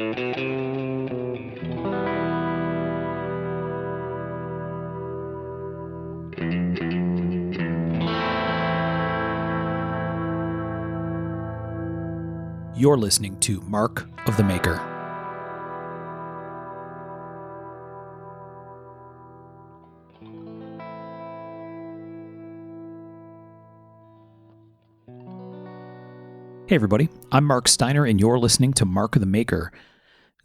You're listening to Mark of the Maker. Hey everybody, I'm Mark Steiner and you're listening to Mark of the Maker.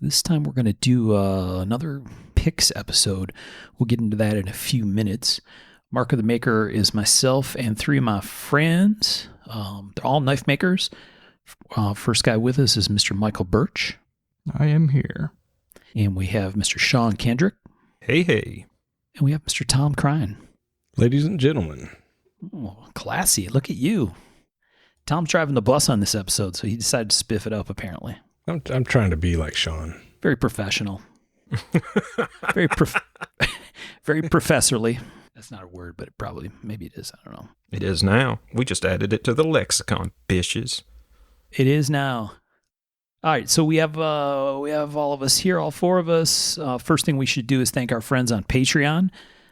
This time we're going to do another picks episode. We'll get into that in a few minutes. Mark of the Maker is myself and three of my friends. They're all knife makers. First guy with us is Mr. Michael Birch. I am here. And we have Mr. Sean Kendrick. Hey, hey. And we have Mr. Tom Crine. Ladies and gentlemen. Oh, classy. Look at you. Tom's driving the bus on this episode, so he decided to spiff it up, apparently. I'm trying to be like Sean. Very professional. Very professorly. That's not a word, but maybe it is. I don't know. It is now. We just added it to the lexicon, bitches. It is now. All right, so we have all of us here, all four of us. First thing we should do is thank our friends on Patreon.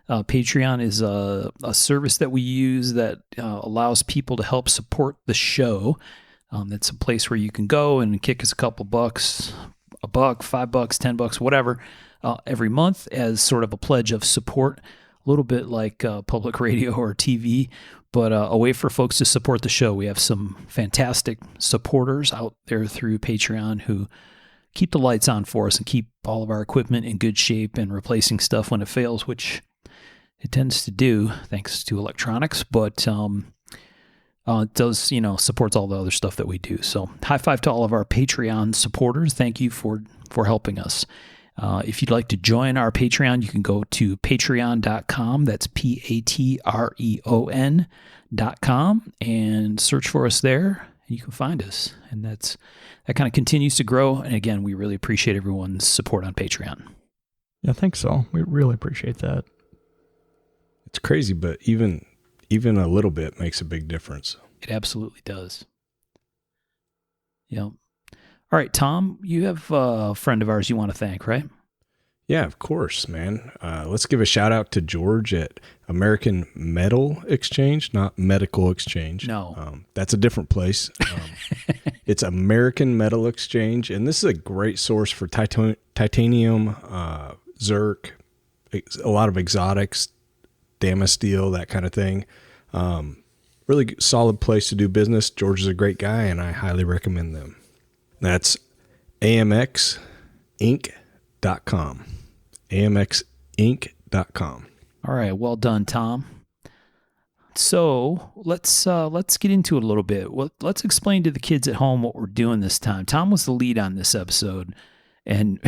Patreon is a service that we use that allows people to help support the show. It's a place where you can go and kick us a couple bucks, $1, $5, $10, whatever, every month as sort of a pledge of support. A little bit like public radio or TV, but a way for folks to support the show. We have some fantastic supporters out there through Patreon who keep the lights on for us and keep all of our equipment in good shape and replacing stuff when it fails, which it tends to do thanks to electronics, but it does, supports all the other stuff that we do. So high five to all of our Patreon supporters. Thank you for helping us. If you'd like to join our Patreon, you can go to patreon.com. That's patreon.com and search for us there and you can find us. And that kind of continues to grow. And again, we really appreciate everyone's support on Patreon. Yeah, I think so. We really appreciate that. It's crazy, but even a little bit makes a big difference. It absolutely does. Yeah. All right, Tom, you have a friend of ours you want to thank, right? Yeah, of course, man. Let's give a shout out to George at American Metal Exchange, not Medical Exchange. No. That's a different place. It's American Metal Exchange, and this is a great source for titanium, zirc, a lot of exotics, Damasteel, that kind of thing. Really solid place to do business. George is a great guy, and I highly recommend them. That's amxinc.com. amxinc.com. All right, well done, Tom. So let's get into it a little bit. Let's explain to the kids at home what we're doing this time. Tom was the lead on this episode, and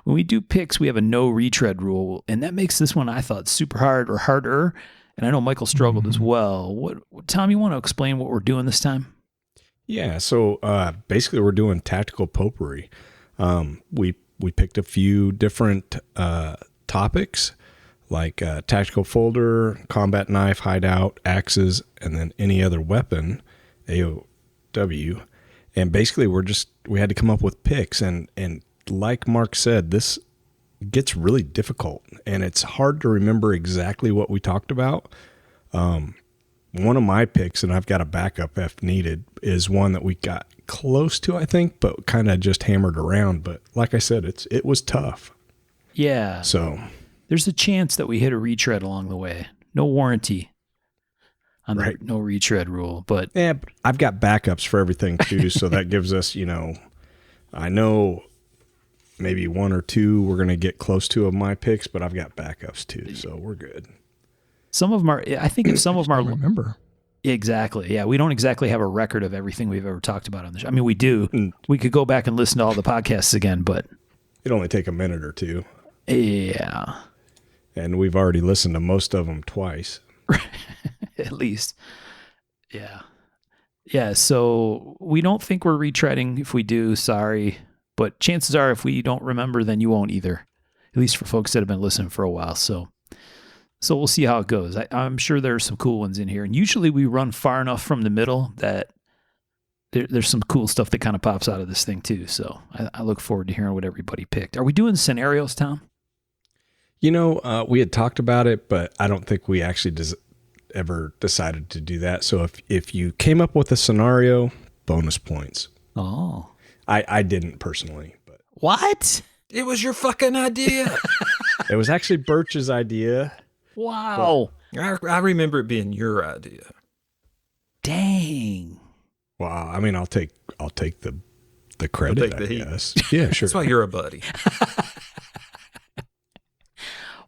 when we do picks, we have a no retread rule, and that makes this one, I thought, super hard or harder. And I know Michael struggled as well. What, Tom, you want to explain what we're doing this time? Yeah, so basically we're doing tactical potpourri. We picked a few different topics like tactical folder, combat knife, hideout, axes, and then any other weapon, AOW. And basically we had to come up with picks. And like Mark said, this gets really difficult and it's hard to remember exactly what we talked about. One of my picks, and I've got a backup if needed, is one that we got close to, I think, but kind of just hammered around. But like I said, it was tough. Yeah. So there's a chance that we hit a retread along the way. No warranty on the no retread rule, but yeah, I've got backups for everything too. So that gives us, I know maybe one or two we're going to get close to of my picks, but I've got backups too. So we're good. Some of them are, I think if some of them are, remember. Exactly. Yeah. We don't exactly have a record of everything we've ever talked about on the show. I mean, we do. We could go back and listen to all the podcasts again, but it'd only take a minute or two. Yeah. And we've already listened to most of them twice. At least. Yeah. Yeah. So we don't think we're retreading. If we do, sorry. But chances are if we don't remember, then you won't either. At least for folks that have been listening for a while. So we'll see how it goes. I'm sure there are some cool ones in here. And usually we run far enough from the middle that there's some cool stuff that kind of pops out of this thing too. So I look forward to hearing what everybody picked. Are we doing scenarios, Tom? You know, we had talked about it, but I don't think we actually ever decided to do that. So if you came up with a scenario, bonus points. Oh, I didn't personally, but what? It was your fucking idea. it was actually Birch's idea. Wow. I remember it being your idea. Dang. Wow. I mean, I'll take the credit, take the heat. guess. Yeah, sure. That's why you're a buddy.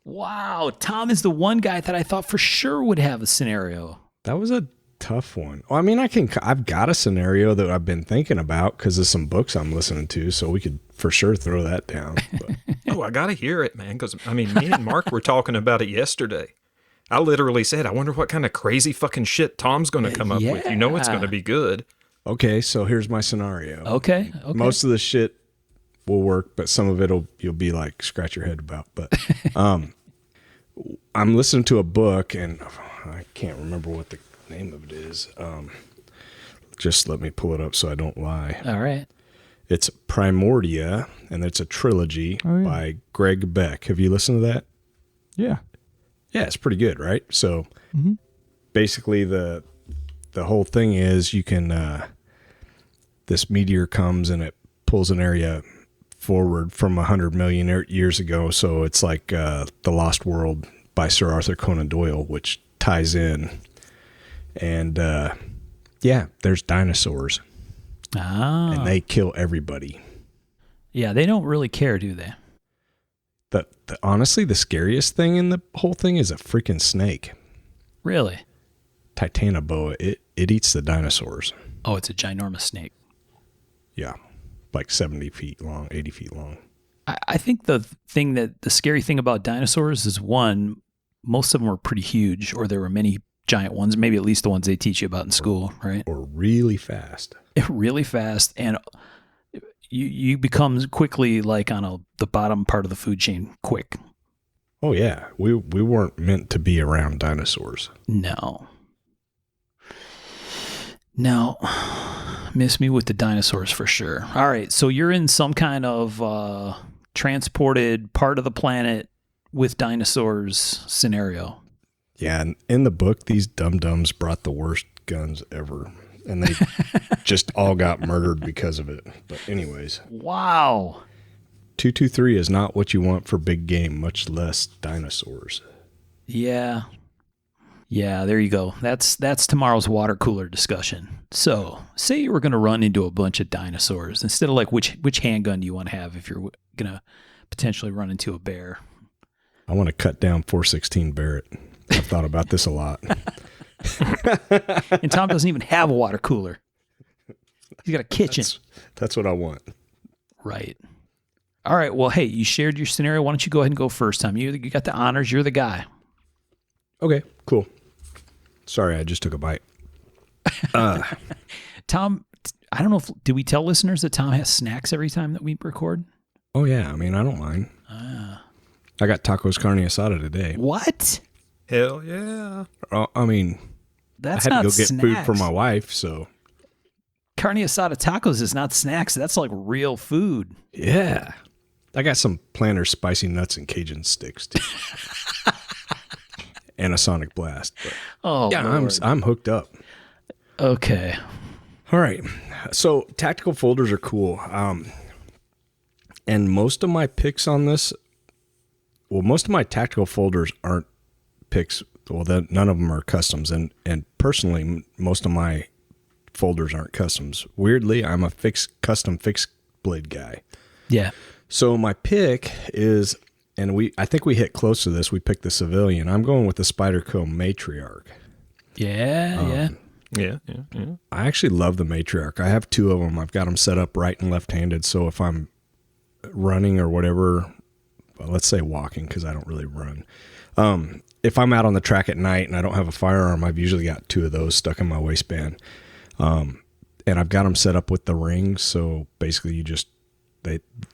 Wow. Tom is the one guy that I thought for sure would have a scenario. That was a tough one. Well, I mean, I've got a scenario that I've been thinking about because of some books I'm listening to, so we could for sure throw that down. But. Oh, I got to hear it, man. Because, I mean, me and Mark were talking about it yesterday. I literally said, I wonder what kind of crazy fucking shit Tom's going to come up with. You know it's going to be good. Okay, so here's my scenario. Okay. Most of the shit will work, but some of you'll be like, scratch your head about. But I'm listening to a book, and I can't remember what the name of it is. Just let me pull it up so I don't lie. All right. It's Primordia, and it's a trilogy by Greg Beck. Have you listened to that? Yeah. Yeah, it's pretty good, right? So basically the whole thing is you can this meteor comes and it pulls an area forward from 100 million years ago. So it's like The Lost World by Sir Arthur Conan Doyle, which ties in. And there's dinosaurs. Ah. And they kill everybody. Yeah, they don't really care, do they? Honestly, the scariest thing in the whole thing is a freaking snake. Really? Titanoboa. It eats the dinosaurs. Oh, it's a ginormous snake. Yeah. Like 70 feet long, 80 feet long. I think the scary thing about dinosaurs is, one, most of them were pretty huge, or there were many giant ones, maybe at least the ones they teach you about in school, right? Or really fast. Really fast, and you become quickly like on the bottom part of the food chain quick. Oh yeah, we weren't meant to be around dinosaurs. No, miss me with the dinosaurs for sure. All right, so you're in some kind of transported part of the planet with dinosaurs scenario. Yeah, and in the book, these dum-dums brought the worst guns ever. And they just all got murdered because of it. But anyways. Wow. 223 is not what you want for big game, much less dinosaurs. Yeah. Yeah, there you go. That's tomorrow's water cooler discussion. So, say you were going to run into a bunch of dinosaurs. Instead of like which handgun do you want to have if you're going to potentially run into a bear? I want to cut down 416 Barrett. I've thought about this a lot. And Tom doesn't even have a water cooler. He's got a kitchen. That's what I want. Right. All right. Well, hey, you shared your scenario. Why don't you go ahead and go first, Tom? You got the honors. You're the guy. Okay, cool. Sorry, I just took a bite. Tom, I don't know did we tell listeners that Tom has snacks every time that we record? Oh, yeah. I mean, I don't mind. I got tacos carne asada today. What? Hell yeah. I mean, that's I had not to go get snacks. food for my wife, so. Carne asada tacos is not snacks. That's like real food. Yeah. I got some Planters spicy nuts and Cajun sticks, too. And a Sonic Blast. But yeah, Lord. I'm hooked up. Okay. All right. So tactical folders are cool. And most of my picks on this, most of my tactical folders aren't picks. Well, none of them are customs. And personally, most of my folders aren't customs. Weirdly, I'm a custom fixed blade guy. Yeah. So my pick is, and I think we hit close to this. We picked the civilian. I'm going with the Spyderco Matriarch. Yeah. Yeah. I actually love the Matriarch. I have two of them. I've got them set up right and left-handed. So if I'm running or whatever, well, let's say walking, because I don't really run. If I'm out on the track at night and I don't have a firearm, I've usually got two of those stuck in my waistband. And I've got them set up with the rings. So basically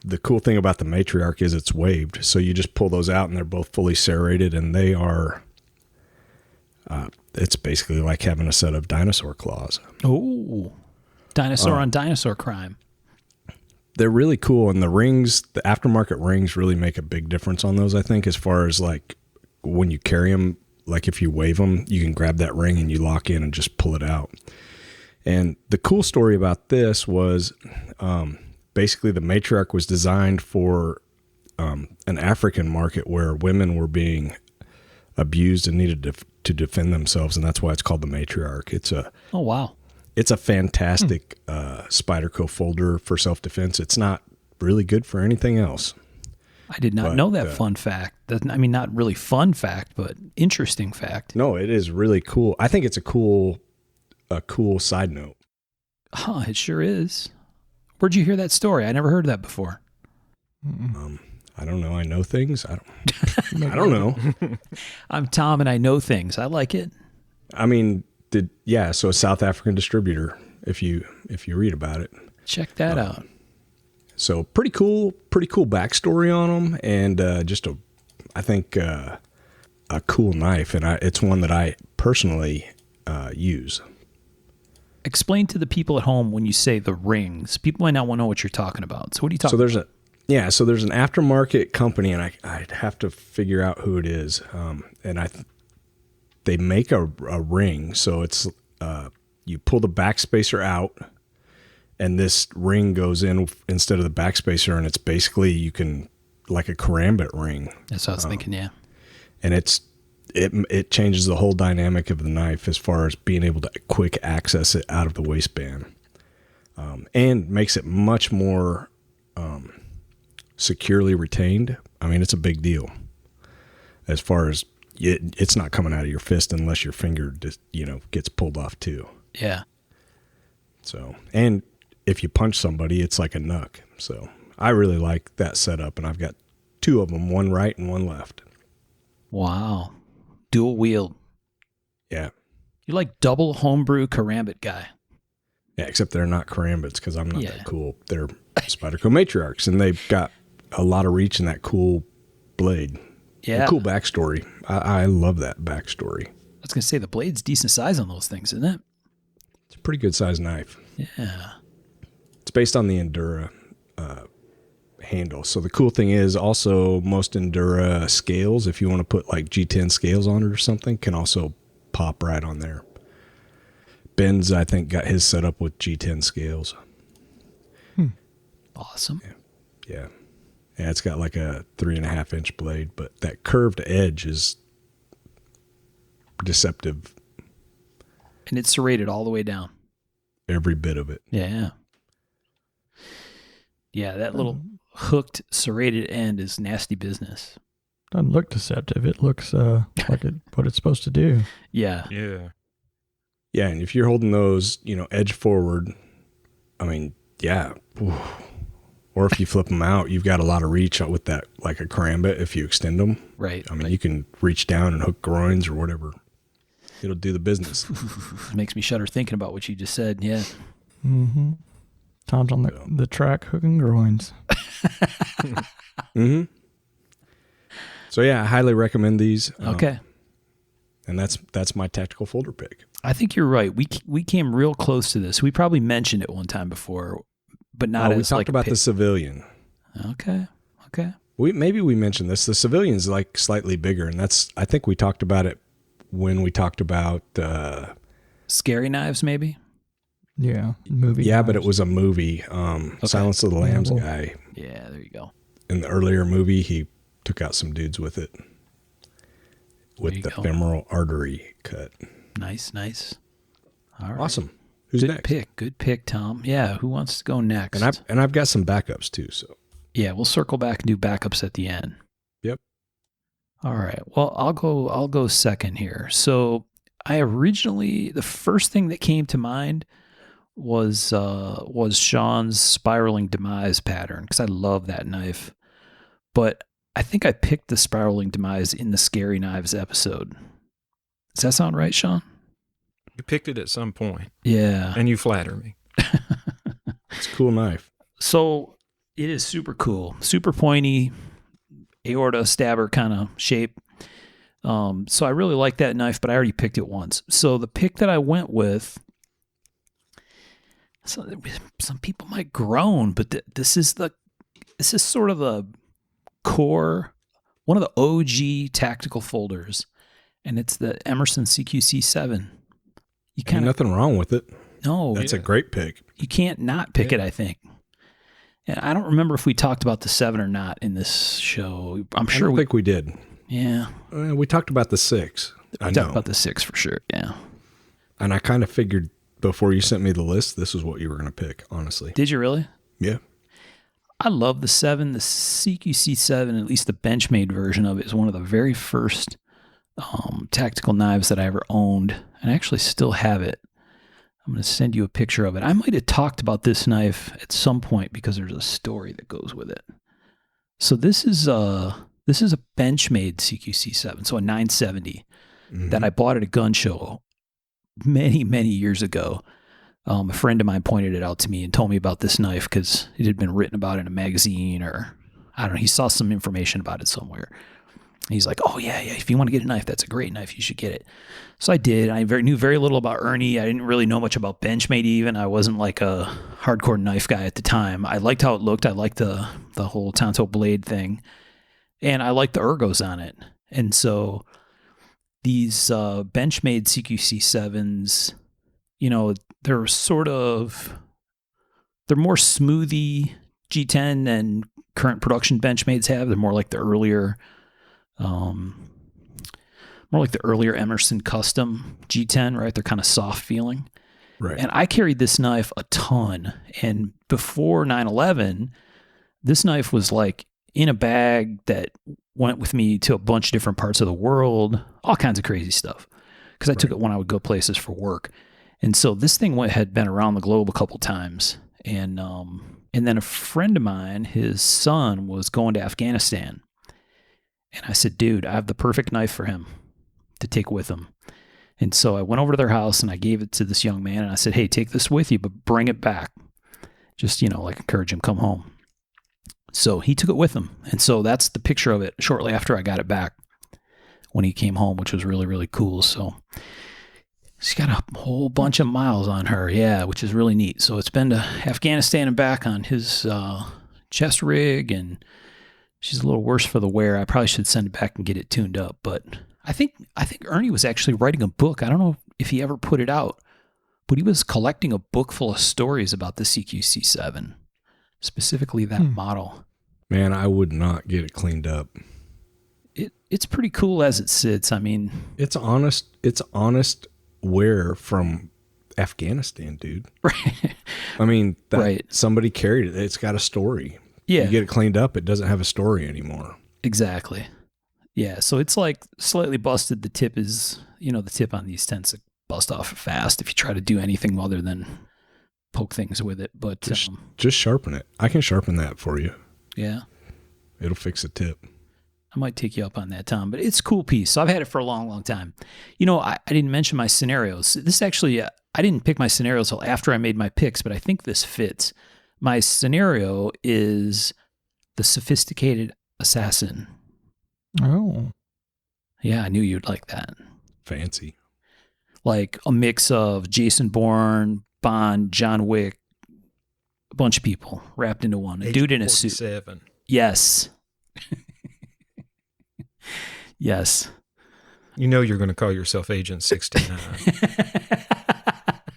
the cool thing about the Matriarch is it's waved. So you just pull those out and they're both fully serrated, and they are, it's basically like having a set of dinosaur claws. Oh. Dinosaur on dinosaur crime. They're really cool, and the rings, the aftermarket rings, really make a big difference on those. I think, as far as like when you carry them, like if you wave them, you can grab that ring and you lock in and just pull it out. And the cool story about this was, basically the Matriarch was designed for an African market where women were being abused and needed to defend themselves, and that's why it's called the Matriarch. It's a It's a fantastic Spyderco folder for self-defense. It's not really good for anything else. I did not know that fun fact. I mean, not really fun fact, but interesting fact. No, it is really cool. I think it's a cool side note. Huh, it sure is. Where'd you hear that story? I never heard that before. I don't know. I know things. I don't know. I'm Tom and I know things. I like it. I mean, so a South African distributor, if you read about it. Check that out. So pretty cool backstory on them, and I think a cool knife, and it's one that I personally use. Explain to the people at home when you say the rings. People might not want to know what you're talking about. So what are you talking about? So there's an aftermarket company, and I'd have to figure out who it is. They make a ring, so it's you pull the backspacer out, and this ring goes in instead of the backspacer, and it's basically you can like a karambit ring. That's what I was thinking, yeah. And it changes the whole dynamic of the knife as far as being able to quick access it out of the waistband, and makes it much more securely retained. I mean, it's a big deal as far as it's not coming out of your fist unless your finger just, gets pulled off too. Yeah. So, and if you punch somebody, it's like a knuck. So I really like that setup, and I've got two of them, one right and one left. Wow. Dual wield. Yeah. You're like double homebrew karambit guy. Yeah, except they're not karambits because I'm not that cool. They're Spyderco Matriarchs, and they've got a lot of reach in that cool blade. Yeah. A cool backstory. I love that backstory. I was going to say the blade's decent size on those things, isn't it? It's a pretty good sized knife. Yeah. It's based on the Endura handle. So the cool thing is also most Endura scales, if you want to put like G10 scales on it or something, can also pop right on there. Ben's, I think, got his set up with G10 scales. Awesome. Yeah. Yeah, it's got like a 3.5-inch blade, but that curved edge is deceptive. And it's serrated all the way down. Every bit of it. Yeah. Yeah, that little hooked serrated end is nasty business. Doesn't look deceptive. It looks like what it's supposed to do. Yeah. Yeah. Yeah, and if you're holding those, edge forward, I mean, yeah. Or if you flip them out, you've got a lot of reach with that, like a karambit, if you extend them. Right. I mean, you can reach down and hook groins or whatever. It'll do the business. Makes me shudder thinking about what you just said. Yeah. Mm-hmm. Tom's on the track hooking groins. Mm-hmm. So, yeah, I highly recommend these. Okay. And that's my tactical folder pick. I think you're right. We came real close to this. We probably mentioned it one time before, but not as we talked about the civilian. Okay. Maybe we mentioned this. The civilian's like slightly bigger, and I think we talked about it when we talked about scary knives, maybe. Yeah, movie. Yeah, knives. but it was a movie. Silence of the Lambs guy. Yeah, there you go. In the earlier movie, he took out some dudes with it, with the femoral artery cut. Nice. All right. Awesome. Who's next? Good pick, Tom. Yeah, who wants to go next? And I've got some backups too. So yeah, we'll circle back and do backups at the end. Yep. All right. Well, I'll go second here. So the first thing that came to mind was Sean's spiraling demise pattern, because I love that knife. But I think I picked the spiraling demise in the Scary Knives episode. Does that sound right, Sean? You picked it at some point. Yeah. And you flatter me. it's a cool knife. So it is super cool, super pointy, aorta stabber kind of shape. So I really like that knife, but I already picked it once. So the pick that I went with, So some people might groan, but this is sort of the core, one of the OG tactical folders, and it's the Emerson Cqc7. Ain't nothing wrong with it. No, that's a great pick. You can't not pick it, I think. And I don't remember if we talked about the 7 or not in this show. I'm sure I think we did. Yeah. We talked about the 6. We talked about the 6 for sure, yeah. And I kind of figured before you sent me the list, this was what you were going to pick, honestly. Did you really? Yeah. I love the 7. The Cqc7, at least the Benchmade version of it, is one of the very first tactical knives that I ever owned. And I actually still have it. I'm going to send you a picture of it. I might have talked about this knife at some point because there's a story that goes with it. So this is a Benchmade Cqc7, so a 970 that I bought at a gun show many, many years ago. A friend of mine pointed it out to me and told me about this knife because it had been written about in a magazine, or I don't know, he saw some information about it somewhere. He's like, oh, yeah, if you want to get a knife, that's a great knife. You should get it. So I did. I knew very little about Ernie. I didn't really know much about Benchmade even. I wasn't like a hardcore knife guy at the time. I liked how it looked. I liked the whole Tonto blade thing. And I liked the ergos on it. And so these Benchmade Cqc7s, they're more smoothie G10 than current production Benchmades have. They're more like the earlier Emerson custom G10, right? They're kind of soft feeling. Right. And I carried this knife a ton. And before 9/11, this knife was like in a bag that went with me to a bunch of different parts of the world, all kinds of crazy stuff. Because I took it when I would go places for work. And so this thing had been around the globe a couple times. And then a friend of mine, his son was going to Afghanistan. And I said, dude, I have the perfect knife for him to take with him. And so I went over to their house and I gave it to this young man. And I said, hey, take this with you, but bring it back. Just, like encourage him, come home. So he took it with him. And so that's the picture of it shortly after I got it back when he came home, which was really, really cool. So she's got a whole bunch of miles on her. Yeah, which is really neat. So it's been to Afghanistan and back on his chest rig, and she's a little worse for the wear. I probably should send it back and get it tuned up. But I think Ernie was actually writing a book. I don't know if he ever put it out, but he was collecting a book full of stories about the Cqc7, specifically that model. Man, I would not get it cleaned up. It's pretty cool as it sits. I mean, it's honest wear from Afghanistan, dude. Right. I mean, right. Somebody carried it. It's got a story. Yeah. You get it cleaned up, it doesn't have a story anymore. Exactly. Yeah. So it's like slightly busted. The tip is, the tip on these tends to bust off fast if you try to do anything other than poke things with it. But just sharpen it. I can sharpen that for you. Yeah. It'll fix the tip. I might take you up on that, Tom, but it's a cool piece. So I've had it for a long, long time. I didn't mention my scenarios. This actually, I didn't pick my scenarios until after I made my picks, but I think this fits. My scenario is the Sophisticated Assassin. Oh. Yeah, I knew you'd like that. Fancy. Like a mix of Jason Bourne, Bond, John Wick, a bunch of people wrapped into one. A dude in a suit. 7. Yes. Yes. You're going to call yourself Agent 69.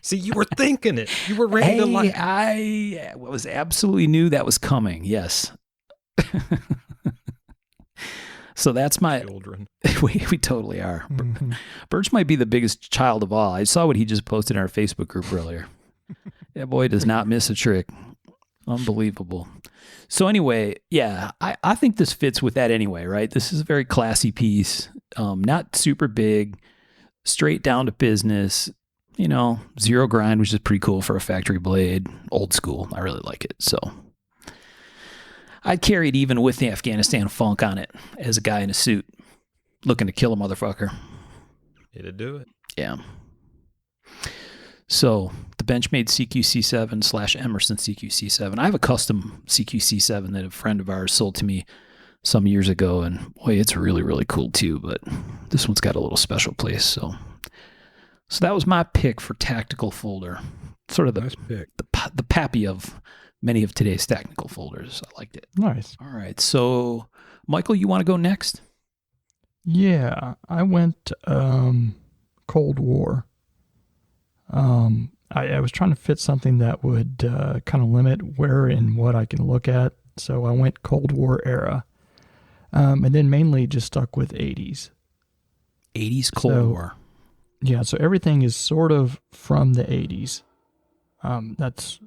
See, you were thinking it. You were ready to like. I was absolutely knew that was coming. Yes. So that's my children. We totally are. Mm-hmm. Birch might be the biggest child of all. I saw what he just posted in our Facebook group earlier. That boy does not miss a trick. Unbelievable. So anyway, yeah, I think this fits with that anyway, right? This is a very classy piece, not super big, straight down to business, zero grind, which is pretty cool for a factory blade, old school. I really like it. So I'd carry it even with the Afghanistan funk on it as a guy in a suit looking to kill a motherfucker. It'd do it. Yeah. So the Benchmade Cqc7 / Emerson Cqc7. I have a custom Cqc7 that a friend of ours sold to me some years ago, and boy, it's really, really cool too. But this one's got a little special place. So that was my pick for tactical folder. sort of Nice pick. the pappy of many of today's technical folders. I liked it. Nice. All right. So, Michael, you want to go next? Yeah, I went Cold War. I was trying to fit something that would kind of limit where and what I can look at. So I went Cold War era. And then mainly just stuck with 80s. 80s Cold War. Yeah, so everything is sort of from the 80s.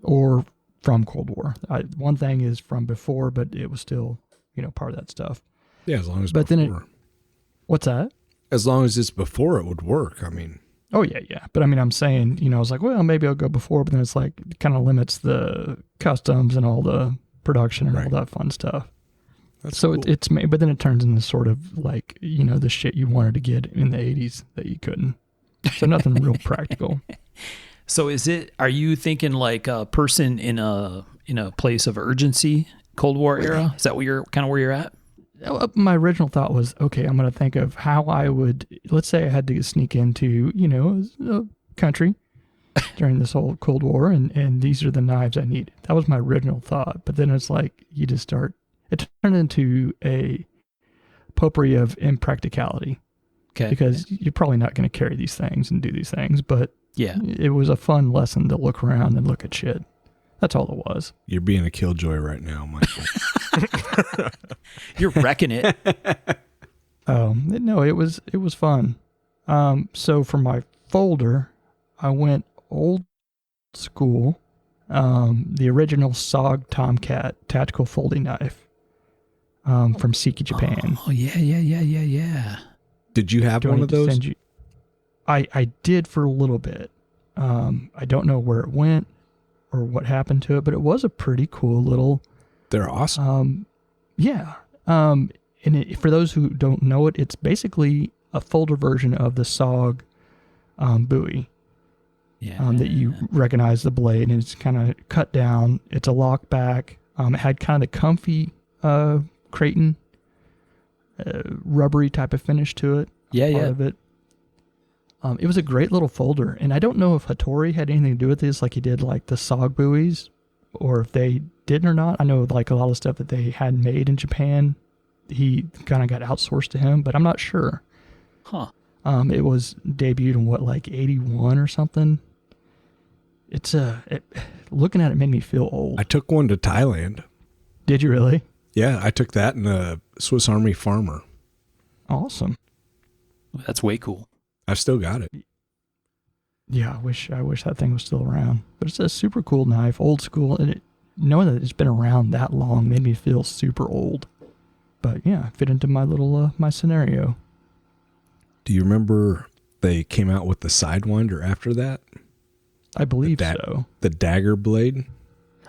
Or from Cold War. One thing is from before, but it was still, part of that stuff. Yeah, as long as but before. Then what's that? As long as it's before, it would work. I mean. Oh, yeah. But I mean, I'm saying, I was like, well, maybe I'll go before, but then it's like, it kind of limits the customs and all the production and all that fun stuff. That's so cool. it's but then it turns into sort of like, the shit you wanted to get in the 80s that you couldn't. So nothing real practical. So are you thinking like a person in a place of urgency, Cold War era? Is that where you're at? My original thought was, okay, I'm going to think of how I would, let's say I had to sneak into, a country during this whole Cold War, and these are the knives I need. That was my original thought. But then it's like, it turned into a potpourri of impracticality. Okay. Because you're probably not going to carry these things and do these things, but yeah, it was a fun lesson to look around and look at shit. That's all it was. You're being a killjoy right now, Michael. You're wrecking it. No, it was fun. So for my folder, I went old school, the original SOG Tomcat tactical folding knife, from Cqc Japan. Oh yeah. Did you have one of those? I did for a little bit. I don't know where it went or what happened to it, but it was a pretty cool little. They're awesome. Yeah. For those who don't know it, it's basically a folder version of the SOG buoy. Yeah. That you recognize the blade, and it's kind of cut down. It's a lock back. It had kind of the comfy Creighton rubbery type of finish to it. Yeah. Of it. It was a great little folder, and I don't know if Hattori had anything to do with this, like he did like the SOG buoys, or if they didn't or not. I know like a lot of stuff that they had made in Japan, he kind of got outsourced to him, but I'm not sure. Huh. It was debuted in like 81 or something. Looking at it made me feel old. I took one to Thailand. Did you really? Yeah, I took that in a Swiss Army Farmer. Awesome. That's way cool. I've still got it. Yeah, I wish that thing was still around. But it's a super cool knife, old school, and knowing that it's been around that long made me feel super old. But yeah, fit into my little my scenario. Do you remember they came out with the Sidewinder after that? I believe so. The Dagger blade?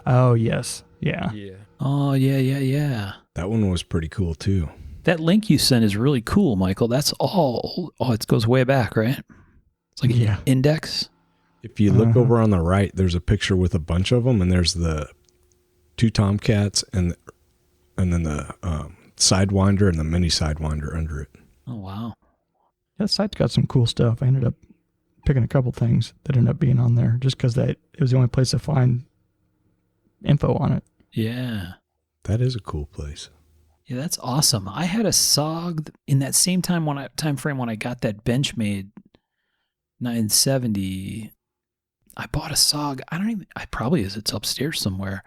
Oh, yes. Yeah. Oh, yeah. That one was pretty cool too. That link you sent is really cool, Michael. That's all. Oh, it goes way back, right? It's like an index. If you look over on the right, there's a picture with a bunch of them, and there's the two Tomcats and then the Sidewinder and the mini Sidewinder under it. Oh, wow. That site's got some cool stuff. I ended up picking a couple things that ended up being on there just because it was the only place to find info on it. Yeah. That is a cool place. Yeah, that's awesome. I had a SOG in that same time frame when I got that Benchmade 970. I bought a SOG. It's upstairs somewhere.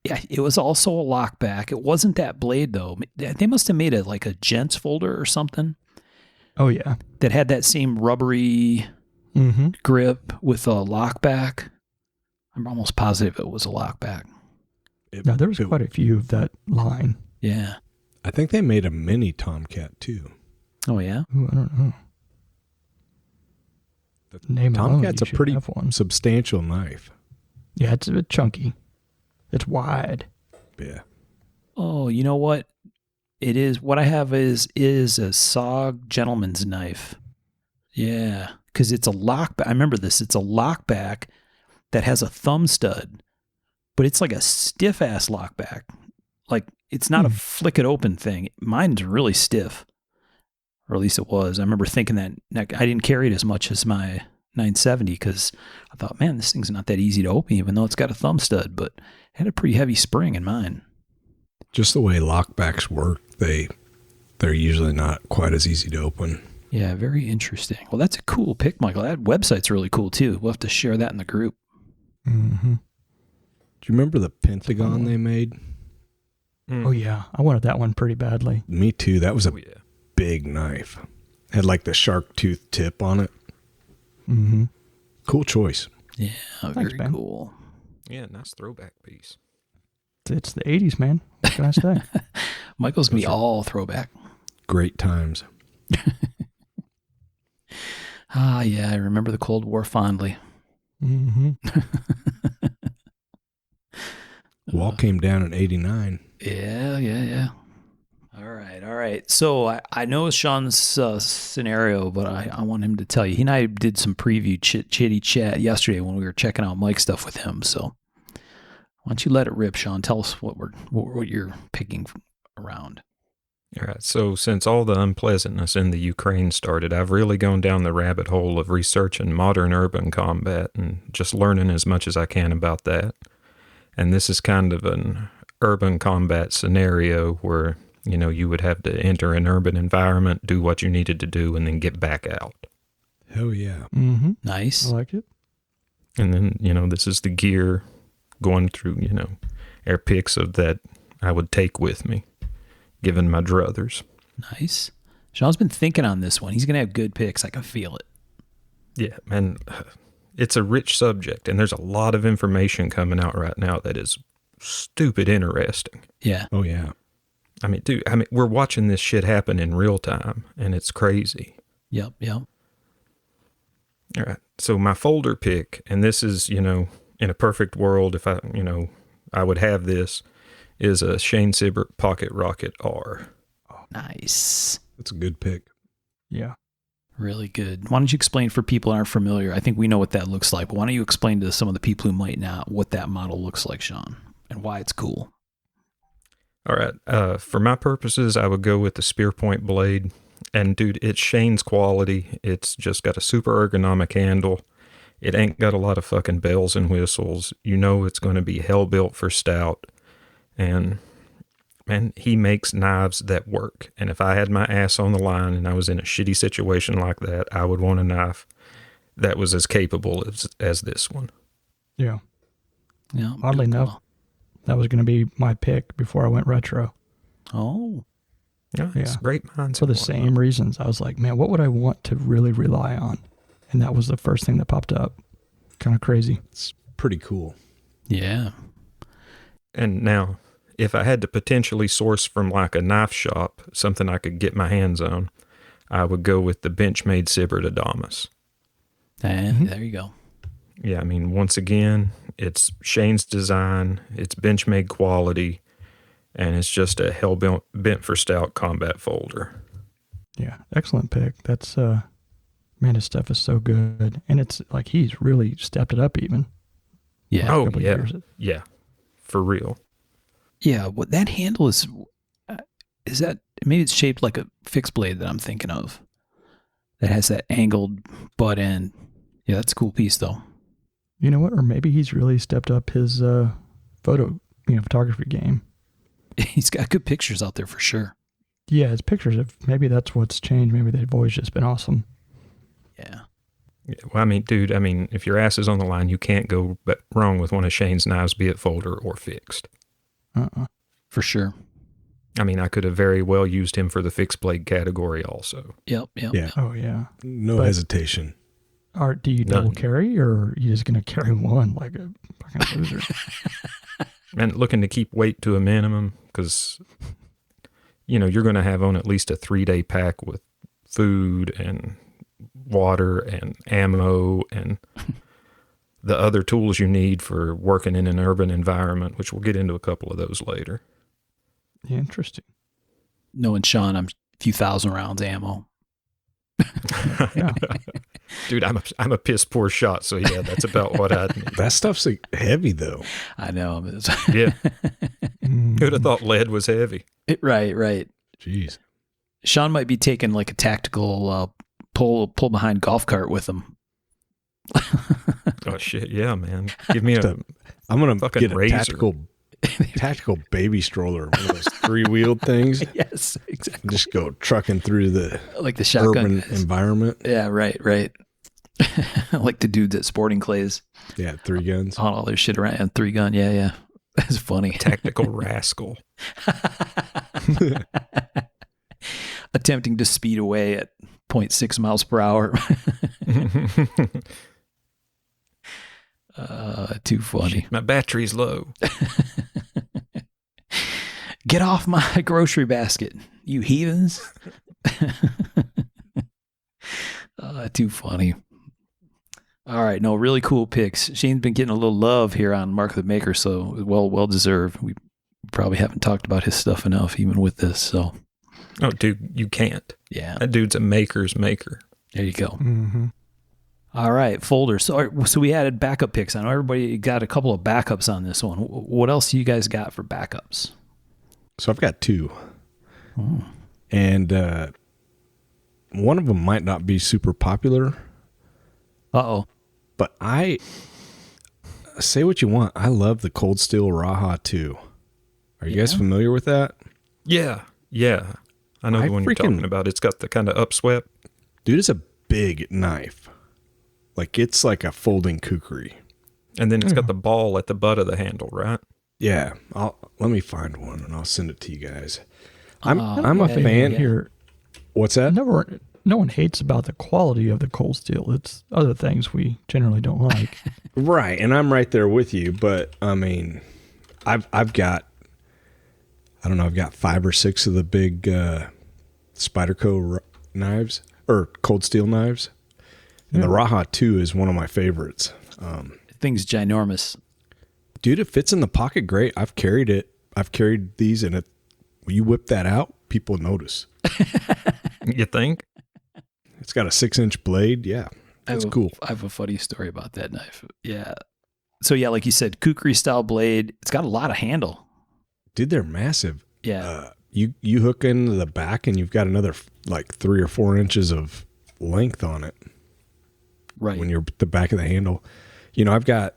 Yeah, it was also a lockback. It wasn't that blade though. They must have made like a gents folder or something. Oh yeah, that had that same rubbery grip with a lockback. I'm almost positive it was a lockback. No, there was quite a few of that line. Yeah. I think they made a mini Tomcat too. Oh, yeah? Ooh, I don't know. The name Tomcat's a pretty substantial knife. Yeah, it's a bit chunky. It's wide. Yeah. Oh, you know what? It is. What I have is a SOG gentleman's knife. Yeah. Because it's a lockback. I remember this. It's a lockback that has a thumb stud, but it's like a stiff ass lockback. Like it's not a flick it open thing. Mine's really stiff, or at least it was. I remember thinking that I didn't carry it as much as my 970 because I thought, man, this thing's not that easy to open, even though it's got a thumb stud, but it had a pretty heavy spring in mine. Just the way lockbacks work, they're usually not quite as easy to open. Yeah, very interesting. Well, that's a cool pick, Michael. That website's really cool, too. We'll have to share that in the group. Mm-hmm. Do you remember the Pentagon they made? Oh, yeah. I wanted that one pretty badly. Me too. That was a big knife. Had like the shark tooth tip on it. Mm-hmm. Cool choice. Yeah, Thanks, very Ben. cool. Yeah, nice throwback piece. It's the 80s, man. What can I say? Michael's going to be all throwback. Great times. Yeah, I remember the Cold War fondly. Mm-hmm. Wall came down in 89. Yeah. All right. So I know Sean's scenario, but I want him to tell you. He and I did some preview chitty chat yesterday when we were checking out Mike stuff with him. So why don't you let it rip, Sean? Tell us what you're picking around. All right. So since all the unpleasantness in the Ukraine started, I've really gone down the rabbit hole of researching modern urban combat and just learning as much as I can about that. And this is kind of an urban combat scenario where, you would have to enter an urban environment, do what you needed to do, and then get back out. Hell yeah. Mm-hmm. Nice. I like it. And then, this is the gear going through, air picks of that I would take with me, given my druthers. Nice. Sean's been thinking on this one. He's going to have good picks. I can feel it. Yeah, man. It's a rich subject, and there's a lot of information coming out right now that is stupid interesting. Yeah. Oh yeah. I mean, dude, we're watching this shit happen in real time, and it's crazy. Yep. All right. So my folder pick, and this is, in a perfect world, if I would have this, is a Shane Siebert Pocket Rocket R. Nice. That's a good pick. Yeah. Really good. Why don't you explain for people who aren't familiar? I think we know what that looks like, but why don't you explain to some of the people who might not what that model looks like, Sean, and why it's cool? All right. For my purposes, I would go with the spear point blade. And, dude, it's Shane's quality. It's just got a super ergonomic handle. It ain't got a lot of fucking bells and whistles. It's going to be hell-built for stout. And, man, he makes knives that work. And if I had my ass on the line and I was in a shitty situation like that, I would want a knife that was as capable as this one. Yeah. Yeah. Oddly good enough, call. that was going to be my pick before I went retro. Oh. Yeah, it's Yeah. great minds. For the same reasons. I was like, man, what would I want to really rely on? And that was the first thing that popped up. Kind of crazy. It's pretty cool. Yeah. And now, if I had to potentially source from like a knife shop, something I could get my hands on, I would go with the Benchmade Siebert Adamas. And there you go. Yeah, I mean, once again, it's Shane's design, it's Benchmade quality, and it's just a hell bent for stout combat folder. Yeah. Excellent pick. That's, man, his stuff is so good. And it's like he's really stepped it up even. Yeah. Oh, Couple yeah. years. Yeah, for real. Yeah. What that handle is that maybe it's shaped like a fixed blade that I'm thinking of that has that angled butt end. Yeah, that's a cool piece though. You know what? Or maybe he's really stepped up his photography game. He's got good pictures out there for sure. Yeah, his pictures of maybe that's what's changed. Maybe they've always just been awesome. Yeah. Yeah, well, I mean, dude, if your ass is on the line, you can't go wrong with one of Shane's knives, be it folder or fixed. For sure. I mean, I could have very well used him for the fixed blade category also. Yep. Yeah. Oh yeah. No But- hesitation. Or do you double None. carry, or are you just gonna carry one like a fucking loser? And looking to keep weight to a minimum because, you're going to have on at least a 3-day pack with food and water and ammo and the other tools you need for working in an urban environment, which we'll get into a couple of those later. Yeah, interesting. Knowing Sean, I'm a few thousand rounds ammo. Yeah. Dude, I'm a piss poor shot, so yeah, that's about what I'd need. That stuff's like heavy though. I know. Yeah, Mm. who'd have thought lead was heavy? Right. Jeez. Sean might be taking like a tactical pull behind golf cart with him. Oh shit, yeah, man. Give me a I'm gonna fucking get a razor. tactical baby stroller, one of those 3-wheeled things. Yes, exactly. Just go trucking through the Like the shotgun. urban environment. Yeah, right. Like the dudes at Sporting Clays Yeah, 3 guns. on all their shit around and 3 gun. Yeah. That's funny. Tactical rascal. Attempting to speed away at 0.6 miles per hour. Too funny. My battery's low. Get off my grocery basket, you heathens. Too funny. All right, no, really cool picks. Shane's been getting a little love here on Mark the Maker, so well deserved. We probably haven't talked about his stuff enough, even with this. So, Oh, dude, you can't. yeah, That dude's a maker's maker. there you go. Mm-hmm. All right, folder. So we added backup picks. I know everybody got a couple of backups on this one. What else do you guys got for backups? So I've got 2. Oh. And one of them might not be super popular, Uh-oh. but I say what you want. I love the Cold Steel Raha 2. Are you guys familiar with that? Yeah. I know the one you're talking about. It's got the kind of upswept. Dude, it's a big knife. Like, it's like a folding kukri. And then it's got the ball at the butt of the handle, right? Yeah. Let me find one and I'll send it to you guys. I'm a fan. Here, What's that? no one hates about the quality of the cold steel. It's other things we generally don't like. Right, and I'm right there with you. But I mean, I've got 5 or 6 of the big Spyderco knives or cold steel knives, and the Raha 2 is one of my favorites. Thing's ginormous. Dude, it fits in the pocket great. I've carried it. I've carried these, and when you whip that out, people notice. You think? It's got a 6-inch blade. Yeah, that's cool. I have a funny story about that knife. Yeah. So yeah, like you said, kukri style blade. It's got a lot of handle. Dude, they're massive. Yeah. You hook into the back, and you've got another like 3 or 4 inches of length on it. Right. When you're at the back of the handle. You know, I've got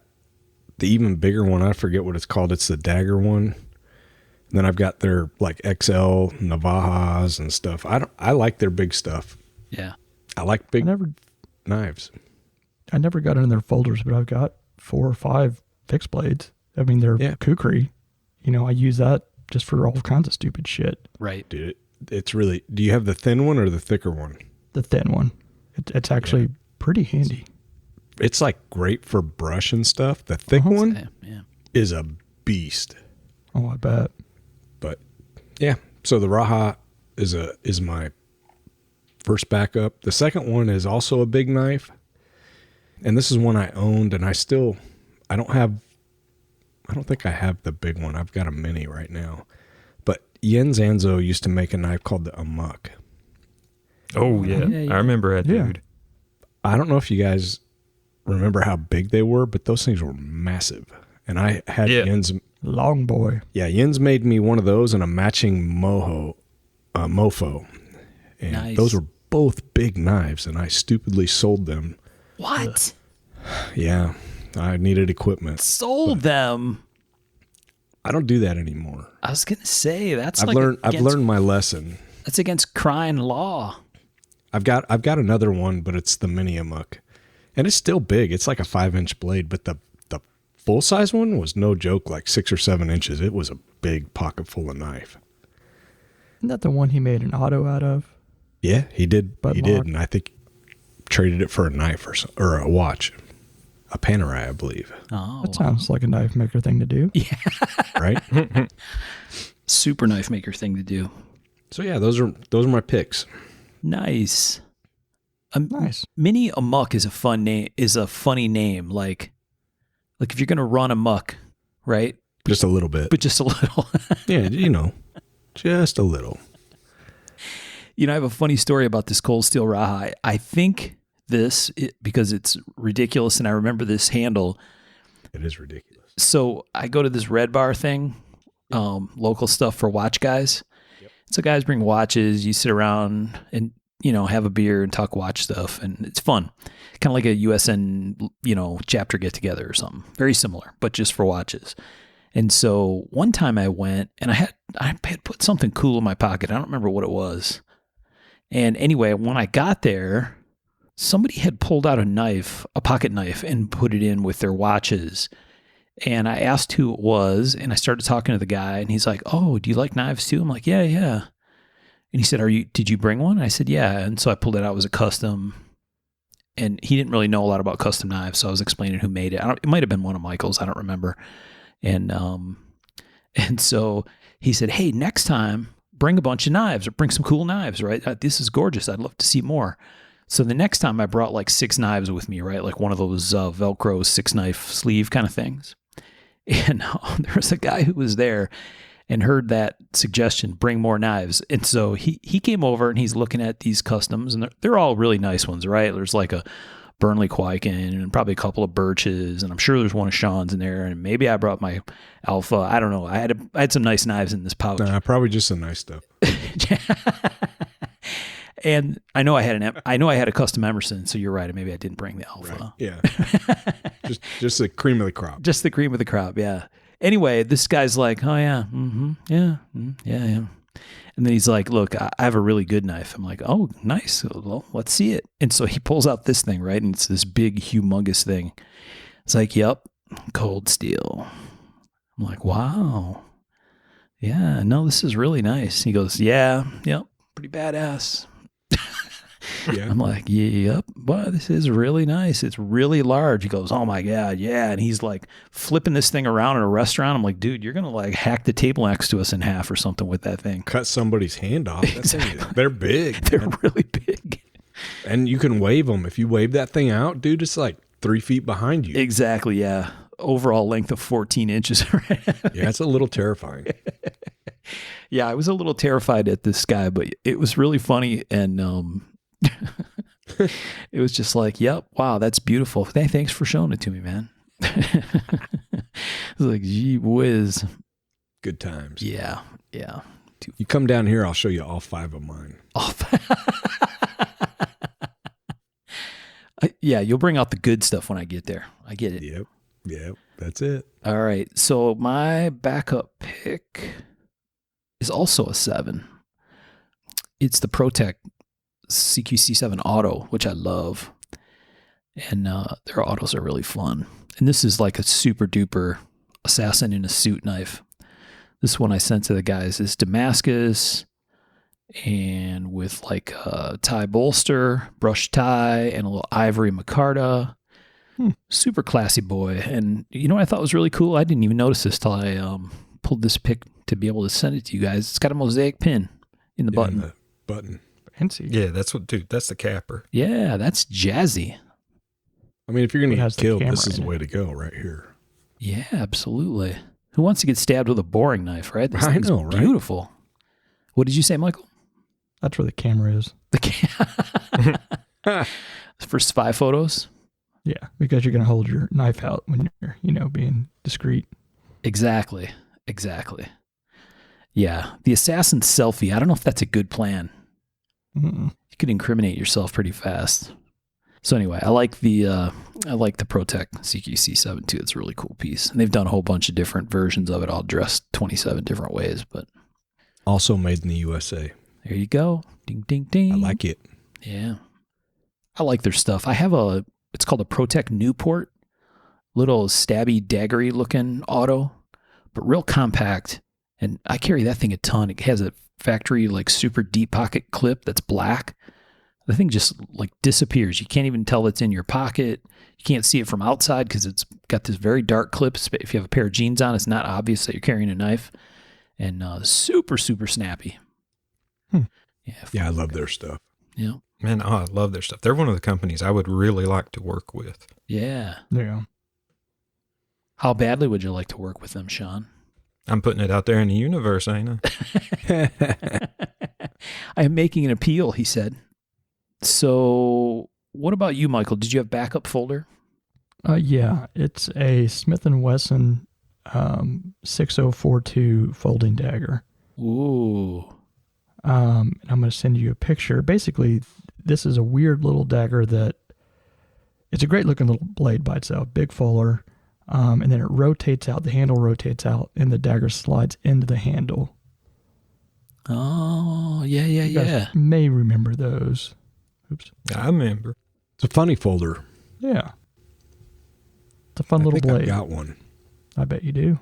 the even bigger one. I forget what it's called. It's the Dagger one. And then I've got their like XL Navajas and stuff. I like their big stuff. Yeah. I like big knives. I never got into their folders, but I've got 4 or 5 fixed blades. I mean, they're kukri. You know, I use that just for all kinds of stupid shit. Right. Dude, it's really... Do you have the thin one or the thicker one? The thin one. It's actually pretty handy. It's like great for brush and stuff. The thick one Yeah. is a beast. Oh, I bet. But yeah, so the Raha is my first backup. The second one is also a big knife. And this is one I owned, and I don't think I have the big one. I've got a mini right now. But Jens Anzo used to make a knife called the Amok. Oh, yeah. I remember that dude. I don't know if you guys remember how big they were, but those things were massive. And I had Jens... Long boy. Yeah, Jens made me one of those and a matching mofo. And those were both big knives, and I stupidly sold them. What? Yeah, I needed equipment. Sold them? I don't do that anymore. I was going to say, that's I've learned my lesson. That's against crying law. I've got another one, but it's the mini Amok. And it's still big. It's like a 5-inch blade, but the full size one was no joke, like 6 or 7 inches. It was a big pocket full of knife. Isn't that the one he made an auto out of? Yeah, he did. But he did, and I think traded it for a knife or a watch, a Panerai, I believe. Oh, that sounds like a knife maker thing to do. Yeah, right. Super knife maker thing to do. So yeah, those are my picks. Nice. Nice. Mini Amok is a funny name. Like if you're gonna run amok, right? Just a little bit. But just a little. Yeah, just a little. I have a funny story about this cold steel Raha. I think because it's ridiculous, and I remember this handle. It is ridiculous. So I go to this Red Bar thing, local stuff for watch guys. Yep. So guys bring watches. You sit around, and have a beer and talk watch stuff, and it's fun. Kind of like a USN, chapter get together or something. Very similar, but just for watches. And so one time I went and I had put something cool in my pocket. I don't remember what it was. And anyway, when I got there, somebody had pulled out a pocket knife, and put it in with their watches. And I asked who it was, and I started talking to the guy, and he's like, "Oh, do you like knives too?" I'm like, "Yeah, yeah." And he said, did you bring one? I said, "Yeah." And so I pulled it out. It was a custom. And he didn't really know a lot about custom knives, so I was explaining who made it. It might have been one of Michael's. I don't remember. And so he said, "Hey, next time, bring a bunch of knives, or bring some cool knives, right? This is gorgeous. I'd love to see more." So the next time I brought like 6 knives with me, right? Like one of those Velcro 6-knife sleeve kind of things. And there was a guy who was there and heard that suggestion, bring more knives. And so he came over, and he's looking at these customs, and they're all really nice ones, right? There's like a Burnley Quiken and probably a couple of Birches, and I'm sure there's one of Sean's in there, and maybe I brought my Alpha. I don't know. I had some nice knives in this pouch. Nah, probably just some nice stuff. And I know I had a custom Emerson, so you're right. Maybe I didn't bring the Alpha. Right. Yeah. just the cream of the crop. Just the cream of the crop, yeah. Anyway, this guy's like, "Oh yeah, yeah, yeah." And then he's like, "Look, I have a really good knife." I'm like, "Oh, nice. Well, let's see it." And so he pulls out this thing, right? And it's this big, humongous thing. It's like, "Yep, cold steel." I'm like, "Wow. Yeah, no, this is really nice." He goes, "Yeah, yep, pretty badass." Yeah. I'm like, "Yep, but this is really nice. It's really large." He goes, "Oh my God, yeah." And he's like flipping this thing around in a restaurant. I'm like, "Dude, you're going to like hack the table next to us in half or something with that thing." Cut somebody's hand off. Exactly. They're big. They're really big. And you can wave them. If you wave that thing out, dude, it's like 3 feet behind you. Exactly, yeah. Overall length of 14 inches. Right? Yeah, it's a little terrifying. Yeah, I was a little terrified at this guy, but it was really funny. And it was just like, "Yep, wow, that's beautiful. Thanks for showing it to me, man." I was like, "Gee whiz." Good times. Yeah, yeah. You come down here, I'll show you all 5 of mine. Yeah, you'll bring out the good stuff when I get there. I get it. Yep, that's it. All right, so my backup pick is also a 7. It's the Pro-Tec Cqc7 Auto, which I love. And their autos are really fun. And this is like a super duper assassin in a suit knife. This one I sent to the guys is Damascus, and with like a tie bolster, brush tie, and a little ivory micarta. Super classy boy. And you know what I thought was really cool? I didn't even notice this till I pulled this pic to be able to send it to you guys. It's got a mosaic pin in the button. The button. Fancy. Yeah, that's the capper. Yeah, that's jazzy. I mean, if you're going to It get has the killed, camera this is in the it. way to go right here. Yeah, absolutely. Who wants to get stabbed with a boring knife, right? This I thing's know, right? beautiful. What did you say, Michael? That's where the camera is. For spy photos? Yeah, because you're going to hold your knife out when you're, being discreet. Exactly. Yeah, the assassin selfie. I don't know if that's a good plan. Mm-mm. You could incriminate yourself pretty fast. So anyway, I like the Pro-Tec Cqc7 too. It's a really cool piece, and they've done a whole bunch of different versions of it, all dressed 27 different ways. But Also made in the USA. there you go. Ding, ding, ding. I like it. Yeah, I like their stuff. I have it's called a Pro-Tec Newport, little stabby, daggery looking auto, but real compact. And I carry that thing a ton. It has a factory like super deep pocket clip that's black. The thing just like disappears. You can't even tell it's in your pocket. You can't see it from outside because it's got this very dark clip. If you have a pair of jeans on, it's not obvious that you're carrying a knife. And super, super snappy. Yeah, I love their stuff. Yeah. Man, I love their stuff. They're one of the companies I would really like to work with. Yeah. Yeah. How badly would you like to work with them, Sean? I'm putting it out there in the universe, ain't I? I am making an appeal, he said. So what about you, Michael? Did you have backup folder? Yeah, it's a Smith & Wesson 6042 folding dagger. Ooh. And I'm going to send you a picture. Basically, this is a weird little dagger that it's a great looking little blade by itself, big fuller. And then it rotates out, the handle rotates out, and the dagger slides into the handle. Oh, yeah, yeah, You guys yeah. may remember those. Oops. I remember. It's a funny folder. Yeah. It's a fun I little think blade. I've got one. I bet you do.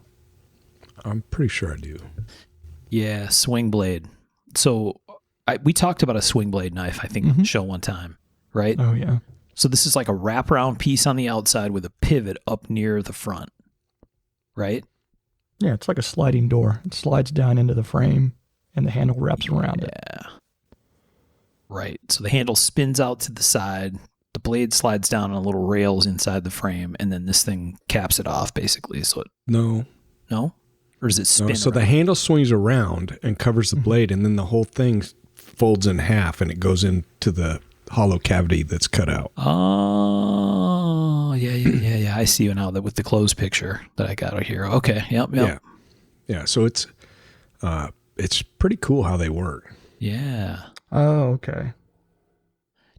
I'm pretty sure I do. Yeah, swing blade. So we talked about a swing blade knife, I think, on the show one time, right? Oh, yeah. So this is like a wraparound piece on the outside with a pivot up near the front, right? Yeah, it's like a sliding door. It slides down into the frame, and the handle wraps around it. Yeah. Right. So the handle spins out to the side. The blade slides down on little rails inside the frame, and then this thing caps it off, basically. So it, No. no? Or does it spin No. So the around? handle swings around and covers the blade, and then the whole thing folds in half, and it goes into the hollow cavity that's cut out. Oh, yeah. I see you now with the closed picture that I got out here. Okay. Yep. Yeah. So it's pretty cool how they work. Yeah. Oh, okay.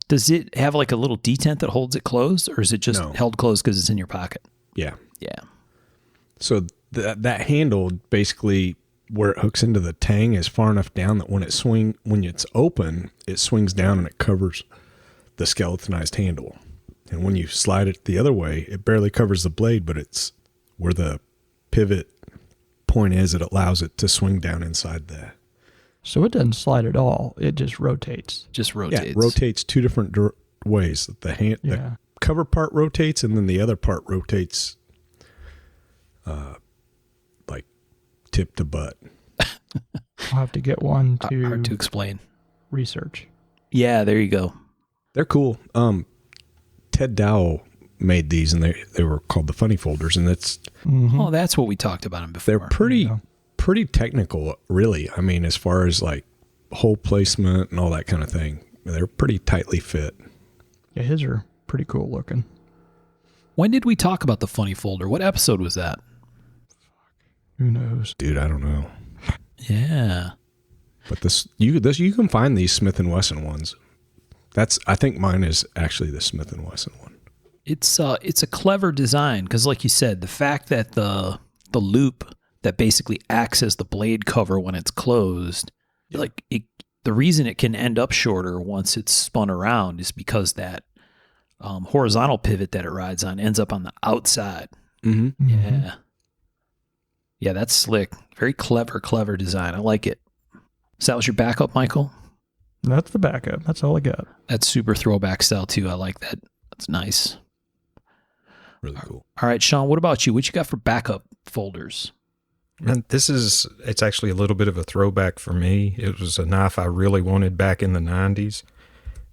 Does it have like a little detent that holds it closed, or is it just No. held closed because it's in your pocket? Yeah. Yeah. So that handle, basically where it hooks into the tang, is far enough down that when it's open, it swings down and it covers the skeletonized handle. And when you slide it the other way, it barely covers the blade, but it's where the pivot point is. It allows it to swing down inside the. So it doesn't slide at all. It just rotates. Just Yeah, rotates. it rotates two different ways. The Yeah. cover part rotates, and then the other part rotates, like tip to butt. I'll have to get one to Hard to explain. research. Yeah, there you go. They're cool. Ted Dowell made these, and they were called the funny folders, and Oh, that's what we talked about them before. they're pretty technical, really. I mean, as far as like hole placement and all that kind of thing, they're pretty tightly fit. Yeah, his are pretty cool looking. When did we talk about the funny folder? What episode was that? Who knows? Dude, I don't know, Yeah. but you can find these Smith & Wesson ones. I think mine is actually the Smith & Wesson one. It's a clever design because, like you said, the fact that the loop that basically acts as the blade cover when it's closed, the reason it can end up shorter once it's spun around is because that horizontal pivot that it rides on ends up on the outside. Mm-hmm. Yeah. Yeah, that's slick. Very clever design. I like it. So that was your backup, Michael? That's the backup. That's all I got. That's super throwback style too. I like that. That's nice. Really cool. All right, Sean, what about you? What you got for backup folders? And it's actually a little bit of a throwback for me. It was a knife I really wanted back in the 90s.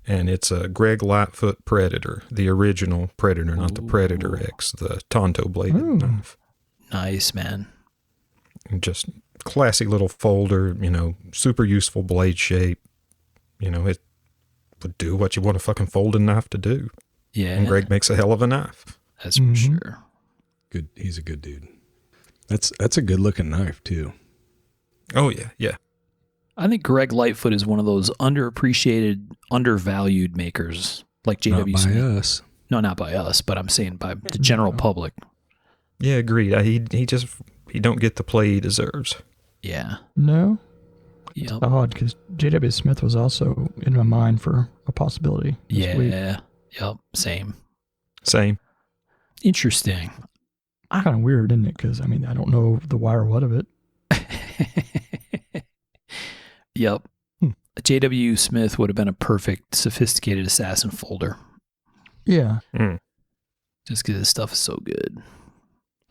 And it's a Greg Lightfoot Predator, the original Predator, not the Predator X, the Tonto bladed knife. Nice, man. And just classy little folder, super useful blade shape. It would do what you want a fucking folding knife to do. Yeah. And Greg makes a hell of a knife. That's for sure. Good. He's a good dude. That's a good looking knife too. Oh yeah. I think Greg Lightfoot is one of those underappreciated, undervalued makers like JW Not by Smith. us. No, not by us, but I'm saying by the general public. Yeah, agreed. He don't get the play he deserves. Yeah. No? Yep. Odd, because J.W. Smith was also in my mind for a possibility this week. Yeah. Yep. Same. Interesting. Kind of weird, isn't it? Because, I don't know the why or what of it. Yep. J.W. Smith would have been a perfect sophisticated assassin folder. Yeah. Just because his stuff is so good.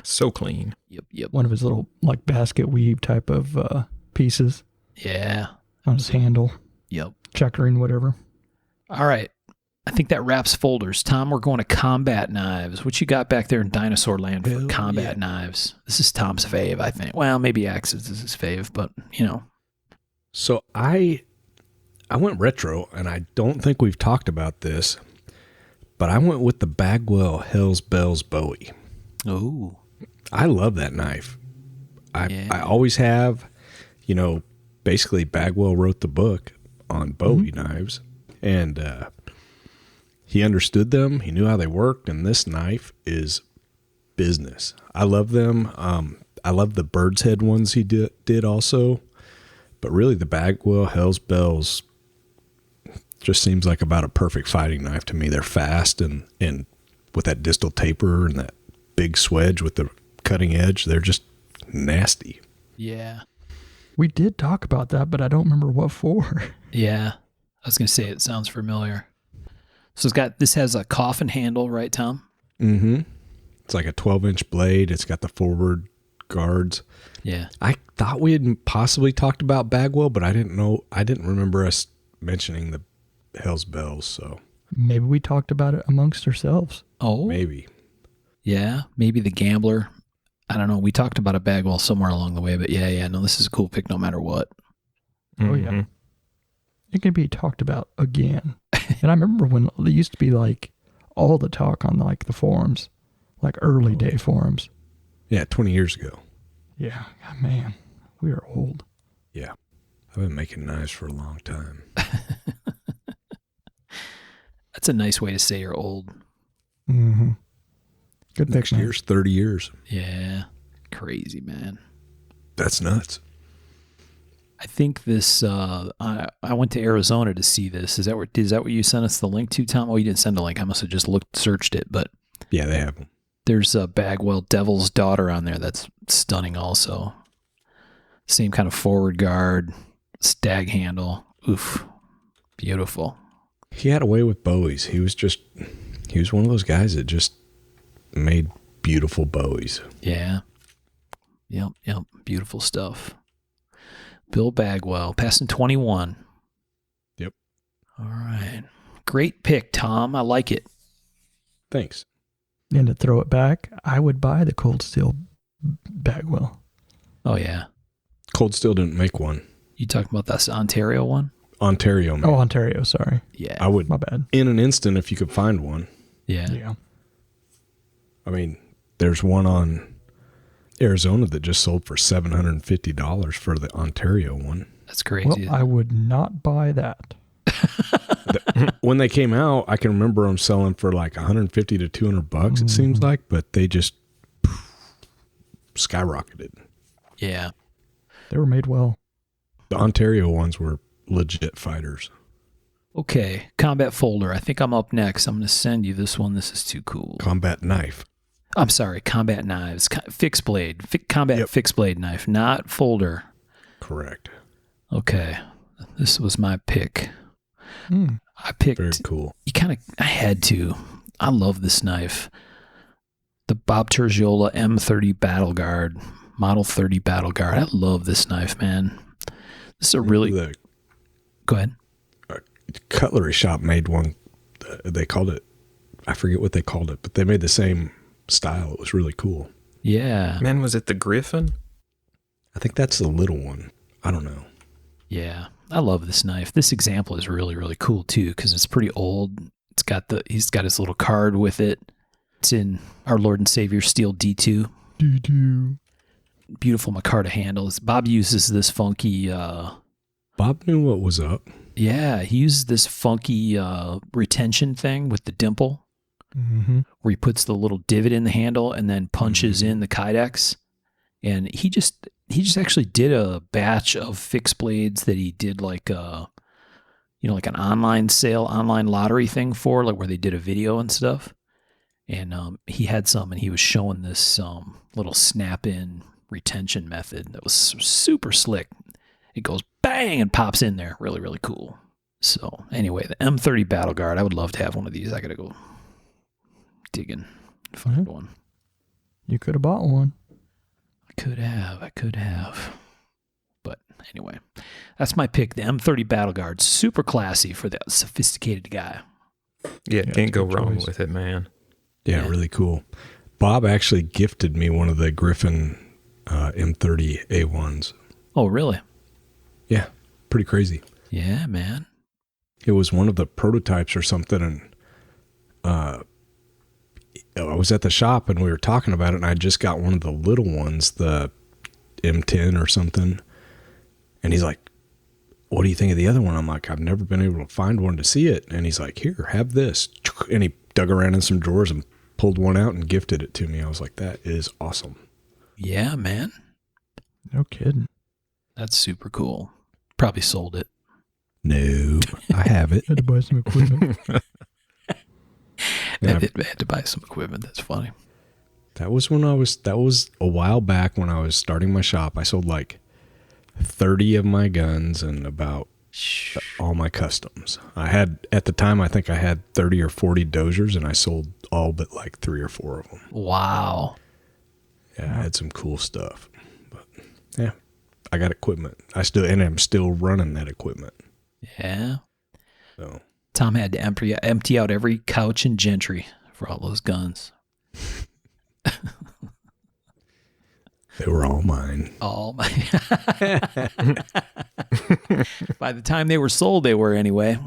So clean. Yep. One of his little, basket weave type of pieces Yeah. on his handle. Yep. Checkering, whatever. All right. I think that wraps folders. Tom, we're going to combat knives. What you got back there in dinosaur land for combat knives? This is Tom's fave, I think. Well, maybe Axe's is his fave, but, So I went retro, and I don't think we've talked about this, but I went with the Bagwell Hells Bells Bowie. Oh. I love that knife. I always have. basically Bagwell wrote the book on Bowie knives, and he understood them. He knew how they worked, and this knife is business. I love them. I love the bird's head ones he did also, but really the Bagwell Hell's Bells just seems like about a perfect fighting knife to me. They're fast, and with that distal taper and that big swedge with the cutting edge, they're just nasty. Yeah. We did talk about that, but I don't remember what for. Yeah. I was going to say it sounds familiar. So this has a coffin handle, right, Tom? Mm-hmm. It's like a 12-inch blade. It's got the forward guards. Yeah. I thought we had possibly talked about Bagwell, but I didn't remember us mentioning the Hell's Bells, so. Maybe we talked about it amongst ourselves. Oh. Maybe. Yeah. Maybe the Gambler. I don't know. We talked about a Bagwell somewhere along the way, but yeah. No, this is a cool pick no matter what. Oh, yeah. It can be talked about again. And I remember when it used to be like all the talk on like the forums, like early day forums. Yeah, 20 years ago. Yeah, man, we are old. Yeah, I've been making knives for a long time. That's a nice way to say you're old. Mm-hmm. Good pick, Next year's 30 years. Yeah, crazy, man. That's nuts. I think this. I went to Arizona to see this. Is that what you sent us the link to, Tom? Oh, you didn't send a link. I must have just searched it. But yeah, they have them. There's a Bagwell Devil's Daughter on there that's stunning. Also, same kind of forward guard, stag handle. Oof, beautiful. He had a way with Bowies. He was one of those guys that just made beautiful Bowies. Yeah. Yep. Beautiful stuff. Bill Bagwell, passing 21. Yep. All right. Great pick, Tom. I like it. Thanks. And to throw it back, I would buy the Cold Steel Bagwell. Oh, yeah. Cold Steel didn't make one. You talking about this Ontario one? Ontario, man. Oh, Ontario, sorry. Yeah. I would. My bad. In an instant, if you could find one. Yeah. I mean, there's one on Arizona that just sold for $750 for the Ontario one. That's crazy. Well, I would not buy that. When they came out, I can remember them selling for like $150 to $200, it seems like, but they just skyrocketed. Yeah. They were made well. The Ontario ones were legit fighters. Okay. Combat folder. I think I'm up next. I'm going to send you this one. This is too cool. Combat knife. I'm sorry. Combat knives. Fixed blade. Combat fixed blade knife, not folder. Correct. Okay. This was my pick. I picked. Very cool. I had to. I love this knife. The Bob Tergiola M30 Battle Guard, Model 30 Battle Guard. I love this knife, man. This is a really. Go ahead. Cutlery shop made one. They called it. I forget what they called it, but they made the same style. It was really cool. Yeah. Man, was it the Griffin? I think that's the little one. I don't know. Yeah. I love this knife. This example is really, really cool too, because it's pretty old. He's got his little card with it. It's in our Lord and Savior Steel D2. D2. Beautiful micarta handles. Bob uses this funky. Bob knew what was up. Yeah, he uses this funky retention thing with the dimple, where he puts the little divot in the handle and then punches in the Kydex. And he just actually did a batch of fixed blades that he did like like an online sale, online lottery thing for, like where they did a video and stuff. And he had some, and he was showing this little snap-in retention method that was super slick. It goes bang and pops in there. Really, really cool. So anyway, the M30 Battle Guard. I would love to have one of these. I got to go digging, find one. You could have bought one. I could have. But anyway, that's my pick. The M30 Battle Guard. Super classy for that sophisticated guy. Yeah, can't go wrong with it, man. Yeah, really cool. Bob actually gifted me one of the Griffin M30 A1s. Oh, really? Yeah, pretty crazy. Yeah, man. It was one of the prototypes or something, and I was at the shop and we were talking about it, and I just got one of the little ones, the M10 or something, and he's like, what do you think of the other one? I'm like, I've never been able to find one to see it. And he's like, here, have this. And he dug around in some drawers and pulled one out and gifted it to me. I was like, that is awesome. Yeah, man. No kidding. That's super cool. Probably sold it. No, I have it. Had to buy some equipment. I had to buy some equipment. That's funny. That was a while back when I was starting my shop. I sold like 30 of my guns and about all my customs. At the time, I think I had 30 or 40 Dozers, and I sold all but like 3 or 4 of them. Wow. Yeah, I had some cool stuff. But yeah, I got equipment. I'm still running that equipment. Yeah. So Tom had to empty out every couch and gentry for all those guns. they were all mine. All my. By the time they were sold, they were anyway.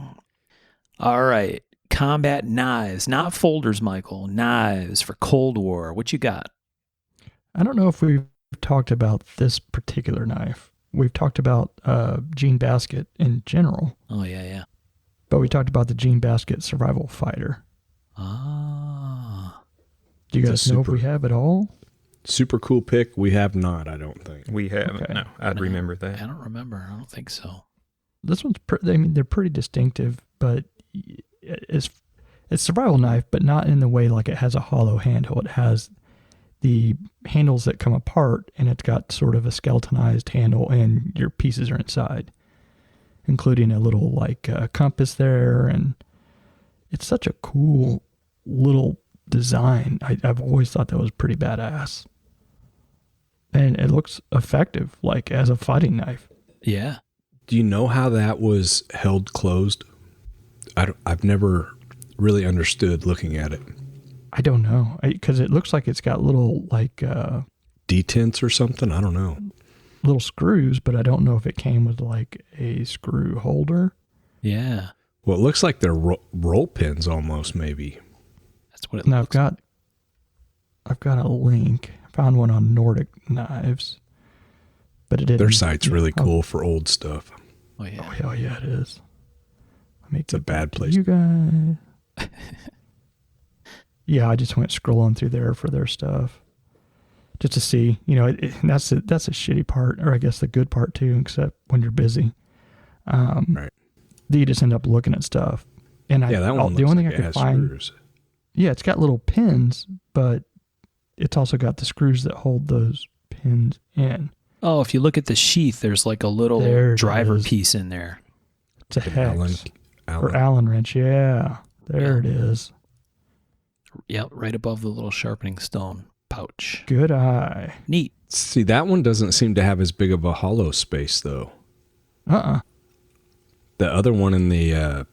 All right. Combat knives, not folders, Michael. Knives for Cold War. What you got? I don't know if we've talked about this particular knife. We've talked about Jean Basket in general. Oh, yeah. But we talked about the Jean Basket Survival Fighter. Ah. Do you guys know if we have it all? Super cool pick. We have not, I don't think. We haven't. Okay. No, I'd remember that. I don't remember. I don't think so. This one's, they're pretty distinctive, but it's survival knife, but not in the way like it has a hollow handle. It has the handles that come apart, and it's got sort of a skeletonized handle, and your pieces are inside, including a little like compass there, and it's such a cool little design. I've always thought that was pretty badass, and it looks effective, like as a fighting knife. Yeah. Do you know how that was held closed? I've never really understood looking at it. I don't know, because it looks like it's got little like detents or something. I don't know. Little screws, but I don't know if it came with like a screw holder. Yeah. Well, it looks like they're roll pins almost, maybe. That's what it Now looks I've got a link. I found one on Nordic Knives, but it didn't. Their site's really cool for old stuff. Oh, yeah. Oh, hell yeah, it is. It's a bad place. You guys. Yeah, I just went scrolling through there for their stuff, just to see. You know, that's a shitty part, or I guess the good part too. Except when you're busy, Right. you just end up looking at stuff. And that one. The only thing like I could find. Screws. Yeah, it's got little pins, but it's also got the screws that hold those pins in. Oh, if you look at the sheath, there's like a little driver piece in there. It's a hex. Allen. Or Allen wrench, yeah. There it is. Yep, right above the little sharpening stone pouch. Good eye. Neat. See, that one doesn't seem to have as big of a hollow space, though. The other one in the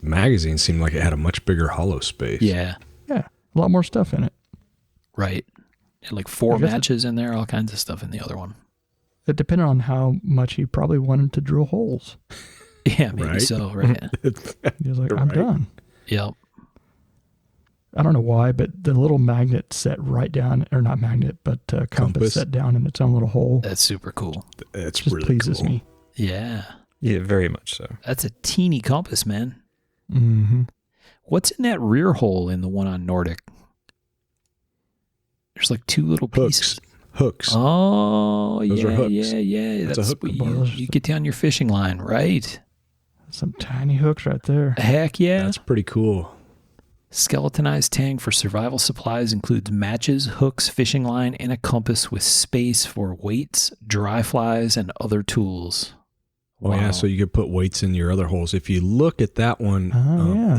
magazine seemed like it had a much bigger hollow space. Yeah. Yeah, a lot more stuff in it. Right. And like 4 matches in there, all kinds of stuff in the other one. It depended on how much he probably wanted to drill holes. Yeah, maybe Right? so, right? He was like, I'm done. Yep. I don't know why, but the little magnet set right down, or not magnet, but compass set down in its own little hole. That's super cool. It's just really pleases cool. me. Yeah. Yeah, very much so. That's a teeny compass, man. Mm-hmm. What's in that rear hole in the one on Nordic? There's like 2 little pieces. Hooks. Oh, Those are hooks. yeah. That's a hook what bar. you get down your fishing line, right? Some tiny hooks right there. Heck yeah. That's pretty cool. Skeletonized tank for survival supplies includes matches, hooks, fishing line, and a compass with space for weights, dry flies, and other tools. Oh, yeah, so you could put weights in your other holes. If you look at that one,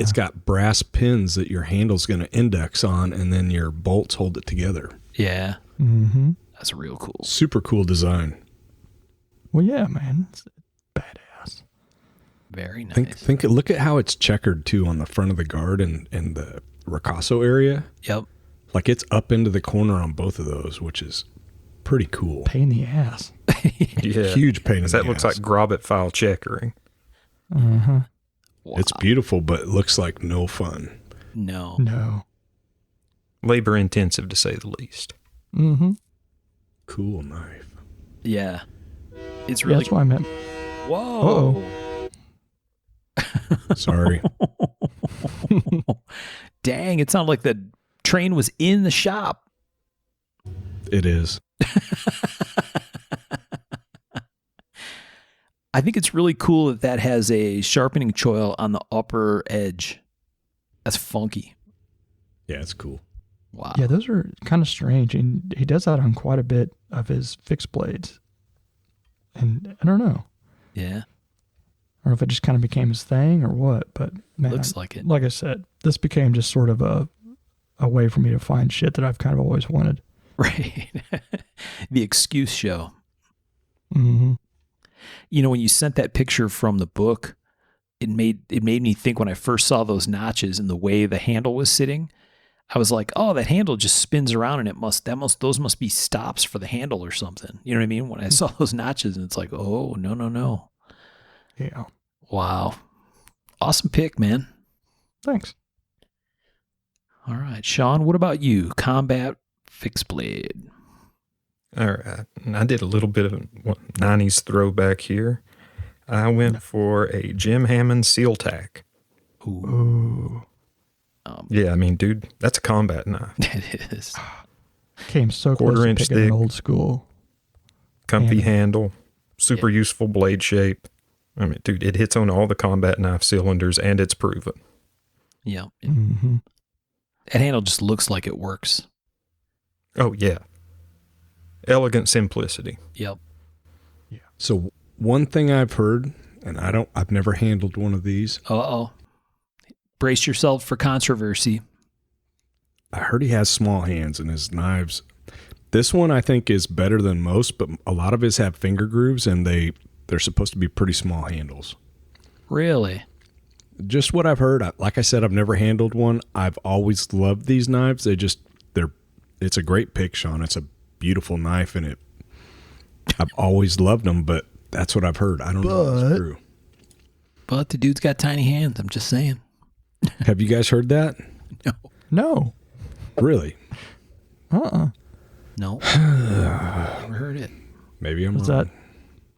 it's got brass pins that your handle's going to index on, and then your bolts hold it together. Yeah. Mm-hmm. That's real cool. Super cool design. Well, yeah, man. It's badass. Very nice. Look at how it's checkered, too, on the front of the guard and the ricasso area. Yep. Like, it's up into the corner on both of those, which is pretty cool. Pain in the ass. Yeah. Huge pain in the ass. That looks like Grommet file checkering. Uh-huh. Wow. It's beautiful, but it looks like no fun. No. Labor intensive, to say the least. Mm-hmm. Cool knife. Yeah. It's really That's why I meant. Whoa. Sorry. Dang, it sounded like the train was in the shop. It is. I think it's really cool that that has a sharpening choil on the upper edge. That's funky. Yeah, it's cool. Wow. Yeah, those are kind of strange. And he does that on quite a bit of his fixed blades. And I don't know. Yeah. I don't know if it just kind of became his thing or what, but man, Looks like it. Like I said, this became just sort of a way for me to find shit that I've kind of always wanted. Right. The excuse show. Mm-hmm. You know, when you sent that picture from the book, it made me think when I first saw those notches and the way the handle was sitting, I was like, oh, that handle just spins around and those must be stops for the handle or something. You know what I mean? When I saw those notches and it's like, oh, no. Yeah. Wow. Awesome pick, man. Thanks. All right. Sean, what about you? Combat fixed blade. All right. I did a little bit of 90s throwback here. I went for a Jim Hammond seal tack. Ooh. Yeah, I mean, dude, that's a combat knife. It is. Came so close to Quarter-inch picking an thick. old school. Comfy handle, super useful blade shape. I mean, dude, it hits on all the combat knife cylinders and it's proven. Yeah. Mm-hmm. That handle just looks like it works. Oh, yeah. Elegant simplicity. Yep. Yeah. So one thing I've heard, and I've never handled one of these. Uh-oh. Brace yourself for controversy. I heard he has small hands and his knives. This one I think is better than most, but a lot of his have finger grooves and they're supposed to be pretty small handles. Really? Just what I've heard. Like I said, I've never handled one. I've always loved these knives. It's a great pick, Sean. It's a beautiful knife and I've always loved them, but that's what I've heard. I don't know if it's true. But the dude's got tiny hands. I'm just saying. Have you guys heard that? No. Really? No. Never heard it. Maybe I'm Was wrong.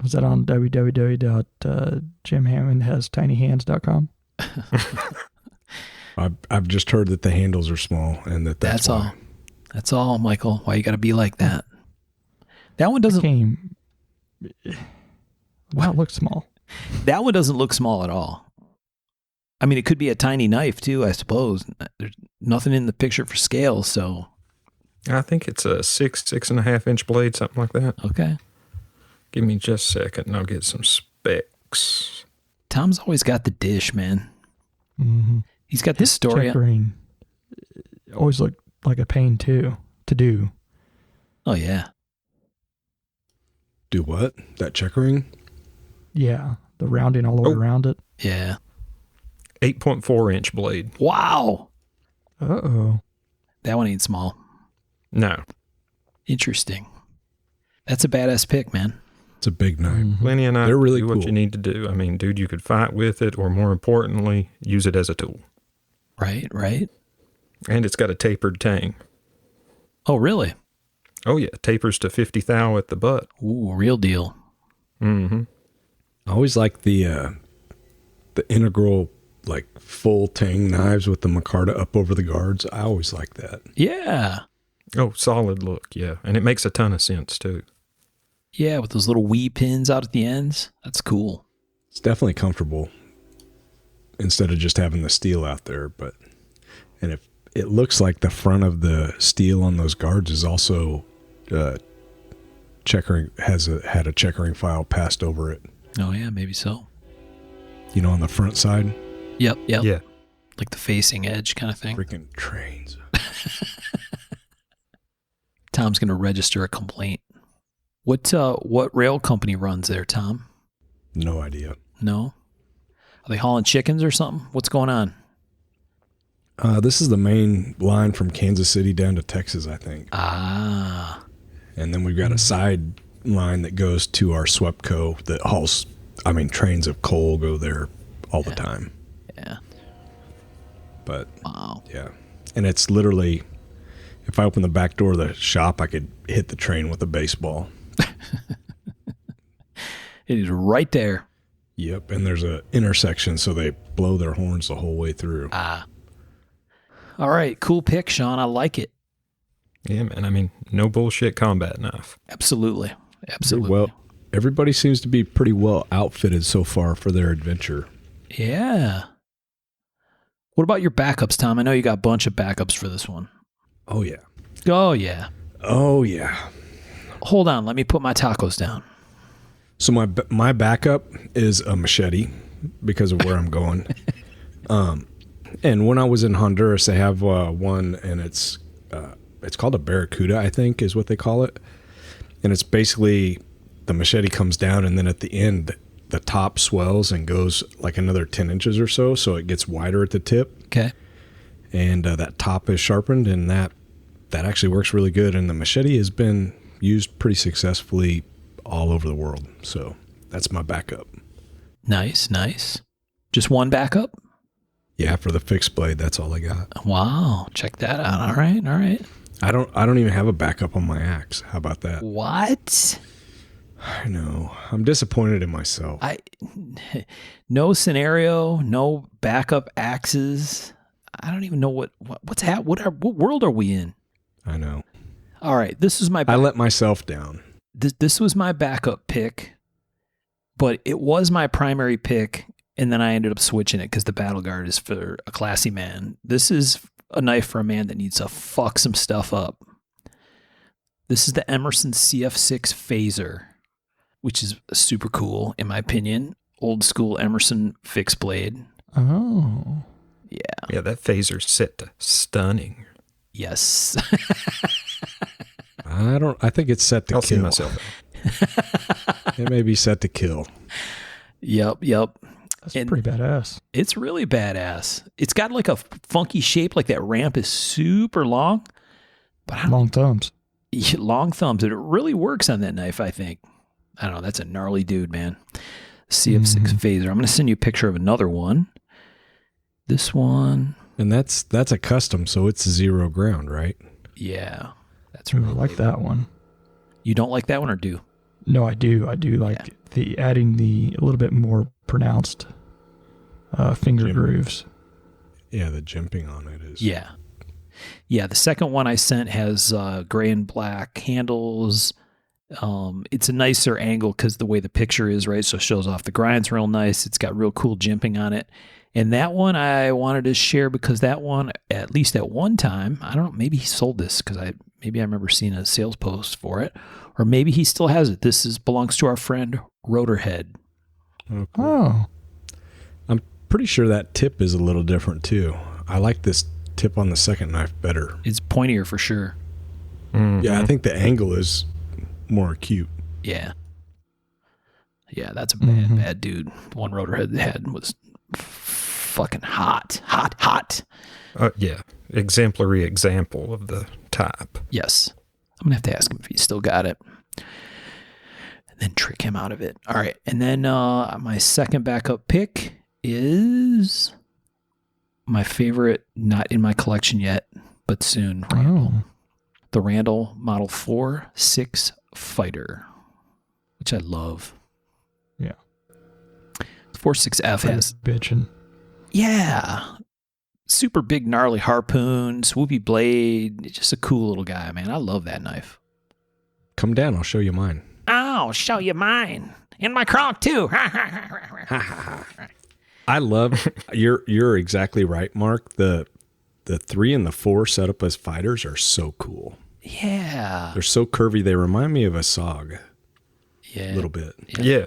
that on www.jimhammondhastinyhands.com? I've just heard that the handles are small and that's why. all. That's all, Michael. Why you got to be like that? That one doesn't. Wow, it looks small. That one doesn't look small at all. I mean, it could be a tiny knife too, I suppose. There's nothing in the picture for scale, so. I think it's a 6.5 inch blade, something like that. Okay. Give me just a second and I'll get some specs. Tom's always got the dish, man. Mm-hmm. He's got the story. Checkering always looked like a pain too to do. Oh, yeah. Do what? That checkering? Yeah, the rounding all the way around it. Yeah. 8.4 inch blade. Wow. Uh-oh. That one ain't small. No. Interesting. That's a badass pick, man. It's a big knife. Mm-hmm. Plenty of knives They're really do what cool. you need to do. I mean, dude, you could fight with it or more importantly, use it as a tool. Right. And it's got a tapered tang. Oh, really? Oh, yeah. Tapers to 50 thou at the butt. Ooh, real deal. Mm-hmm. I always like the integral, like full tang knives with the micarta up over the guards. I always like that. Yeah. Oh, solid look, yeah. And it makes a ton of sense, too. Yeah, with those little wee pins out at the ends. That's cool. It's definitely comfortable instead of just having the steel out there. And if it looks like the front of the steel on those guards is also checkering, had a checkering file passed over it. Oh, yeah, maybe so. You know, on the front side. Yep. Yeah. Like the facing edge kind of thing. Freaking trains. Tom's going to register a complaint. What rail company runs there, Tom? No idea. No? Are they hauling chickens or something? What's going on? This is the main line from Kansas City down to Texas, I think. Ah. And then we've got a side line that goes to our Swepco that hauls, trains of coal go there all the time. Yeah. But, Wow. yeah. And it's literally, if I open the back door of the shop, I could hit the train with a baseball. It is right there. Yep, and there's a intersection, so they blow their horns the whole way through. Ah. All right, cool pick, Sean. I like it. Yeah, man. I mean, no bullshit combat knife. Absolutely. Absolutely. Well, everybody seems to be pretty well outfitted so far for their adventure. Yeah. What about your backups, Tom? I know you got a bunch of backups for this one. Oh, yeah. Oh, yeah. Oh, yeah. Hold on. Let me put my tacos down. So my backup is a machete because of where I'm going. And when I was in Honduras, they have one, and it's called a barracuda, I think is what they call it. And it's basically the machete comes down, and then at the end, the top swells and goes like another 10 inches or so. So it gets wider at the tip. Okay. And that top is sharpened, and that actually works really good. And the machete has been used pretty successfully all over the world. So that's my backup. Nice, nice. Just one backup? Yeah, for the fixed blade, that's all I got. Wow, check that out. All right, all right. I don't even have a backup on my axe. How about that? What? I know. I'm disappointed in myself. No scenario, no backup axes. I don't even know what's happening. What world are we in? I know. All right, this is my. I let myself down. This was my backup pick, but it was my primary pick, and then I ended up switching it because the Battle Guard is for a classy man. This is a knife for a man that needs to fuck some stuff up. This is the Emerson Cf6 Phaser, which is super cool, in my opinion. Old school Emerson fixed blade. Oh. Yeah. Yeah, that phaser's set to stunning. Yes. I think it's set to I'll see kill. myself. It may be set to kill. Yep. That's pretty badass. It's really badass. It's got like a funky shape, like that ramp is super long. But Long thumbs. long thumbs. It really works on that knife, I think. I don't know. That's a gnarly dude, man. CF6 Phaser. I'm going to send you a picture of another one. This one. And that's a custom, so it's 0 ground, right? Yeah. That's Ooh, really I like that one. You don't like that one or do? No, I do. I do like the adding the a little bit more pronounced finger grooves. Yeah, the jimping on it is. Yeah. Yeah, the second one I sent has gray and black handles. It's a nicer angle because the way the picture is, right? So it shows off the grinds real nice. It's got real cool jimping on it. And that one I wanted to share because that one, at least at one time, I don't know, maybe he sold this because I remember seeing a sales post for it, or maybe he still has it. This belongs to our friend Rotorhead. Oh, cool. Oh. I'm pretty sure that tip is a little different too. I like this tip on the second knife better. It's pointier for sure. Mm-hmm. Yeah, I think the angle is more acute. Yeah. Yeah, that's a bad dude. The one Rotorhead had was fucking hot. Yeah, exemplary example of the type. Yes. I'm going to have to ask him if he's still got it. And then trick him out of it. All right. And then my second backup pick is my favorite, not in my collection yet, but soon, Randall. Oh. The Randall Model 4.6 Fighter, which I love. Yeah. 4.6F has... bitchin'. Yeah. Super big, gnarly harpoon, swoopy blade. Just a cool little guy, man. I love that knife. Come down, I'll show you mine. I'll show you mine. In my Kronk, too. I love you're exactly right, Mark. The 3 and the 4 set up as fighters are so cool. Yeah. They're so curvy. They remind me of a SOG. Yeah. A little bit. Yeah.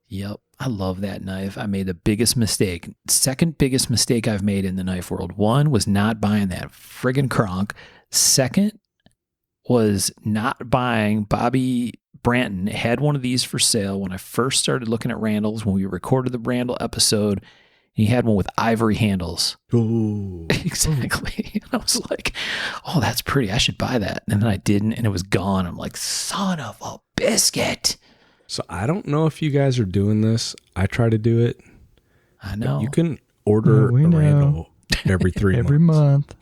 Yep. I love that knife. I made the biggest mistake. Second biggest mistake I've made in the knife world. One was not buying that friggin' Kronk. Second was not buying Bobby Branton. Had one of these for sale when I first started looking at Randall's when we recorded the Randall episode. He had one with ivory handles. Ooh. Exactly. And I was like, oh, that's pretty. I should buy that. And then I didn't, and it was gone. I'm like, son of a biscuit. So I don't know if you guys are doing this. I try to do it. I know. You can order a Randall every 3 months. Every month.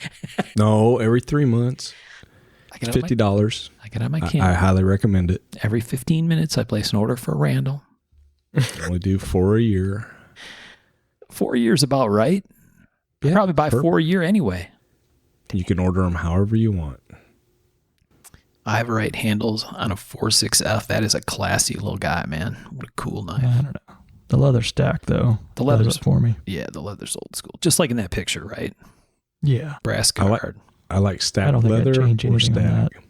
No, every 3 months. I get $50. I get on my camera. I highly recommend it. Every 15 minutes, I place an order for Randall. Only do 4 a year. 4 years about right. Yeah, Probably buy 4 a year anyway. You can order them however you want. I have right handles on a 4.6F. That is a classy little guy, man. What a cool knife. I don't know. The leather stack, though. The leather's does it for me. Yeah, the leather's old school. Just like in that picture, right? Yeah. Brass guard. I like stag I don't think I'd leather change or anything on stag. that.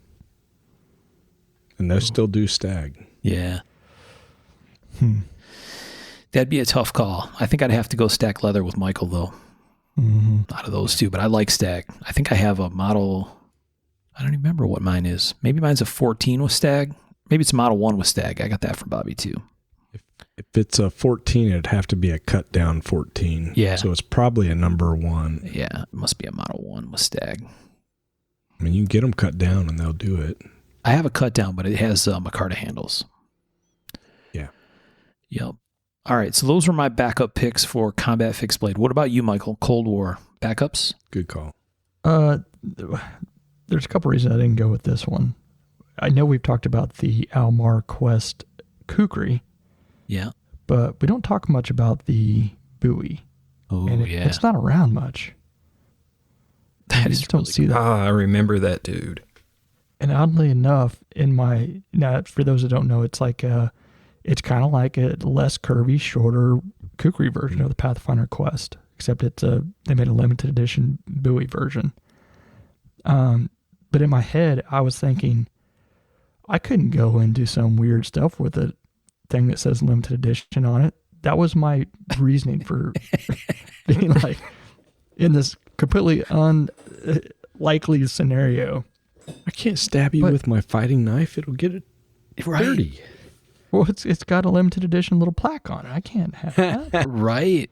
And they still do stag. Yeah. That'd be a tough call. I think I'd have to go stack leather with Michael, though. Mm-hmm. Out of those two, but I like stag. I think I have a model. I don't even remember what mine is. Maybe mine's a 14 with stag. Maybe it's a Model 1 with stag. I got that from Bobby, too. If it's a 14, it'd have to be a cut down 14. Yeah. So it's probably a number 1. Yeah, it must be a Model 1 with stag. I mean, you can get them cut down and they'll do it. I have a cut down, but it has micarta handles. Yeah. Yep. All right, so those were my backup picks for combat fixed blade. What about you, Michael? Cold War backups? Good call. There's a couple reasons I didn't go with this one. I know we've talked about the Almar Quest Kukri, Yeah. but we don't talk much about the Bowie. Oh, And yeah. it's not around much. That You is just don't really see that. I remember that dude. And oddly enough, now for those that don't know, it's like it's kind of like a less curvy, shorter Kukri version of the Pathfinder Quest, except they made a limited edition Bowie version. But in my head, I was thinking I couldn't go and do some weird stuff with a thing that says limited edition on it. That was my reasoning for being like in this completely unlikely scenario. I can't stab you with my fighting knife. It'll get it dirty. Well, it's got a limited edition little plaque on it. I can't have that. Right.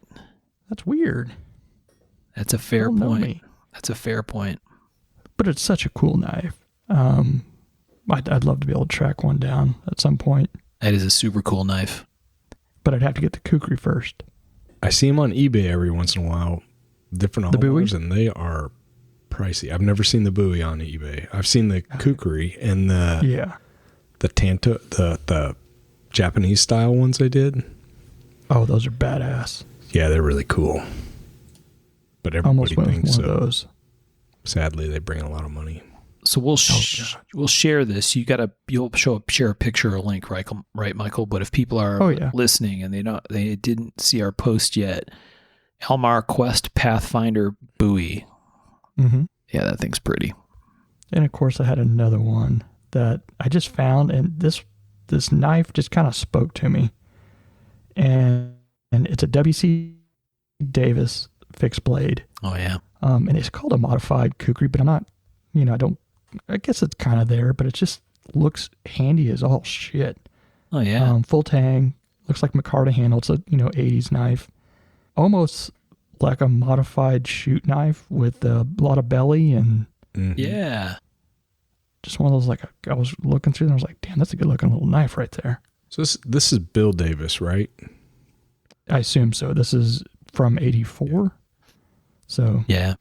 That's weird. That's a fair Don't know point. me. That's a fair point. But it's such a cool knife. I'd love to be able to track one down at some point, That is a super cool knife. but I'd have to get the Kukri first. I see them on eBay every once in a while. Different The Bowie? Almars, and they are pricey. I've never seen the Bowie on eBay. I've seen the Kukri and the Tanto, the Japanese style ones they did. Oh, those are badass. Yeah, they're really cool. But Almost everybody went with thinks one of those. Sadly, they bring a lot of money. So we'll share this. You'll share a picture or a link, right, Michael? But if people are listening and they didn't see our post yet, Almar Quest Pathfinder Bowie. Mm-hmm. Yeah, that thing's pretty. And of course, I had another one that I just found, and this knife just kind of spoke to me. And it's a W.C. Davis fixed blade. Oh yeah. And it's called a modified Kukri, but I'm not, I guess it's kind of there, but it just looks handy as all shit. Oh yeah. Full tang, looks like micarta handle. It's a 80s knife, almost like a modified shoot knife with a lot of belly and Yeah. just one of those, like, I was looking through and I was like, damn, that's a good looking little knife right there. So this is Bill Davis, right? I assume so. This is from 84. So Yeah.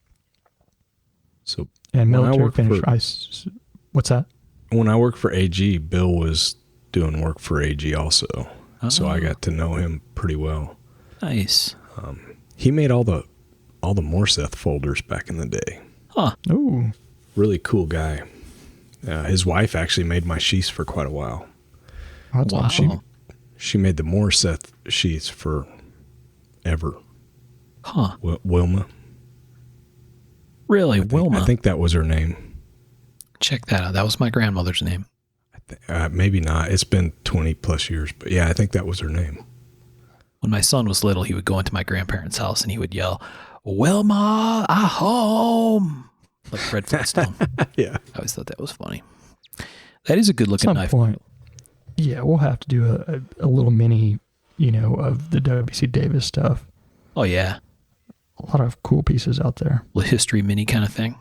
So and when I military worked finish. What's that? when I worked for AG, Bill was doing work for AG also. So I got to know him pretty well. Nice. He made all the Morseth folders back in the day. Huh. Ooh. Really cool guy. His wife actually made my sheaths for quite a while. That's Wow. awesome. She made the Morseth sheaths for ever. Huh. Wilma. Really, Wilma. I think that was her name. Check that out. That was my grandmother's name. Maybe not. It's been 20 plus years, but yeah, I think that was her name. When my son was little, he would go into my grandparents' house and he would yell, "Wilma, I'm home!" Like Fred Flintstone. Yeah. I always thought that was funny. That is a good looking At some knife. point, yeah, we'll have to do a little mini, of the W.C. Davis stuff. Oh yeah, A lot of cool pieces out there. little history mini kind of thing.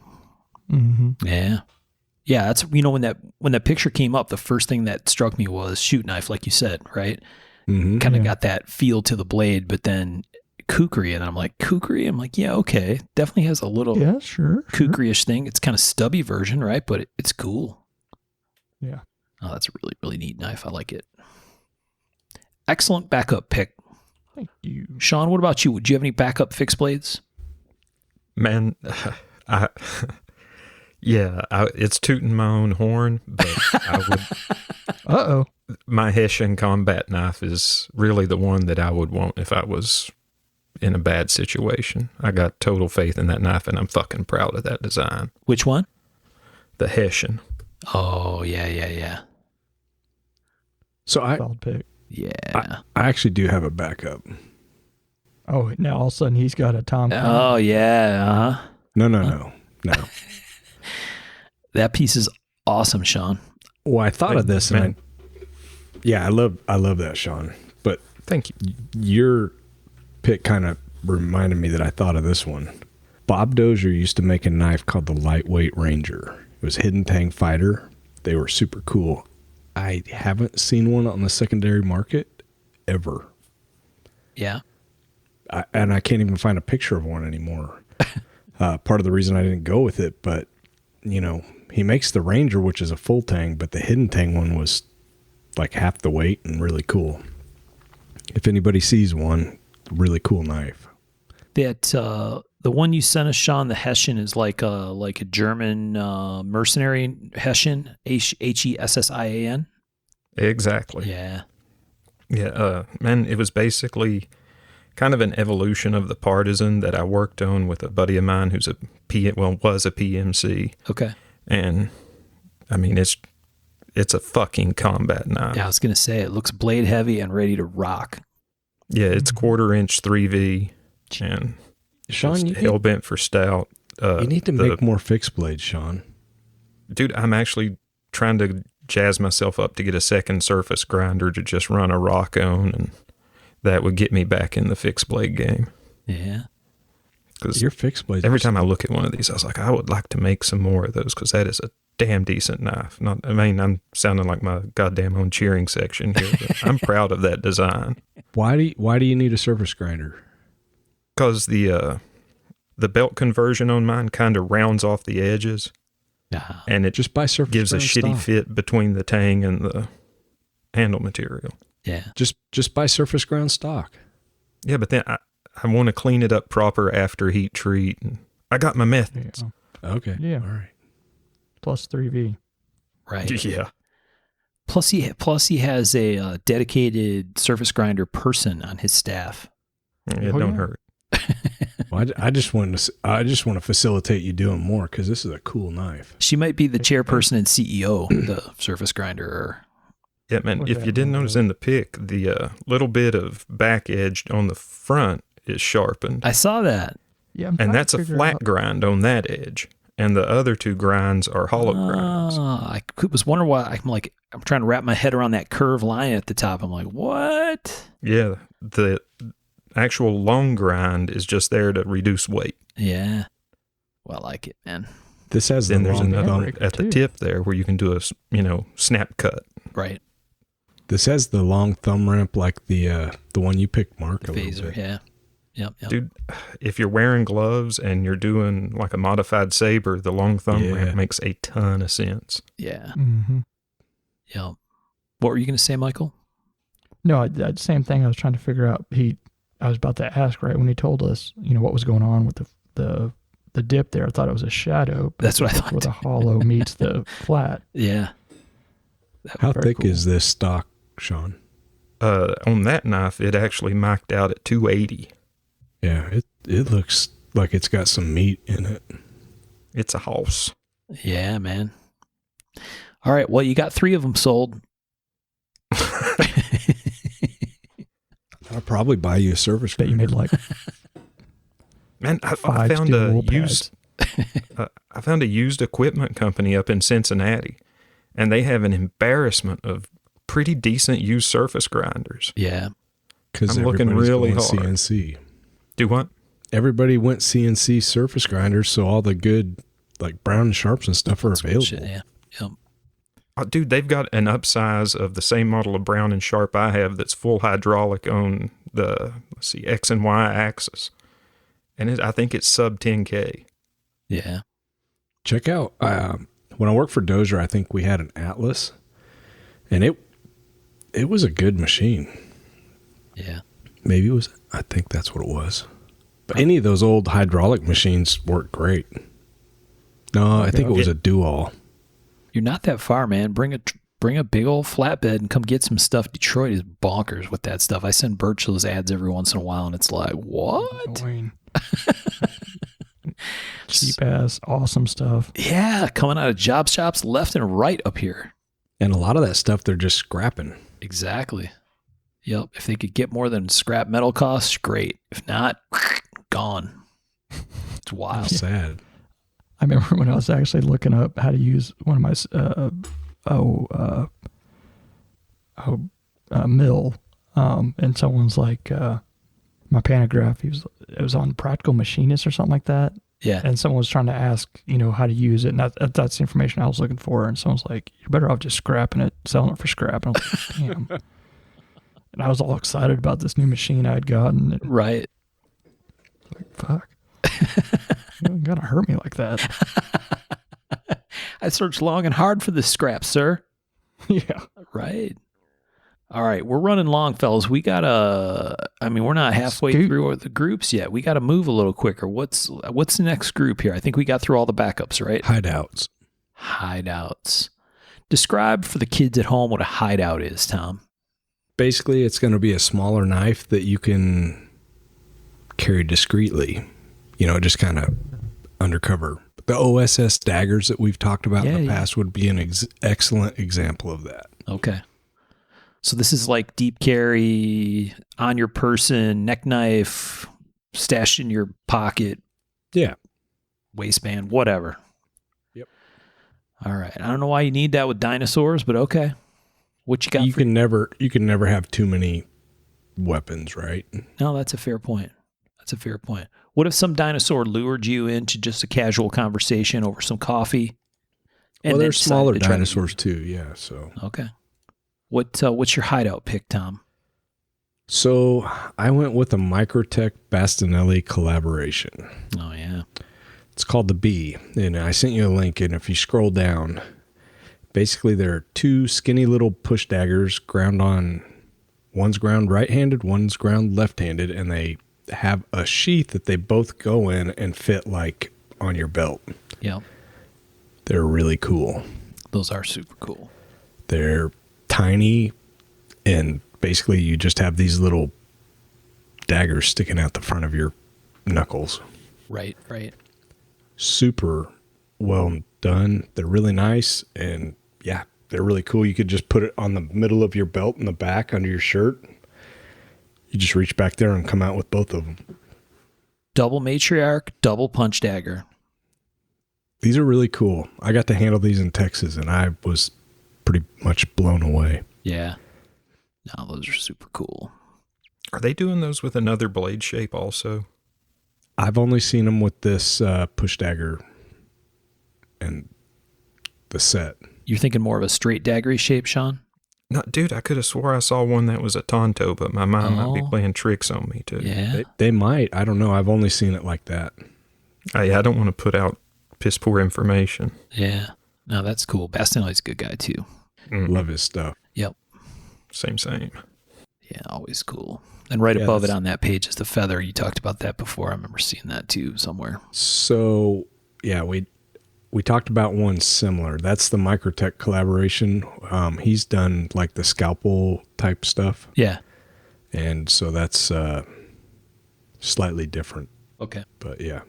Mm-hmm. Yeah. Yeah, that's when that picture came up, the first thing that struck me was shoot knife, like you said, right? Mm-hmm. Kind of got that feel to the blade, but then Kukri, and I'm like, Kukri? I'm like, yeah, okay. Definitely has a little Yeah, sure. Kukri-ish thing. It's kind of stubby version, right? But it's cool. Yeah. Oh, that's a really, really neat knife. I like it. Excellent backup pick. Thank you. Sean, what about you? Would you have any backup fixed blades? Man, it's tooting my own horn, but I would. Uh-oh. My Hessian combat knife is really the one that I would want if I was in a bad situation. I got total faith in that knife, and I'm fucking proud of that design. Which one? The Hessian. Oh, yeah. So Solid pick. Yeah. I actually do have a backup. Oh, now all of a sudden he's got a Tomcat. Oh, yeah. Uh-huh. No. That piece is awesome, Sean. Well, I thought of this, man. I love that, Sean. But Thank you. your pick kind of reminded me that I thought of this one. Bob Dozier used to make a knife called the Lightweight Ranger. It was hidden tang fighter. They were super cool. I haven't seen one on the secondary market ever. Yeah. And I can't even find a picture of one anymore. Part of the reason I didn't go with it, but he makes the Ranger, which is a full tang, but the hidden tang one was like half the weight and really cool. If anybody sees one, really cool knife. That the one you sent us, Sean, the Hessian is like a German mercenary Hessian, Hessian. Exactly. Yeah. Yeah, man, it was basically kind of an evolution of the Partisan that I worked on with a buddy of mine who's was a PMC. Okay. And I mean, it's a fucking combat knife. Yeah, I was gonna say it looks blade heavy and ready to rock. Yeah, it's 1/4-inch 3V and Sean, you hell bent for stout. you need to make more fixed blades, Sean. Dude, I'm actually trying to jazz myself up to get a second surface grinder to just run a rock on, and that would get me back in the fixed blade game. Yeah. Your fixed blades. Every time I look at one of these, I was like, I would like to make some more of those because that is a damn decent knife. I'm sounding like my goddamn own cheering section here, but I'm proud of that design. Why do you need a surface grinder? Because the belt conversion on mine kind of rounds off the edges, and it Just buy surface gives a grinder shitty stock. fit between the tang and the handle material. Yeah. Just buy surface ground stock. Yeah, but then I want to clean it up proper after heat treat. And I got my methods. Okay. Yeah. All right. Plus 3V. Right. Yeah. Plus he has a dedicated surface grinder person on his staff. It Oh, don't yeah. hurt. Well, I just want to facilitate you doing more because this is a cool knife. She might be the chairperson and CEO, the surface grinder. Yeah, man, Look if at you didn't that. notice in the pic, the little bit of back edge on the front is sharpened. I saw that. Yeah, I'm trying And to that's a figure flat out- grind on that edge. And the other two grinds are hollow grinds. I was wondering why. I'm trying to wrap my head around that curved line at the top. I'm like, what? Yeah, the actual long grind is just there to reduce weight. Yeah. Well, I like it, man. This has Then the there's long another thumb. break, at the too. tip there where you can do a snap cut. Right. This has the long thumb ramp like the one you picked, Mark. a little Phaser. bit. Yeah. Yep. Dude, if you're wearing gloves and you're doing like a modified saber, the long thumb Yeah. ramp makes a ton of sense. Yeah. Mhm. Yep. What were you going to say, Michael? No, that same thing I was trying to figure out. I was about to ask right when he told us, what was going on with the dip there. I thought it was a shadow. But That's what I thought. where the hollow meets the flat. Yeah. How Very thick cool. is this stock, Sean? On that knife, it actually mic'd out at 280. Yeah, it looks like it's got some meat in it. It's a house. Yeah, man. All right. Well, you got 3 of them sold. I'll probably buy you a surface That you grinder. made like Man, I 5 found steel a wool used I found a used equipment company up in Cincinnati, and they have an embarrassment of pretty decent used surface grinders. Yeah. Because I'm looking really hard. CNC. Do what? Everybody went CNC surface grinders, so all the good like Brown and Sharps and stuff are available. Shit, yeah. Yep. Dude, they've got an upsize of the same model of Brown and Sharp I have that's full hydraulic on the X and Y axis. And I think it's sub 10K. Yeah. Check out when I worked for Dozier, I think we had an Atlas, and it was a good machine. Yeah. Maybe it was, I think that's what it was. But any of those old hydraulic machines work great. No, I think it was a Dual. You're not that far, man. Bring a big old flatbed and come get some stuff. Detroit is bonkers with that stuff. I send Birch those ads every once in a while, and it's like, what? Cheap ass, awesome stuff. Yeah, coming out of job shops left and right up here. And a lot of that stuff they're just scrapping. Exactly. Yep. If they could get more than scrap metal costs, great. If not, gone. It's wild. Sad. I remember when I was actually looking up how to use one of my mill, and someone's like, my pantograph, it was on Practical Machinist or something like that. Yeah. And someone was trying to ask, how to use it. And that's the information I was looking for. And someone's like, you're better off just scrapping it, selling it for scrap. And I was like, damn. And I was all excited about this new machine I had gotten. Right. Like, fuck. You gotta hurt me like that. I searched long and hard for this scrap, sir. Yeah. Right. All right. We're running long, fellas. We got we're not halfway through the groups yet. We got to move a little quicker. What's the next group here? I think we got through all the backups, right? Hideouts. Describe for the kids at home what a hideout is, Tom. Basically, it's going to be a smaller knife that you can carry discreetly, just kind of undercover. The OSS daggers that we've talked about in the past would be an excellent example of that. Okay. So this is like deep carry, on your person, neck knife, stashed in your pocket. Yeah. Waistband, whatever. Yep. All right. I don't know why you need that with dinosaurs, but okay. What you got? You can never have too many weapons, right? No, that's a fair point. What if some dinosaur lured you into just a casual conversation over some coffee? And there's smaller dinosaurs too. Yeah. So okay. What's your hideout pick, Tom? So I went with a Microtech Bastinelli collaboration. Oh yeah. It's called the B, and I sent you a link. And if you scroll down, basically there are two skinny little push daggers ground on. One's ground right-handed, one's ground left-handed, and they have a sheath that they both go in and fit like on your belt. Yeah. They're really cool. Those are super cool. They're tiny, and basically you just have these little daggers sticking out the front of your knuckles. Right. Super well done. They're really nice, and yeah, they're really cool. You could just put it on the middle of your belt in the back under your shirt. You just reach back there and come out with both of them. Double matriarch, double punch dagger. These are really cool. I got to handle these in Texas, and I was pretty much blown away. Yeah. No, those are super cool. Are they doing those with another blade shape also? I've only seen them with this push dagger and the set. You're thinking more of a straight daggery shape, Sean? No, dude, I could have swore I saw one that was a Tonto, but my mind might be playing tricks on me too. Yeah. They might. I don't know. I've only seen it like that. I don't want to put out piss poor information. Yeah. No, that's cool. Bastinelli's a good guy too. Love his stuff. Yep. Same. Yeah, always cool. And right above it on that page is the feather. You talked about that before. I remember seeing that too somewhere. So, yeah, we talked about one similar. That's the Microtech collaboration. He's done like the scalpel type stuff. Yeah. And so that's slightly different. Okay. But yeah,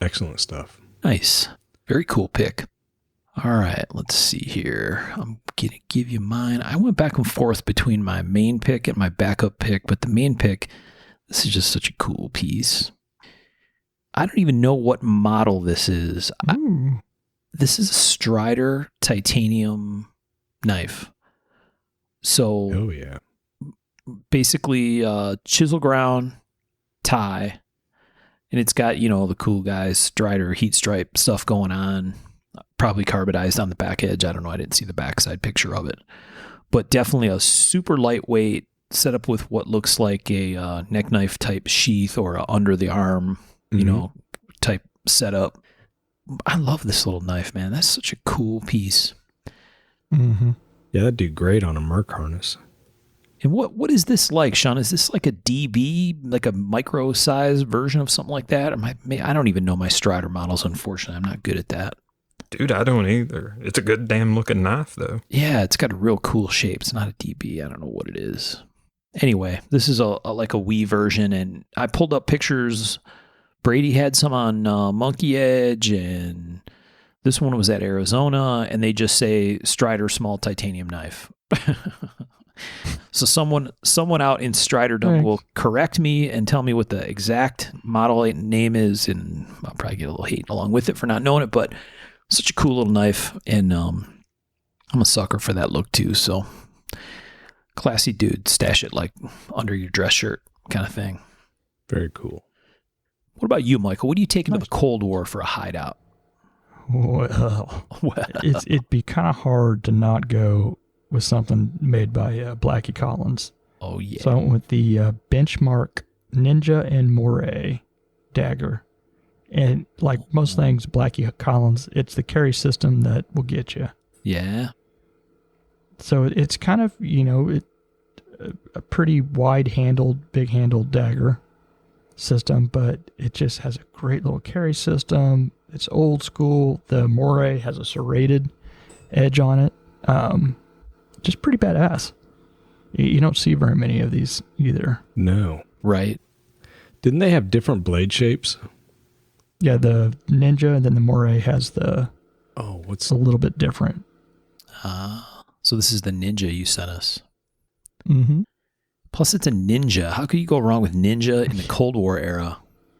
excellent stuff. Nice. Very cool pick. All right, let's see here. I'm going to give you mine. I went back and forth between my main pick and my backup pick, but the main pick, this is just such a cool piece. I don't even know what model this is. This is a Strider titanium knife. So, oh yeah, basically chisel ground tie, and it's got, the cool guys Strider heat stripe stuff going on. Probably carbonized on the back edge. I don't know. I didn't see the backside picture of it, but definitely a super lightweight setup with what looks like a neck knife type sheath or a under the arm, type setup. I love this little knife, man. That's such a cool piece. Mm-hmm. Yeah, that'd do great on a Merc harness. And what is this like, Sean? Is this like a DB, like a micro size version of something like that? Or I don't even know my Strider models, unfortunately. I'm not good at that. Dude, I don't either. It's a good damn looking knife, though. Yeah, it's got a real cool shape. It's not a DB. I don't know what it is. Anyway, this is like a Wii version, and I pulled up pictures. Brady had some on Monkey Edge, and this one was at Arizona, and they just say Strider small titanium knife. So someone out in Striderdom will correct me and tell me what the exact model name is, and I'll probably get a little hate along with it for not knowing it, but such a cool little knife, and I'm a sucker for that look too, so classy dude, stash it like under your dress shirt kind of thing. Very cool. What about you, Michael? What do you take into the Cold War for a hideout? Well, it'd be kind of hard to not go with something made by Blackie Collins. Oh, yeah. So I went with the Benchmark Ninja and Moray Dagger. And like most things, Blackie Collins, it's the carry system that will get you. Yeah. So it's kind of, a pretty wide-handled, big-handled dagger system, but it just has a great little carry system. It's old school. The Moray has a serrated edge on it. Just pretty badass. You don't see very many of these either. No. Right. Didn't they have different blade shapes? Yeah, the Ninja, and then the Moray has what's a little bit different. So this is the Ninja you sent us. Mm-hmm. Plus, it's a Ninja. How could you go wrong with Ninja in the Cold War era?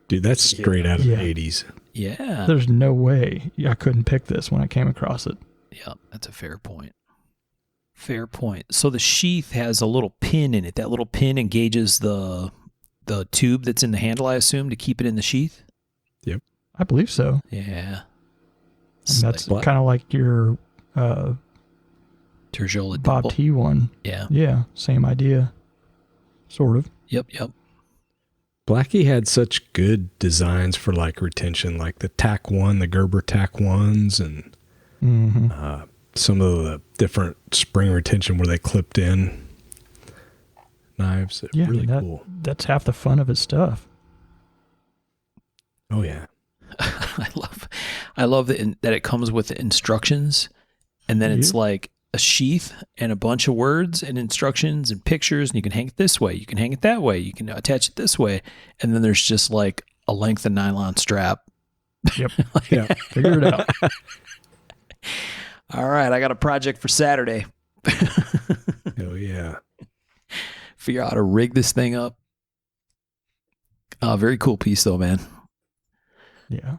Dude, that's straight out of the 80s. Yeah. There's no way I couldn't pick this when I came across it. Yeah, that's a fair point. Fair point. So the sheath has a little pin in it. That little pin engages the tube that's in the handle, I assume, to keep it in the sheath? Yep. I believe so. Yeah. And that's kind of like your Terjola Bob dimple. T one. Yeah. Yeah, same idea. Sort of. Yep. Blackie had such good designs for like retention, like the Tack 1, the Gerber Tack 1s, and some of the different spring retention where they clipped in knives. Yeah, really cool. That's half the fun of his stuff. Oh yeah. I love that it comes with the instructions, and then it's like a sheath and a bunch of words and instructions and pictures, and you can hang it this way, you can hang it that way, you can attach it this way, and then there's just like a length of nylon strap. Yep. Yeah. Figure it out. All right, I got a project for Saturday. Oh yeah. Figure out how to rig this thing up. Very cool piece though, man. Yeah.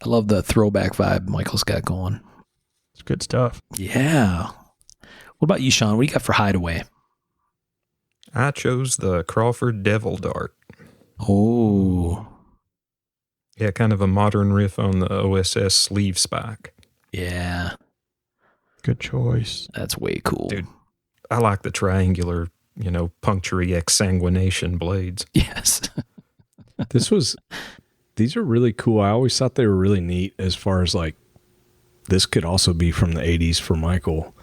I love the throwback vibe Michael's got going. It's good stuff. Yeah. What about you, Sean? What do you got for hideaway? I chose the Crawford Devil Dart. Oh. Yeah, kind of a modern riff on the OSS sleeve spike. Yeah. Good choice. That's way cool. Dude, I like the triangular, punctury exsanguination blades. Yes. These are really cool. I always thought they were really neat as far as like, this could also be from the 80s for Michael.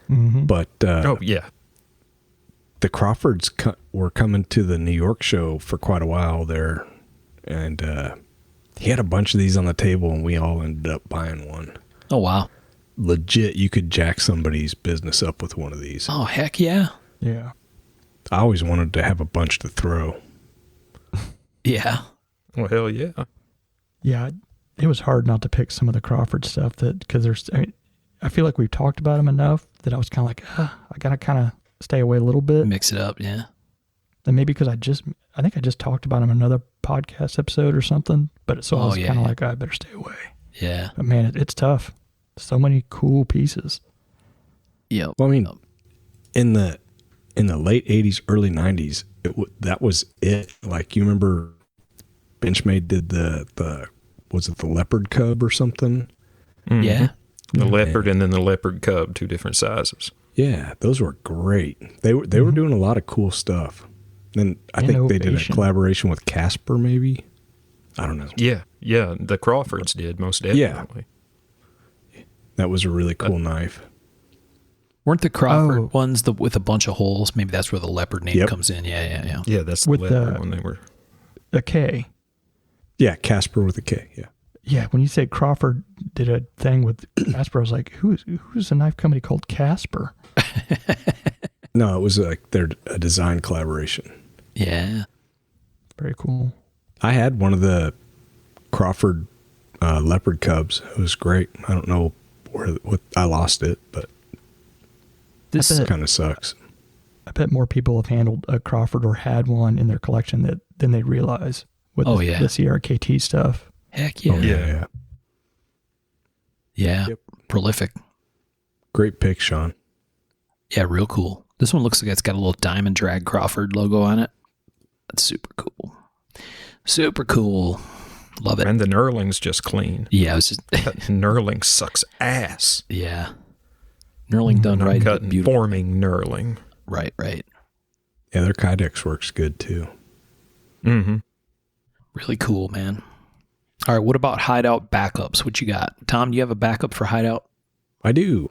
Mm-hmm. But oh, yeah. The Crawfords were coming to the New York show for quite a while there. And he had a bunch of these on the table, and we all ended up buying one. Oh, wow. Legit, you could jack somebody's business up with one of these. Oh, heck yeah. Yeah. I always wanted to have a bunch to throw. Yeah. Well, hell yeah. Yeah. It was hard not to pick some of the Crawford stuff because I feel like we've talked about them enough that I was kind of like, I got to kind of stay away a little bit. Mix it up, yeah. And maybe because I think I just talked about them in another podcast episode or something, but I was kind of like, I better stay away. Yeah. But man, it's tough. So many cool pieces. Yeah. Well, I mean, in the late 80s, early 90s, that was it. Like, you remember Benchmade did was it the leopard cub or something? Mm-hmm. Yeah. The leopard and then the leopard cub, 2 different sizes. Yeah, those were great. They were doing a lot of cool stuff. And I think they did a collaboration with Casper, maybe. I don't know. Yeah, the Crawfords did most definitely. Yeah. That was a really cool knife. Weren't the Crawford ones with a bunch of holes? Maybe that's where the leopard name comes in. Yeah. Yeah, that's the With leopard one they were. A K. Yeah, Casper with a K. Yeah. Yeah, when you said Crawford did a thing with Casper, I was like, who's a knife company called Casper? No, it was like a design collaboration. Yeah. Very cool. I had one of the Crawford leopard cubs. It was great. I don't know what I lost it, but This kind of sucks. I bet more people have handled a Crawford or had one in their collection than they realize with the Sierra KT stuff. Heck yeah. Oh, yeah. Yeah. Yep. Prolific. Great pick, Sean. Yeah, real cool. This one looks like it's got a little diamond drag Crawford logo on it. That's super cool. Super cool. Love it. And the knurling's just clean. Yeah, it was just That knurling sucks ass. yeah. Knurling done right. Cutting, Beautiful. forming knurling. Right. Yeah, their Kydex works good too. Mm-hmm. Really cool, man. All right, what about hideout backups? What you got? Tom, do you have a backup for hideout? I do.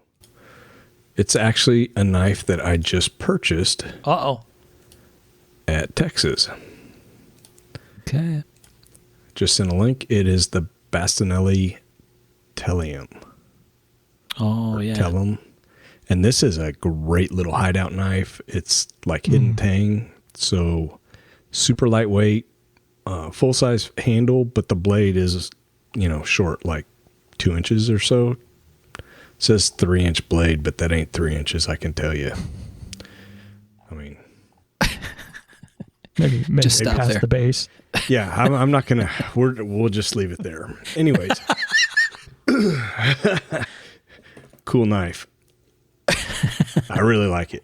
It's actually a knife that I just purchased Uh-oh. at Texas. Okay. Just sent a link. It is the Bastinelli Tellium. Oh, yeah. Tellum. And this is a great little hideout knife. It's like hidden tang, so super lightweight, full size handle, but the blade is, short, like 2 inches or so. It says 3-inch blade, but that ain't 3 inches, I can tell you. I mean, Maybe Just stop past there. the base. yeah, I'm not gonna. We'll just leave it there. Anyways, cool knife. I really like it.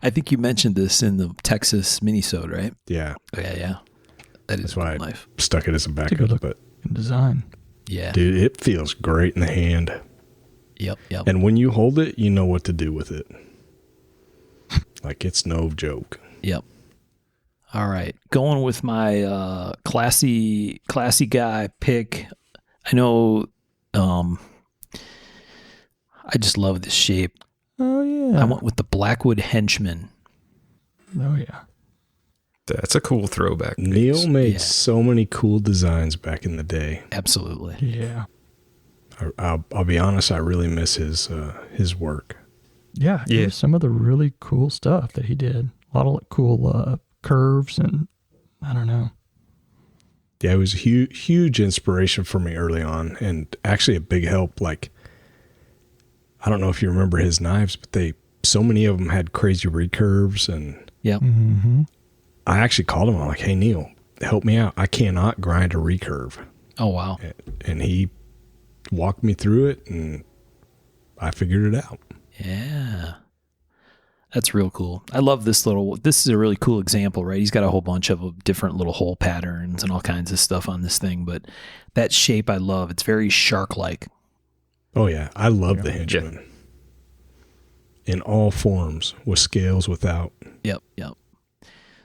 I think you mentioned this in the Texas minisode, right? Yeah, Oh, yeah. That is that's why I life. stuck it as a It's a backup. good look But in design. Yeah. dude, it feels great in the hand. Yep. And when you hold it, you know what to do with it. Like, it's no joke. Yep. All right. Going with my classy guy pick. I know I just love this shape. Oh, yeah. I went with the Blackwood Henchman. Oh, yeah. That's a cool throwback. Neil made Yeah. so many cool designs back in the day. Absolutely. Yeah. I'll be honest, I really miss his work. Yeah. Yeah. There's some of the really cool stuff that he did. A lot of cool curves and I don't know. Yeah, it was a huge inspiration for me early on, and actually a big help. Like, I don't know if you remember his knives, but so many of them had crazy recurves, and Yep. Mm-hmm. I actually called him. I'm like, "Hey Neil, help me out. I cannot grind a recurve," Oh, wow. and he walked me through it, and I figured it out. Yeah. That's real cool. I love this is a really cool example, right? He's got a whole bunch of different little hole patterns and all kinds of stuff on this thing, but that shape I love. It's very shark-like. Oh yeah, I love the Yeah. henchman in all forms, with scales, without. Yep.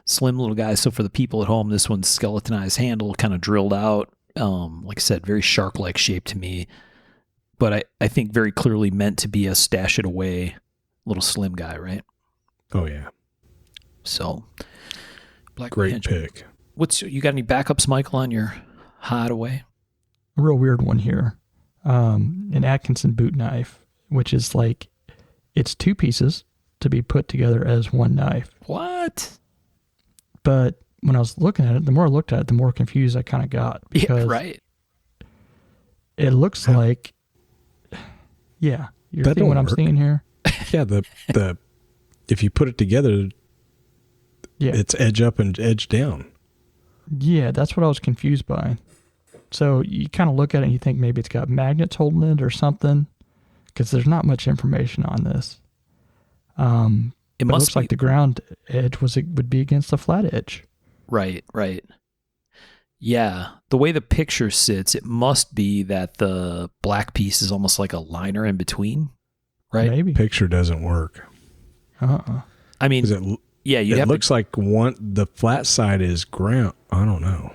Slim little guy. So for the people at home, this one's skeletonized handle, kind of drilled out. Like I said, very shark-like shape to me, but I think very clearly meant to be a stash it away little slim guy, right? Oh yeah, So Black great Henchman. pick. You got any backups, Michael, on your hideaway? A real weird one here. An Atkinson boot knife, which is like, it's two pieces to be put together as one knife. What? But when I was looking at it, the more I looked at it, the more confused I kind of got. Because Yeah, right. it looks like, yeah, you're That seeing what don't I'm work. seeing here? Yeah, the if you put it together, Yeah. it's edge up and edge down. Yeah, that's what I was confused by. So you kind of look at it and you think maybe it's got magnets holding it or something, because there's not much information on this. It But it must looks like the ground edge would be against the flat edge. Right. Yeah, the way the picture sits, it must be that the black piece is almost like a liner in between, right? Maybe. Picture doesn't work. I mean, 'Cause it you'd have looks like the flat side is ground. I don't know.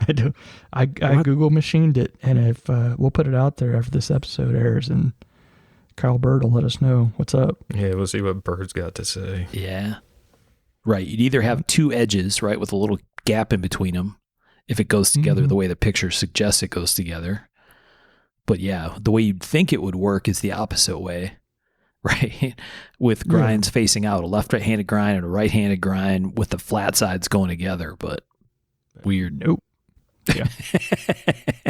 I do. I Google machined it, and if we'll put it out there after this episode airs, and Kyle Bird will let us know what's up. Yeah, we'll see what Bird's got to say. Yeah. Right. You'd either have two edges, right, with a little gap in between them, if it goes together the way the picture suggests it goes together. But yeah, the way you'd think it would work is the opposite way, right? With grinds facing out, a left-handed grind and a right-handed grind with the flat sides going together, but weird. Nope. Yeah.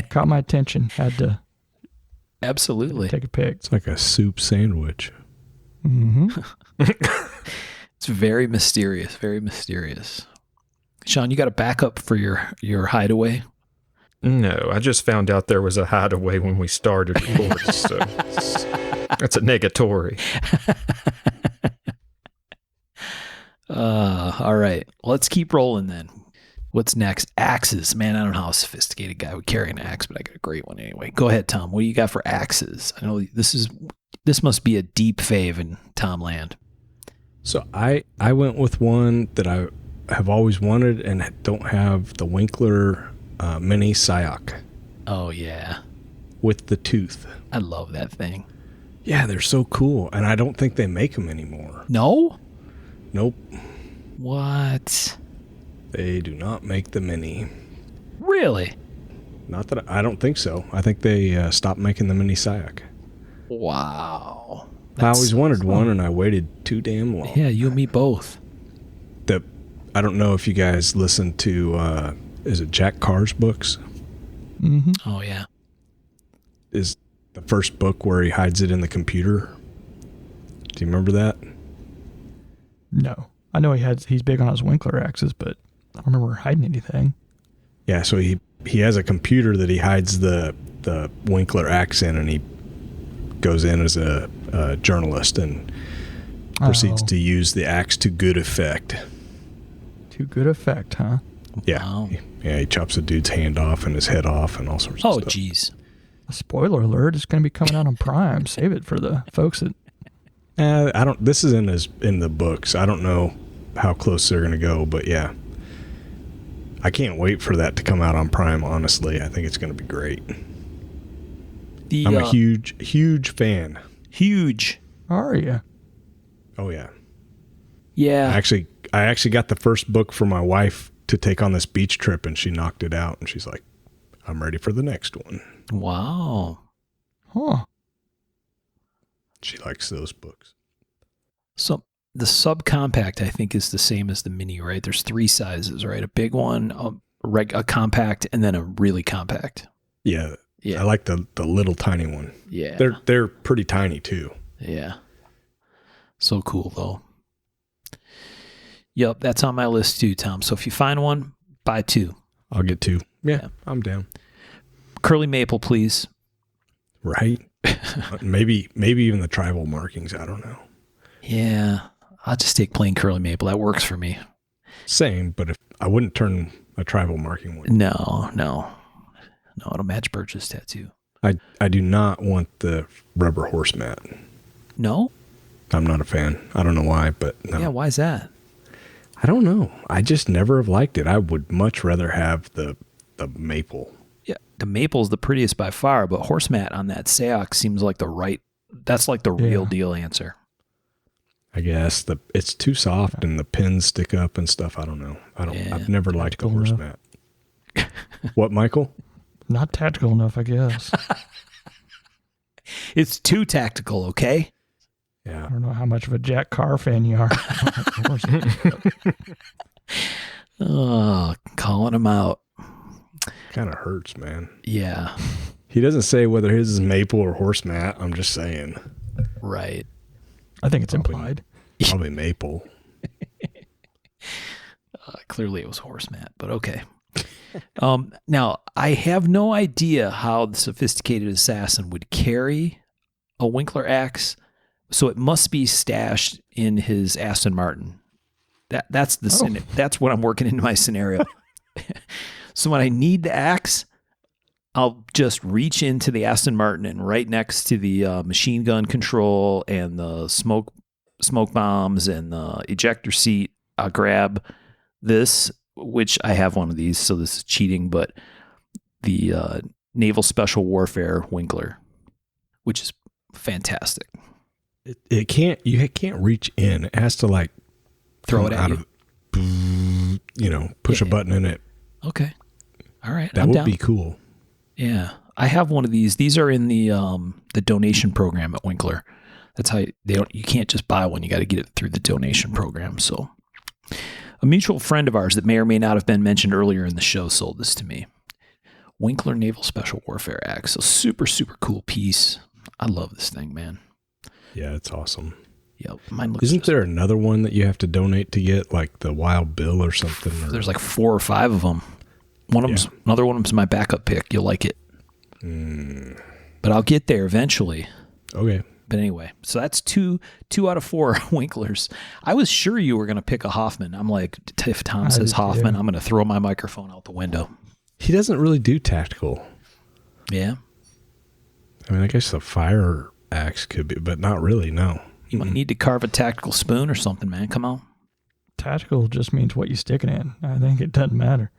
Caught my attention. Had to Absolutely. take a pic. It's like a soup sandwich. Mm-hmm. It's very mysterious, very mysterious. Sean, you got a backup for your hideaway? No, I just found out there was a hideaway when we started recording, so that's a negatory. All right. Let's keep rolling then. What's next? Axes. Man, I don't know how a sophisticated guy would carry an axe, but I got a great one anyway. Go ahead, Tom. What do you got for axes? I know this must be a deep fave in Tom land. So I went with one that I have always wanted and don't have, the Winkler Mini Cqc Oh yeah. with the tooth. I love that thing. Yeah, they're so cool, and I don't think they make them anymore. No? Nope, What? they do not make the Mini. Really? Not that I don't think so. I think they stopped making the Mini Cqc. Wow. I always wanted one, and I waited too damn long. Yeah, you and me both. I don't know if you guys listen to, is it Jack Carr's books? Mm-hmm. Oh yeah. Is the first book where he hides it in the computer. Do you remember that? No. I know he's big on his Winkler axes, but I don't remember hiding anything. Yeah, so he has a computer that he hides the Winkler axe in, and he goes in as a journalist and proceeds to use the axe to good effect. To good effect, huh? Yeah. Wow. Yeah, he chops a dude's hand off and his head off and all sorts Oh of stuff. geez. A spoiler alert, it's going to be coming out on Prime. Save it for the folks that... This is in the books. I don't know how close they're going to go, but yeah. I can't wait for that to come out on Prime, honestly. I think it's going to be great. I'm a huge fan. Huge. Are you? Oh, yeah. Yeah. I actually got the first book for my wife to take on this beach trip, and she knocked it out, and she's like, I'm ready for the next one. Wow. Huh. She likes those books. So the subcompact, I think, is the same as the mini, right? There's three sizes, right? A big one, a compact, and then a really compact. Yeah. Yeah. I like the little tiny one. Yeah. They're pretty tiny too. Yeah. So cool though. Yep, that's on my list too, Tom. So if you find one, buy two. I'll get two. Yeah. I'm down. Curly maple, please. Right? maybe even the tribal markings. I don't know. Yeah. I'll just take plain curly maple. That works for me. Same, but if I wouldn't turn a tribal marking one. No, it'll match Birch's tattoo. I do not want the rubber horse mat. No? I'm not a fan. I don't know why, but no. Yeah, why is that? I don't know. I just never have liked it. I would much rather have the maple. Yeah, the maple's the prettiest by far, but horse mat on that Cqc seems like that's like the real deal answer. I guess it's too soft and the pins stick up and stuff. I don't know. I've never liked the horse mat. What, Michael? Not tactical enough, I guess. It's too tactical, okay? Yeah. I don't know how much of a Jack Carr fan you are. Oh, calling him out. Kind of hurts, man. Yeah. He doesn't say whether his is maple or horse mat. I'm just saying. Right. I think it's implied. Probably maple. Clearly it was horse mat, but okay. Now, I have no idea how the sophisticated assassin would carry a Winkler axe, so it must be stashed in his Aston Martin. That's what I'm working into my scenario. So when I need the axe, I'll just reach into the Aston Martin, and right next to the machine gun control and the smoke bombs and the ejector seat, I'll grab this, which I have one of these, so this is cheating, but the Naval Special Warfare Winkler, which is fantastic. It can't. You can't reach in. It has to like Throw come it at out you. of, push a button in it. Okay. All right. That I'm would down. be cool. Yeah. I have one of these. These are in the donation program at Winkler. That's how you can't just buy one. You got to get it through the donation program. So a mutual friend of ours that may or may not have been mentioned earlier in the show sold this to me. Winkler Naval Special Warfare Axe. So super, super cool piece. I love this thing, man. Yeah, it's awesome. Yep. Mine looks Isn't there another one that you have to donate to get, like the Wild Bill or something? Or... There's like 4 or 5 of them. Another one of them's my backup pick. You'll like it. But I'll get there eventually. Okay. But anyway, so that's two out of 4 Winklers. I was sure you were going to pick a Hoffman. I'm like, if Tom says Hoffman, I'm going to throw my microphone out the window. He doesn't really do tactical. Yeah. I mean, I guess the fire axe could be, but not really, no. You might need to carve a tactical spoon or something, man. Come on. Tactical just means what you stick it in. I think it doesn't matter.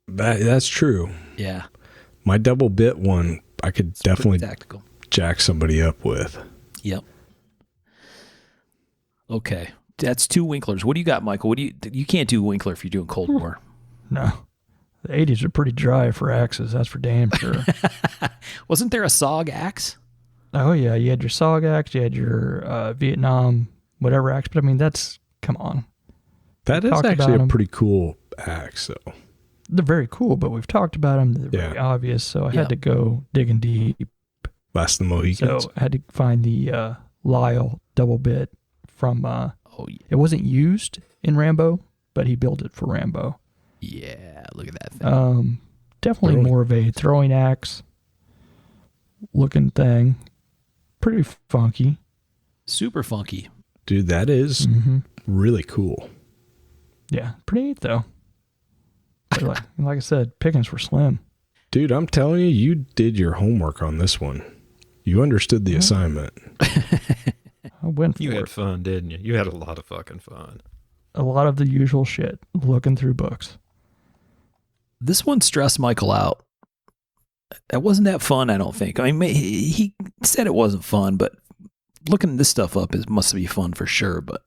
That's true. Yeah. My double bit one, I could definitely tactical. Jack somebody up with. Yep. Okay. That's 2 Winklers. What do you got, Michael? You can't do Winkler if you're doing Cold War. No. The 80s are pretty dry for axes. That's for damn sure. Wasn't there a SOG axe? Oh, yeah. You had your SOG axe. You had your Vietnam whatever axe. But, I mean, come on. That is actually a pretty cool axe, though. They're very cool, but we've talked about them. They're very obvious, so I had to go digging deep. Last of the Mohicans. So I had to find the Lyle double bit from... It wasn't used in Rambo, but he built it for Rambo. Yeah, look at that thing. Definitely more of a throwing axe looking thing. Pretty funky. Super funky. Dude, that is really cool. Yeah, pretty neat though. Like I said, pickings were slim. Dude, I'm telling you, you did your homework on this one. You understood the assignment. I went for You it. had fun, didn't you? You had a lot of fucking fun. A lot of the usual shit, looking through books. This one stressed Michael out. It wasn't that fun, I don't think. I mean, he said it wasn't fun, but looking this stuff up must be fun for sure. But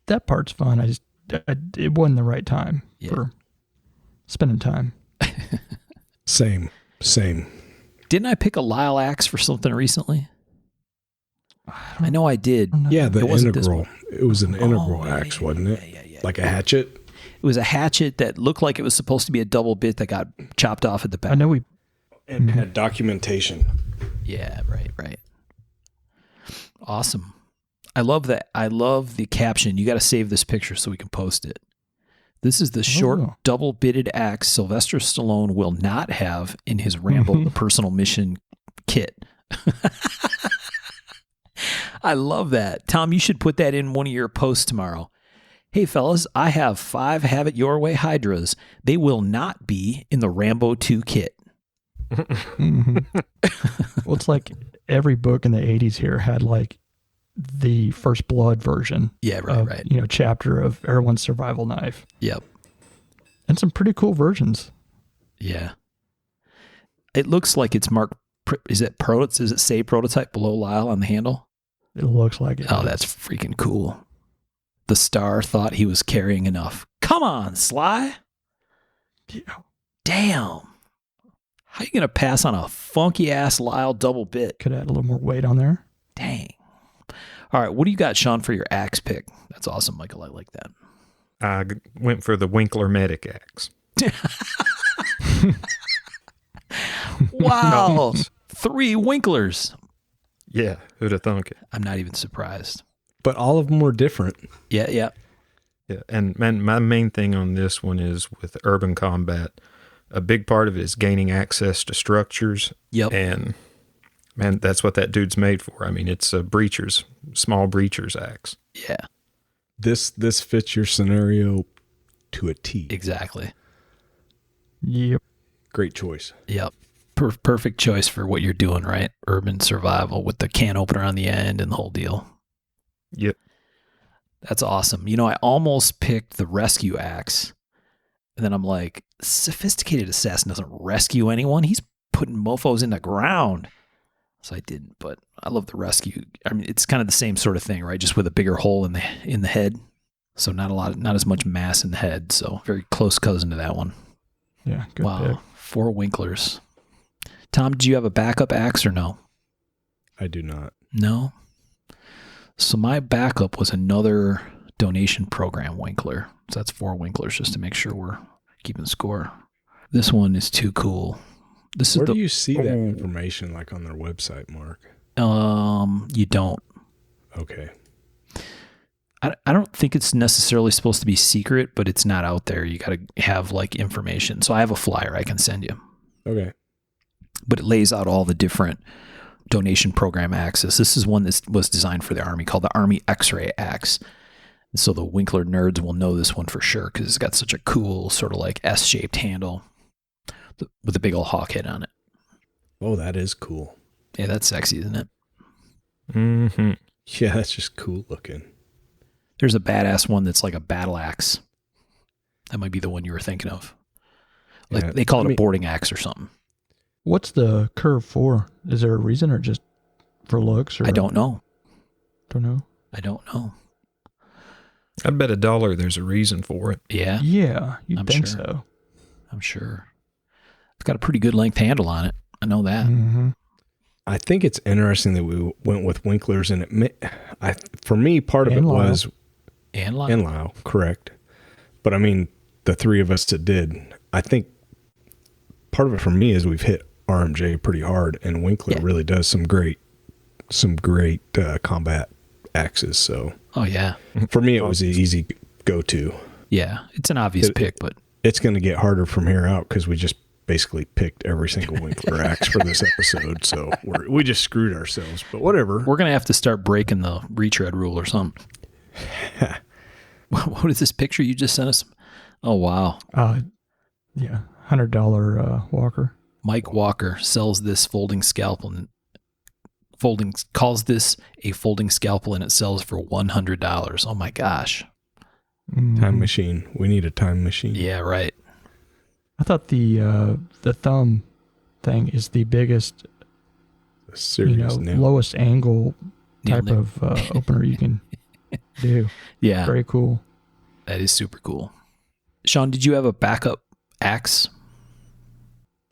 that part's fun. It wasn't the right time for spending time. Same. Didn't I pick a Lyle axe for something recently? I know I did. Yeah, the integral. It was an integral axe, wasn't it? Yeah. Like a hatchet? It was a hatchet that looked like it was supposed to be a double bit that got chopped off at the back. I know we... And had documentation. Yeah, right. Awesome. I love that. I love the caption. You got to save this picture so we can post it. This is the short double-bitted axe Sylvester Stallone will not have in his Rambo the Personal Mission kit. I love that. Tom, you should put that in one of your posts tomorrow. Hey, fellas, I have 5 Have It Your Way Hydras. They will not be in the Rambo 2 kit. Well, it's like every book in the 80s here had like the First Blood version. Yeah, right. Chapter of everyone's survival knife. Yep. And some pretty cool versions. Yeah. It looks like it's marked. Does it say prototype below Lyle on the handle? It looks like it. Oh, that's freaking cool. The star thought he was carrying enough. Come on, Sly. Yeah. Damn. How you going to pass on a funky ass Lyle double bit? Could add a little more weight on there. Dang. All right. What do you got, Sean, for your axe pick? That's awesome, Michael. I like that. I went for the Winkler Medic axe. Wow. 3 Winklers. Yeah, who'd have thunk it? I'm not even surprised. But all of them were different. Yeah. Yeah, and my main thing on this one is with urban combat. A big part of it is gaining access to structures. Yep. And man, that's what that dude's made for. I mean, it's a small breacher's axe. Yeah. This fits your scenario to a T. Exactly. Yep. Great choice. Yep. Perfect choice for what you're doing, right? Urban survival with the can opener on the end and the whole deal. Yep. That's awesome. I almost picked the rescue axe. And then I'm like, sophisticated assassin doesn't rescue anyone. He's putting mofos in the ground. So I didn't, but I love the rescue. I mean, it's kind of the same sort of thing, right? Just with a bigger hole in the head. So not as much mass in the head. So very close cousin to that one. Yeah, good wow, pick. 4 Winklers. Tom, do you have a backup axe or no? I do not. No. So my backup was another donation program Winkler. So that's 4 Winklers just to make sure we're keeping score. This one is too cool. Where do you see that information, like on their website, Mark? You don't. Okay. I don't think it's necessarily supposed to be secret, but it's not out there. You got to have like information. So I have a flyer I can send you. Okay. But it lays out all the different donation program axes. This is one that was designed for the Army called the Army X-Ray Axe. So the Winkler nerds will know this one for sure because it's got such a cool sort of like S-shaped handle with a big old hawk head on it. Oh, that is cool. Yeah, that's sexy, isn't it? Mm-hmm. Yeah, that's just cool looking. There's a badass one that's like a battle axe. That might be the one you were thinking of. Like they call it a boarding axe or something. What's the curve for? Is there a reason or just for looks? Or I don't know. Don't know. I don't know. I'd bet $1 there's a reason for it. Yeah. Yeah, you'd think sure. so. I'm sure. It's got a pretty good length handle on it. I know that. Mm-hmm. I think it's interesting that we went with Winklers, and for me, part of it was and Lyle, correct. But I mean, the three of us that did, I think part of it for me is we've hit RMJ pretty hard, and Winkler really does some great combat axes. So, oh yeah, for me, it was an easy go-to. Yeah, it's an obvious pick, but it's going to get harder from here out because we just basically picked every single Winkler axe for this episode. So we just screwed ourselves, but whatever. We're going to have to start breaking the retread rule or something. What is this picture you just sent us? Oh, wow. Yeah, $100 Walker. Mike Walker sells this folding scalpel and calls this a folding scalpel, and it sells for $100. Oh my gosh. Time machine. We need a time machine. Yeah, right. I thought the thumb thing is the biggest, lowest angle type of opener you can do. Yeah. Very cool. That is super cool. Sean, did you have a backup axe?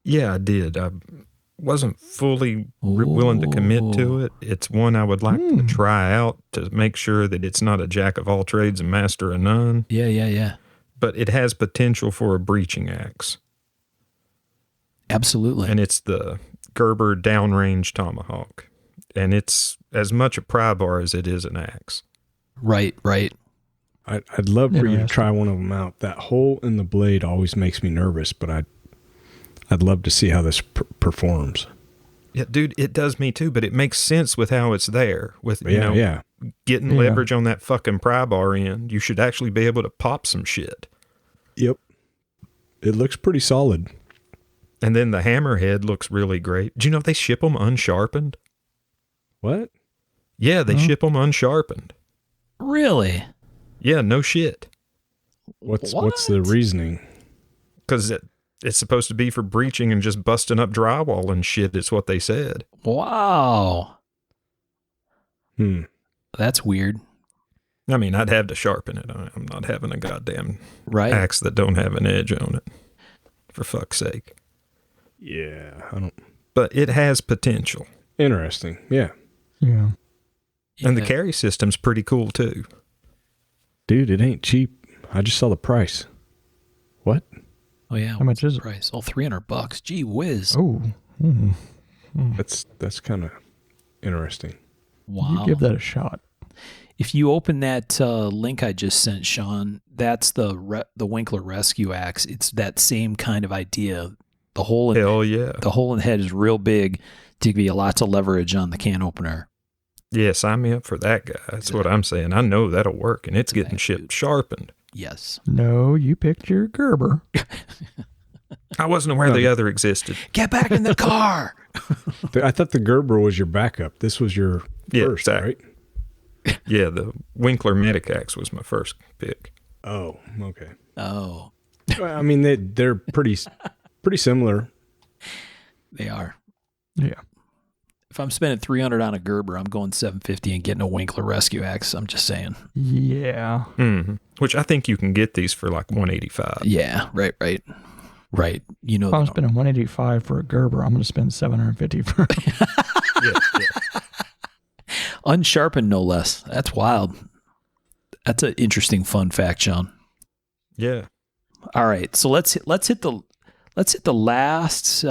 Yeah, I did. I wasn't fully willing to commit to it. It's one I would like to try out to make sure that it's not a jack of all trades and master of none. Yeah. But it has potential for a breaching axe. Absolutely. And it's the Gerber downrange tomahawk. And it's as much a pry bar as it is an axe. Right. I'd love for you to try one of them out. That hole in the blade always makes me nervous, but I'd love to see how this performs. Yeah, dude, it does me too, but it makes sense with how it's there. With getting leverage on that fucking pry bar end, you should actually be able to pop some shit. Yep. It looks pretty solid. And then the hammerhead looks really great. Do you know they ship them unsharpened? What? Yeah, they ship them unsharpened. Really? Yeah, no shit. What's the reasoning? Because it's supposed to be for breaching and just busting up drywall and shit. It's what they said. Wow. That's weird. I mean, I'd have to sharpen it. I'm not having a goddamn axe that don't have an edge on it. For fuck's sake. Yeah, I don't. But it has potential. Interesting. Yeah. Yeah. And the carry system's pretty cool too. Dude, it ain't cheap. I just saw the price. What? Oh yeah. How much is it? Price? Oh, $300. Gee whiz. Oh. That's kind of interesting. Wow. You give that a shot. If you open that link I just sent, Sean, that's the Winkler Rescue Axe. It's that same kind of idea. The hole in the head is real big to give you lots of leverage on the can opener. Yeah, sign me up for that guy. That's what I'm saying. I know that'll work, and it's getting shipped sharpened. Yes. No, you picked your Gerber. I wasn't aware the other existed. Get back in the car. I thought the Gerber was your backup. This was your first, right? Yeah, the Winkler Medic Axe was my first pick. Oh, okay. Oh. I mean, they're pretty similar. They are. Yeah. If I'm spending $300 on a Gerber, I'm going $750 and getting a Winkler Rescue Axe. I'm just saying. Yeah. Mm-hmm. Which I think you can get these for like $185. Yeah, right. You know, If I'm spending $185 for a Gerber, I'm going to spend $750 for. Yeah. Unsharpened, no less. That's wild. That's an interesting fun fact, Sean. Yeah. All right, so let's hit the last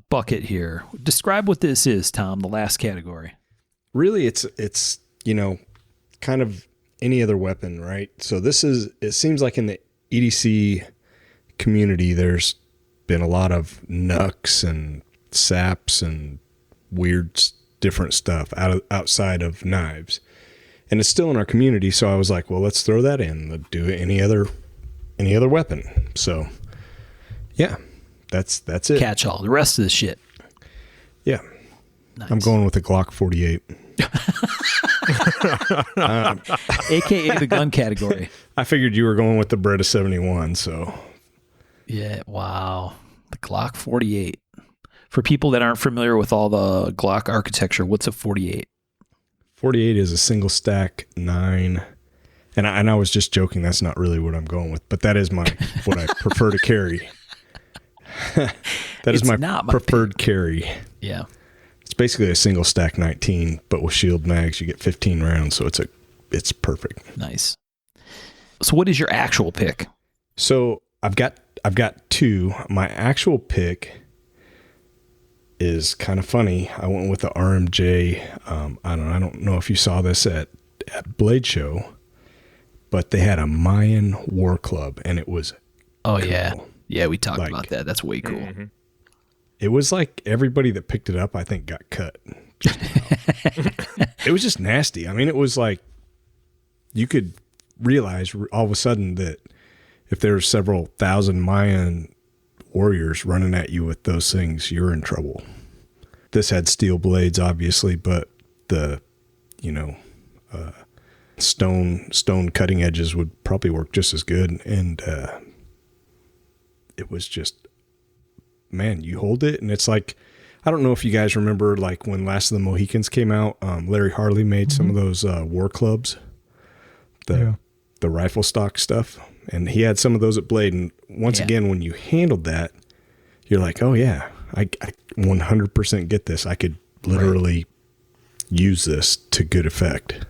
bucket here. Describe what this is, Tom. The last category. Really, it's kind of any other weapon, right? So it seems like in the EDC community, there's been a lot of NUCs and SAPs and weird different stuff outside of knives, and it's still in our community. So I was like, well, let's throw that in. Let's do any other weapon. So yeah, that's it. Catch all. The rest of the shit. Yeah. Nice. I'm going with the Glock 48. AKA the gun category. I figured you were going with the Beretta 71, so. Yeah, wow. The Glock 48. For people that aren't familiar with all the Glock architecture, what's a 48? 48 is a single stack 9. And I was just joking. That's not really what I'm going with, but that is what I prefer to carry. That is my preferred carry. Yeah. It's basically a single stack 19, but with shield mags, you get 15 rounds. So it's perfect. Nice. So what is your actual pick? So I've got two. My actual pick is kind of funny. I went with the RMJ. I don't know if you saw this at Blade Show, but they had a Mayan war club, and it was cool. Yeah, we talked about that. That's way cool. Mm-hmm. It was like everybody that picked it up, I think, got cut. It was just nasty. I mean, it was like you could realize all of a sudden that if there's several thousand Mayan warriors running at you with those things, you're in trouble. This had steel blades, obviously, but the stone cutting edges would probably work just as good. And it was just, man, you hold it and it's like, I don't know if you guys remember, like when Last of the Mohicans came out, Larry Harley made some of those war clubs, the rifle stock stuff, and he had some of those at Blade. And once again, when you handled that, you're like, oh yeah, I 100% get this. I could literally use this to good effect.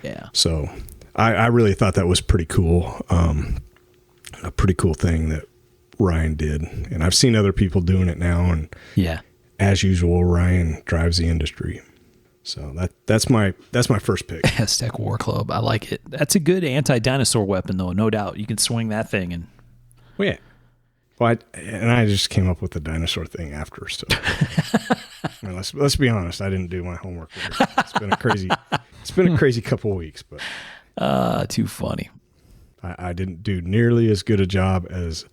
Yeah. So I really thought that was pretty cool. A pretty cool thing that Ryan did. And I've seen other people doing it now. And as usual, Ryan drives the industry. So that's my first pick. Aztec War Club. I like it. That's a good anti-dinosaur weapon, though. No doubt. You can swing that thing. And well, yeah. Well, I just came up with the dinosaur thing after. So I mean, let's be honest. I didn't do my homework. It's been a crazy couple of weeks, but too funny. I didn't do nearly as good a job as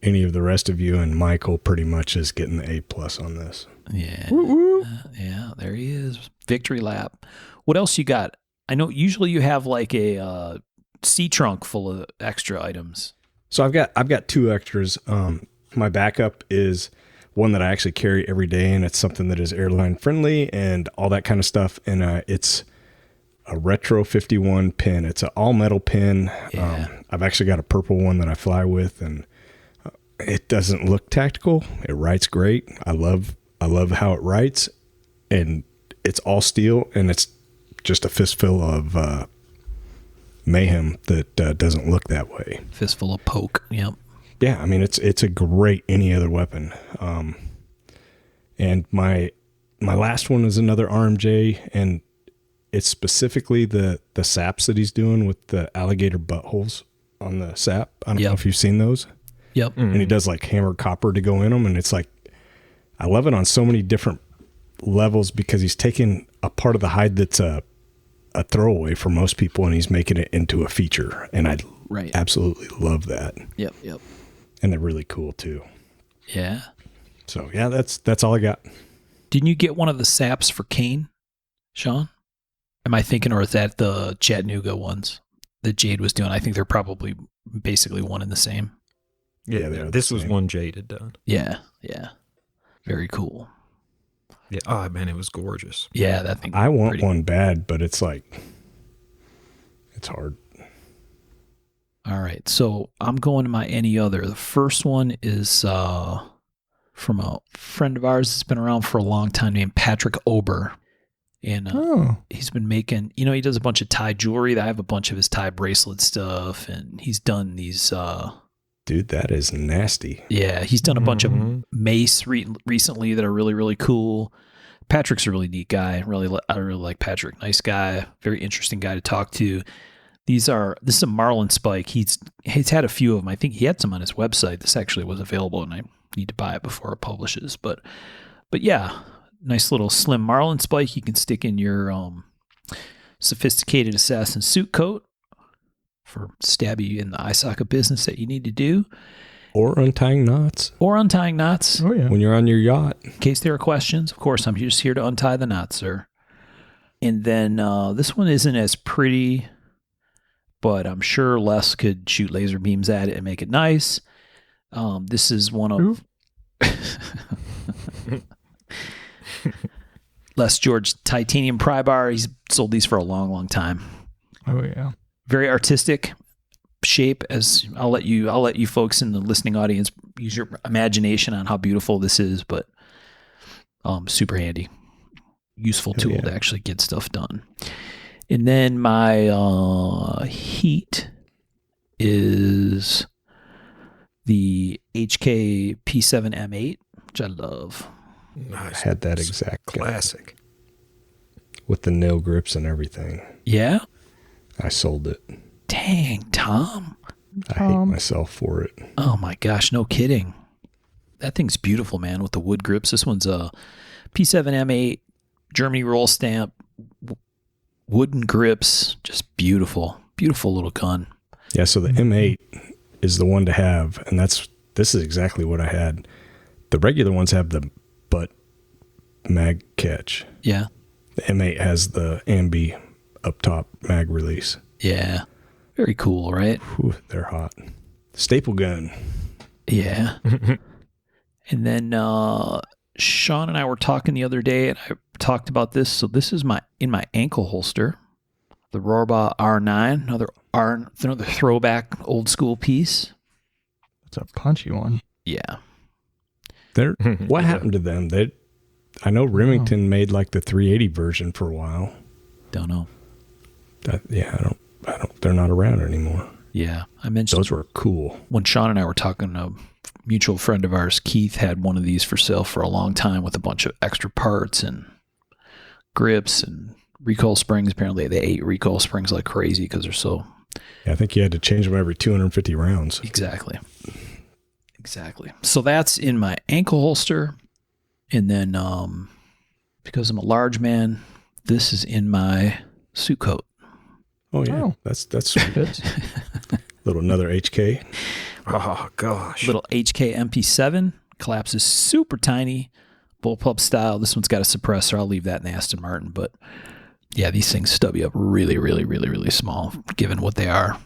any of the rest of you, and Michael pretty much is getting the A+ on this. Yeah. Yeah, there he is. Victory lap. What else you got? I know usually you have like a sea trunk full of extra items. So I've got two extras. My backup is one that I actually carry every day, and it's something that is airline friendly and all that kind of stuff. And it's a Retro 51 pin. It's an all metal pin. Yeah. I've actually got a purple one that I fly with, and it doesn't look tactical. It writes great. I love how it writes, and it's all steel, and it's just a fistful of mayhem that doesn't look that way. Fistful of poke. Yep. Yeah, I mean it's a great any other weapon. And my last one is another RMJ, and it's specifically the saps that he's doing with the alligator buttholes on the sap. I don't know if you've seen those. Yep. And he does like hammered copper to go in them, and it's like I love it on so many different levels because he's taking a part of the hide that's a throwaway for most people, and he's making it into a feature, and I absolutely love that. Yep. And they're really cool too. Yeah. So yeah, that's all I got. Didn't you get one of the saps for Kane, Sean? Am I thinking, or is that the Chattanooga ones that Jade was doing? I think they're probably basically one and the same. Yeah, this was one Jade had done. Yeah. Very cool. Yeah. Oh man, it was gorgeous. Yeah, that thing. I want one bad, but it's like, it's hard. All right, so I'm going to my any other. The first one is from a friend of ours that's been around for a long time named Patrick Ober. And he's been making, he does a bunch of tie jewelry. I have a bunch of his tie bracelet stuff, and he's done these. Dude, that is nasty. Yeah, he's done a bunch of mace recently that are really, really cool. Patrick's a really neat guy. I really like Patrick. Nice guy, very interesting guy to talk to. This is a Marlin Spike. He's had a few of them. I think he had some on his website. This actually was available, and I need to buy it before it publishes. But yeah, nice little slim Marlin Spike you can stick in your sophisticated assassin suit coat for stab you in the eye socket business that you need to do. Or untying knots. Oh, yeah. When you're on your yacht. In case there are questions, of course, I'm just here to untie the knots, sir. And then this one isn't as pretty, but I'm sure Les could shoot laser beams at it and make it nice. This is one of Les George titanium pry bar. He's sold these for a long, long time. Oh yeah. Very artistic shape. As I'll let you folks in the listening audience use your imagination on how beautiful this is, but super handy, useful tool to actually get stuff done. And then my heat is the Cqc7 M8, which I love. Nice. I had that exact classic with the nail grips and everything. Yeah. I sold it. Dang, Tom. I hate myself for it. Oh my gosh, no kidding. That thing's beautiful, man, with the wood grips. This one's a P7 M8, Germany roll stamp, wooden grips, just beautiful. Beautiful little gun. Yeah, so the M8 is the one to have, and this is exactly what I had. The regular ones have the butt mag catch. Yeah. The M8 has the ambi up top mag release. Yeah. Very cool, right? Whew, they're hot. Staple gun. Yeah. And then Sean and I were talking the other day, and I talked about this. So this is in my ankle holster, the Rorba R9, another throwback old school piece. It's a punchy one. Yeah. What happened to them? I know Remington made like the 380 version for a while. Don't know. I don't. They're not around anymore. Yeah, I mentioned those were cool. When Sean and I were talking, a mutual friend of ours, Keith, had one of these for sale for a long time with a bunch of extra parts and grips and recoil springs. Apparently, they ate recoil springs like crazy because they're so. Yeah, I think you had to change them every 250 rounds. Exactly. So that's in my ankle holster, and then because I'm a large man, this is in my suit coat. Oh yeah, that's sweet. Little another HK. Oh gosh. Little HK MP7 collapses super tiny, bullpup style. This one's got a suppressor. I'll leave that in the Aston Martin, but yeah, these things stub you up really, really, really, really small, given what they are.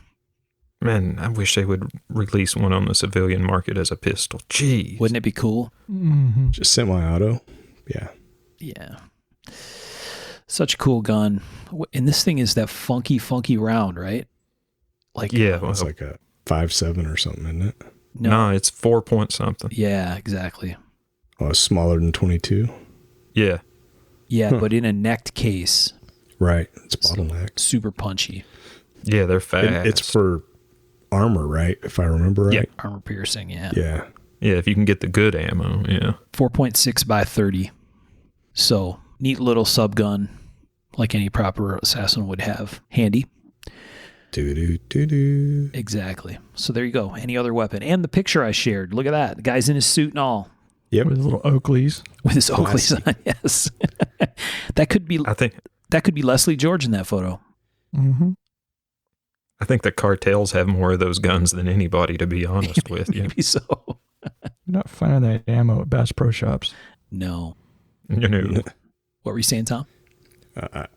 Man, I wish they would release one on the civilian market as a pistol. Jeez, wouldn't it be cool? Mm-hmm. Just semi-auto. Yeah. Yeah. Such a cool gun. And this thing is that funky round, right? Like, yeah, it's like a 5.7 or something, isn't it? No, it's 4 point something. Yeah, exactly. Oh, it's smaller than 22. Yeah. Yeah, but in a necked case. Right. It's bottleneck. Super punchy. Yeah, they're fast. It's for armor, right? If I remember right. Yeah, armor piercing, yeah. Yeah. Yeah, if you can get the good ammo, yeah. 4.6 by 30. So, neat little sub gun, like any proper assassin would have. Handy. Do. Exactly. So there you go. Any other weapon. And the picture I shared. Look at that. The guy's in his suit and all. Yep. With his little Oakleys. With his Oakleys on, yes. That could be Leslie George in that photo. Mm-hmm. I think the cartels have more of those guns than anybody, to be honest with you. Maybe so. You're not finding that ammo at Bass Pro Shops. No. You know. What were you saying, Tom? I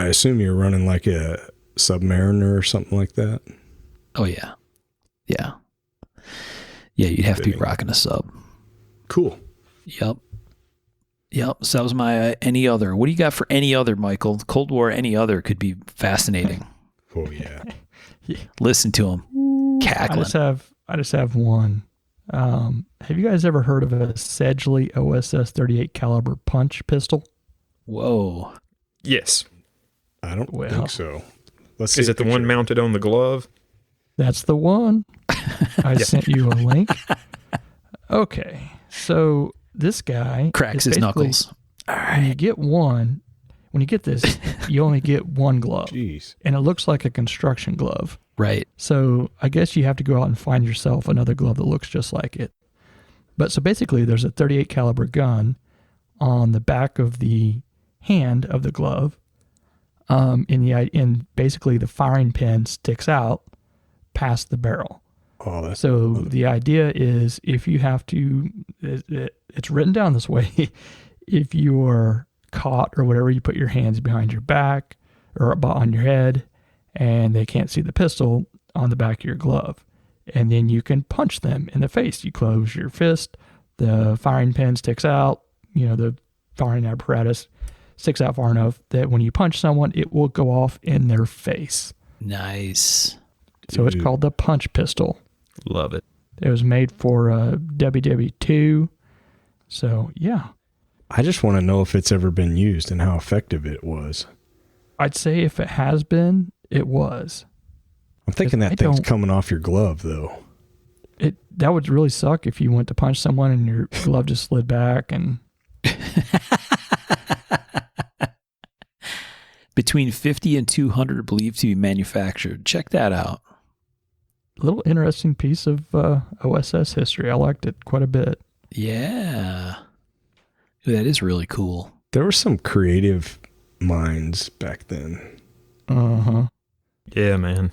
assume you're running like a Submariner or something like that. Oh, yeah. Yeah. Yeah, you'd have to be rocking a sub. Cool. Yep. Yep. So that was my any other. What do you got for any other, Michael? Cold War any other could be fascinating. Oh yeah. Listen to him cackling. I just have one. Have you guys ever heard of a Sedgley OSS 38 caliber punch pistol? Whoa. Yes. I don't think so. Let's see. Is it the one mounted on the glove? That's the one. I sent you a link. Okay. So this guy cracks his knuckles. All right. When you get this, you only get one glove. Jeez. And it looks like a construction glove. Right. So I guess you have to go out and find yourself another glove that looks just like it. But so basically there's a 38 caliber gun on the back of the hand of the glove. And basically the firing pin sticks out past the barrel. Oh, so the idea is if you have to, it's written down this way. If you are caught or whatever, you put your hands behind your back or on your head and they can't see the pistol on the back of your glove. And then you can punch them in the face. You close your fist, the firing pin sticks out, the firing apparatus sticks out far enough that when you punch someone, it will go off in their face. Nice. So it's called the punch pistol. Love it. It was made for WW2. So, yeah. I just want to know if it's ever been used and how effective it was. I'd say if it has been, it was. I'm thinking that thing's coming off your glove, though. That would really suck if you went to punch someone and your glove just slid back and... Between 50 and 200 believed to be manufactured. Check that out. A little interesting piece of OSS history. I liked it quite a bit. Yeah. Ooh, that is really cool. There were some creative minds back then. Uh-huh. Yeah, man.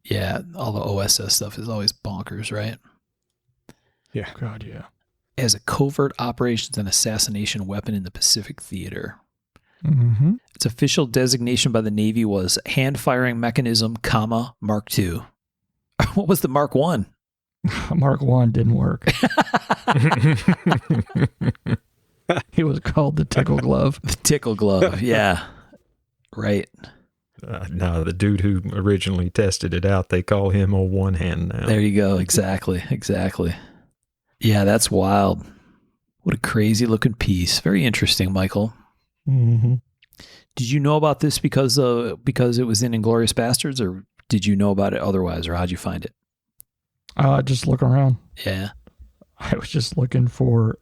Yeah, all the OSS stuff is always bonkers, right? Yeah. God, yeah. As a covert operations and assassination weapon in the Pacific Theater. Mm-hmm. Its official designation by the Navy was hand-firing mechanism, Mark II. What was the Mark I? Mark I didn't work. It was called the tickle glove. The tickle glove, yeah. Right. No, the dude who originally tested it out, they call him old one hand now. There you go. Exactly. Yeah, that's wild. What a crazy looking piece. Very interesting, Michael. Mm-hmm. Did you know about this because it was in Inglourious Bastards, or did you know about it otherwise, or how'd you find it? Just looking around. Yeah. I was just looking for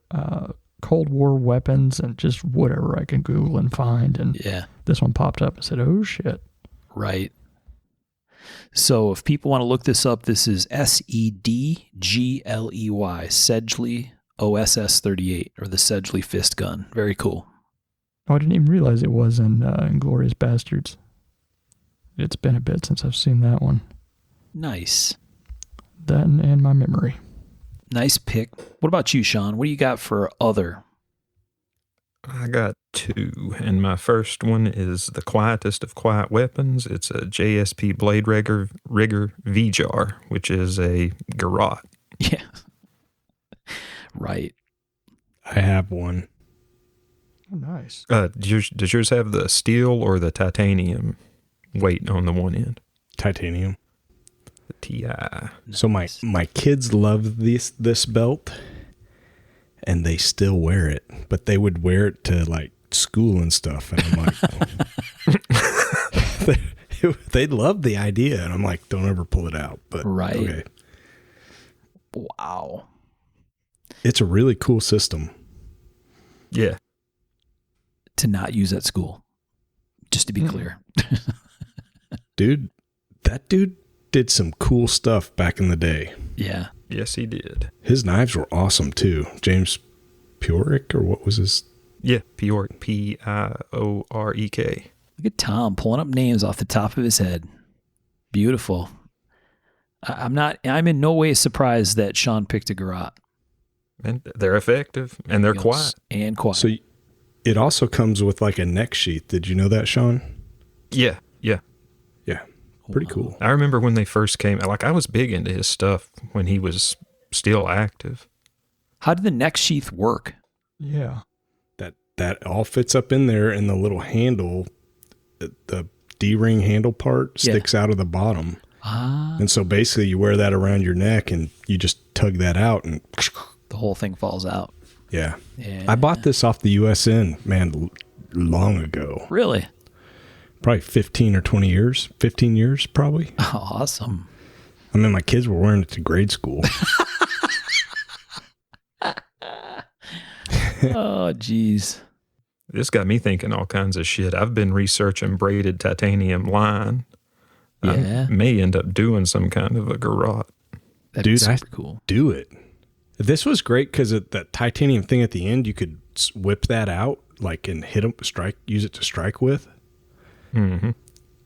Cold War weapons and just whatever I can Google and find. And this one popped up and said, oh, shit. Right. So if people want to look this up, this is Sedgley, Sedgley OSS 38, or the Sedgley fist gun. Very cool. Oh, I didn't even realize it was in Inglourious Bastards. It's been a bit since I've seen that one. Nice. That and my memory. Nice pick. What about you, Sean? What do you got for other? I got two, and my first one is the quietest of quiet weapons. It's a JSP Blade Rigger V-Jar, which is a garrote. Yeah. Right. I have one. Oh, nice. Does yours have the steel or the titanium weight on the one end? Titanium. The TI. So my kids love this belt, and they still wear it, but they would wear it to like school and stuff, and I'm like, they love the idea, and I'm like, don't ever pull it out. But right. Okay. Wow. It's a really cool system. Yeah. To not use at school, just to be clear. That dude did some cool stuff back in the day. Yeah. Yes, he did. His knives were awesome too. James Piorek, or what was his? Yeah, Piorek, Piorek. Look at Tom pulling up names off the top of his head. Beautiful. I'm in no way surprised that Sean picked a garrote. And they're effective, and they're quiet. And quiet. So it also comes with like a neck sheath. Did you know that, Sean? Yeah. Pretty cool. I remember when they first came, like I was big into his stuff when he was still active. How did the neck sheath work? Yeah. that all fits up in there, and the little handle, the D-ring handle part sticks out of the bottom. And so basically you wear that around your neck and you just tug that out and the whole thing falls out. Yeah. I bought this off the USN, man, long ago. Really? Probably 15 or 20 years. 15 years, probably. Oh, awesome. I mean, my kids were wearing it to grade school. Oh, geez. This got me thinking all kinds of shit. I've been researching braided titanium line. Yeah. I may end up doing some kind of a garrote. That'd Dude, be super cool. Do it. This was great because that titanium thing at the end, you could whip that out, like, and hit them, use it to strike with. Mm-hmm.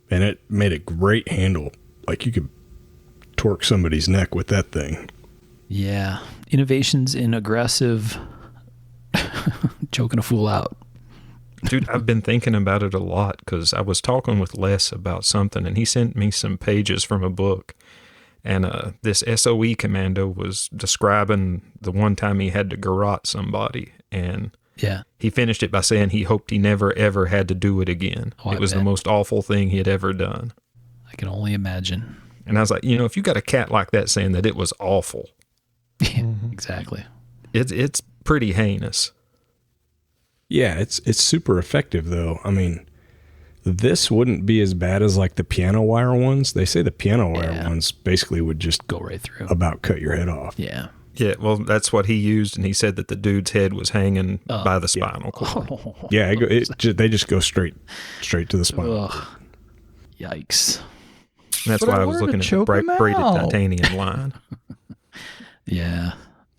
And it made a great handle. Like, you could torque somebody's neck with that thing. Yeah. Innovations in aggressive, choking a fool out. Dude, I've been thinking about it a lot because I was talking with Les about something, and he sent me some pages from a book. And this SOE commando was describing the one time he had to garrote somebody. And he finished it by saying he hoped he never, ever had to do it again. Oh, it was the most awful thing he had ever done. I can only imagine. And I was like, if you got a cat like that saying that it was awful. Yeah, exactly. It's pretty heinous. Yeah, it's super effective, though. I mean, this wouldn't be as bad as, like, the piano wire ones. They say the piano wire ones basically would just go right through. About cut your head off. Yeah. Yeah, well, that's what he used, and he said that the dude's head was hanging by the spinal cord. Yeah, they just go straight to the spinal cord. Yikes. And that's why I was looking at the braided titanium line. Yeah,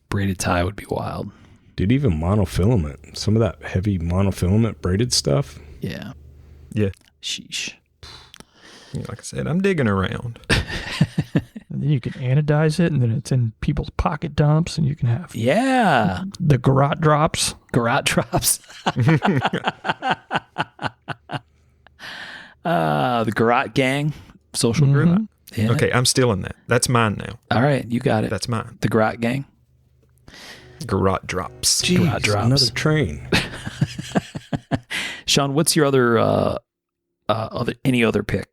braided tie would be wild. Dude, even monofilament. Some of that heavy monofilament braided stuff. Yeah. Yeah. Sheesh. Like I said, I'm digging around. And then you can anodize it, and then it's in people's pocket dumps, and you can have the garrote drops. Garrote drops. The garrote gang social group. Yeah. Okay, I'm stealing that. That's mine now. All right, you got it. That's mine. The garrote gang. Garrote drops. Jeez, garrote drops. Another train. Sean, what's your any other pick?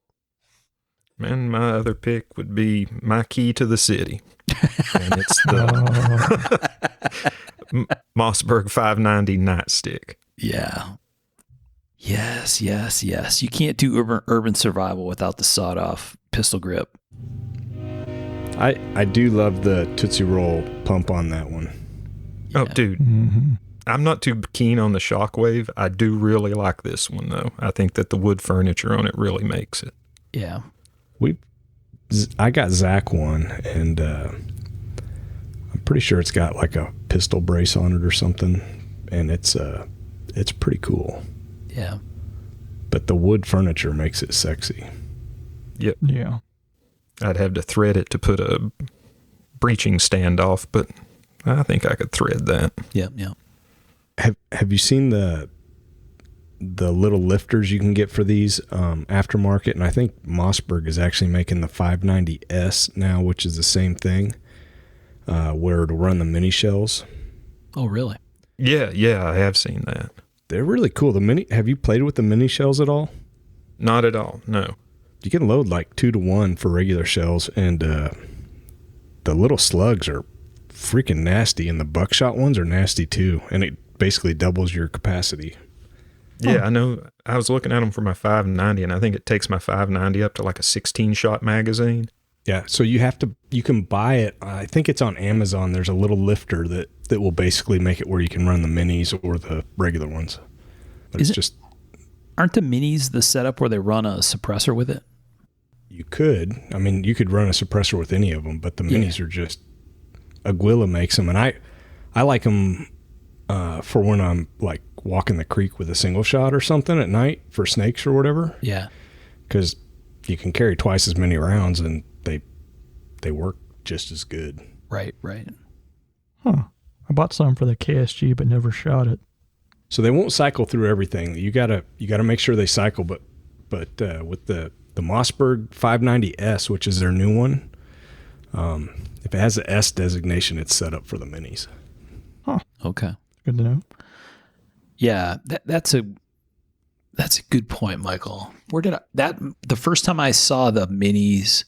Man, my other pick would be my key to the city. And it's the Mossberg 590 nightstick. Yeah. Yes. You can't do urban survival without the sawed-off pistol grip. I do love the Tootsie Roll pump on that one. Yeah. Oh, dude. Mm-hmm. I'm not too keen on the Shockwave. I do really like this one, though. I think that the wood furniture on it really makes it. Yeah. I got Zach one, and I'm pretty sure it's got like a pistol brace on it or something, and it's pretty cool. Yeah. But the wood furniture makes it sexy. Yep. Yeah. I'd have to thread it to put a breaching stand off, but I think I could thread that. Yeah. Have you seen the little lifters you can get for these aftermarket? And I think Mossberg is actually making the 590S now, which is the same thing, where it'll run the mini shells. Oh, really? Yeah, I have seen that. They're really cool. Have you played with the mini shells at all? Not at all, no. You can load like 2-to-1 for regular shells, and the little slugs are freaking nasty, and the buckshot ones are nasty too, and it basically doubles your capacity. Yeah, I know. I was looking at them for my 590, and I think it takes my 590 up to like a 16-shot magazine. Yeah, so you can buy it. I think it's on Amazon. There's a little lifter that will basically make it where you can run the minis or the regular ones. But aren't the minis the setup where they run a suppressor with it? You could. I mean, you could run a suppressor with any of them, but the minis are just, Aguila makes them, and I like them for when I'm like walking the creek with a single shot or something at night for snakes or whatever. Yeah. Because you can carry twice as many rounds and they work just as good. Right. Huh. I bought some for the KSG but never shot it. So they won't cycle through everything. You gotta make sure they cycle, but with the Mossberg 590S, which is their new one, if it has the S designation, it's set up for the minis. Huh. Okay. Good to know. Yeah, that's a good point, Michael. The first time I saw the minis,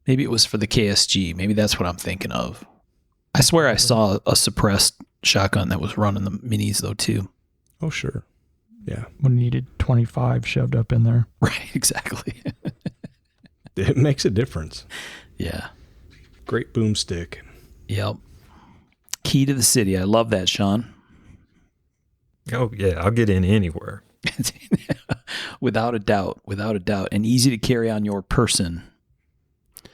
maybe it was for the KSG. Maybe that's what I'm thinking of. I swear I saw a suppressed shotgun that was running the minis though too. Oh, sure. Yeah. When you needed 25 shoved up in there. Right, exactly. It makes a difference. Yeah. Great boomstick. Yep. Key to the city. I love that, Sean. Oh, yeah. I'll get in anywhere. Without a doubt. And easy to carry on your person.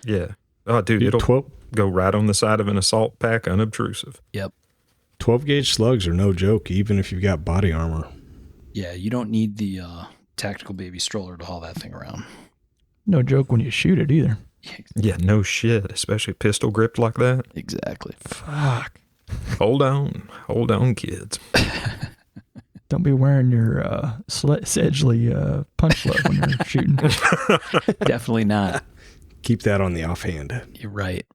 Yeah. Oh, dude, it'll go right on the side of an assault pack, unobtrusive. Yep. 12 gauge slugs are no joke, even if you've got body armor. Yeah, you don't need the tactical baby stroller to haul that thing around. No joke when you shoot it either. Yeah, no shit, especially pistol gripped like that. Exactly. Fuck. Hold on, kids. Don't be wearing your Sedgley punch glove when you're shooting. Definitely not. Keep that on the offhand. You're right.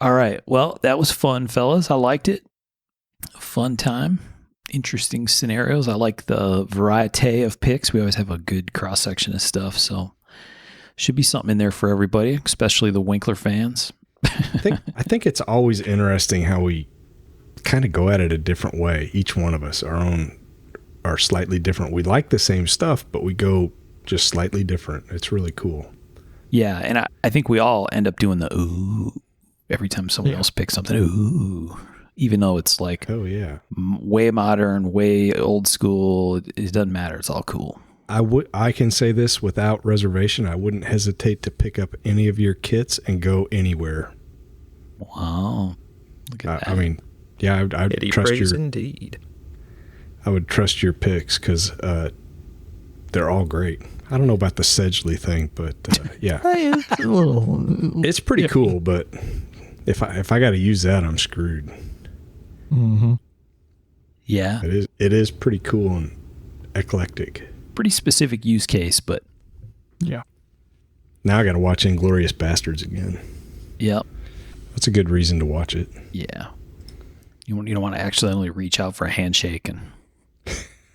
All right. Well, that was fun, fellas. I liked it. Fun time. Interesting scenarios. I like the variety of picks. We always have a good cross-section of stuff, so should be something in there for everybody, especially the Winkler fans. I think it's always interesting how we kind of go at it a different way. Each one of us, are slightly different. We like the same stuff, but we go just slightly different. It's really cool. Yeah, and I think we all end up doing the ooh every time someone else picks something. Ooh, even though it's like way modern, way old school. It doesn't matter. It's all cool. I can say this without reservation. I wouldn't hesitate to pick up any of your kits and go anywhere. Wow, look at that. I mean, yeah, I'd trust your. Indeed. I would trust your picks because they're all great. I don't know about the Sedgley thing, but yeah, It's a little. it's pretty cool. But if I got to use that, I'm screwed. Mm-hmm. Yeah, It is pretty cool and eclectic. pretty specific use case, but Yeah. Now I got to watch Inglourious Bastards again. yep, That's a good reason to watch it. yeah. You don't want to accidentally reach out for a handshake and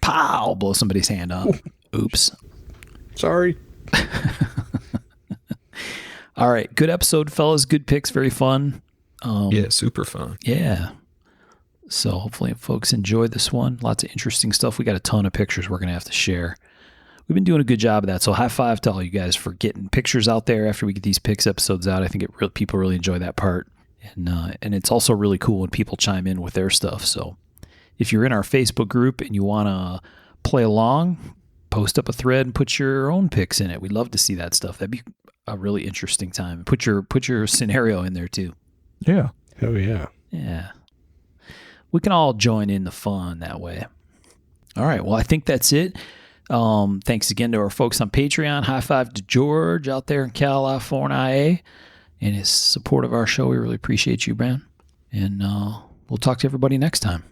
pow, blow somebody's hand off. Oops. Sorry. All right, good episode, fellas. Good picks, very fun. Yeah, super fun. Yeah. So hopefully folks enjoy this one. Lots of interesting stuff. We got a ton of pictures we're going to have to share. We've been doing a good job of that. So high five to all you guys for getting pictures out there after we get these picks episodes out. I think people really enjoy that part. And it's also really cool when people chime in with their stuff. So if you're in our Facebook group and you want to play along, post up a thread and put your own picks in it. We'd love to see that stuff. That'd be a really interesting time. Put your scenario in there too. Yeah. Oh yeah. Yeah. We can all join in the fun that way. All right. Well, I think that's it. Thanks again to our folks on Patreon. High five to George out there in California and his support of our show. We really appreciate you, man. And we'll talk to everybody next time.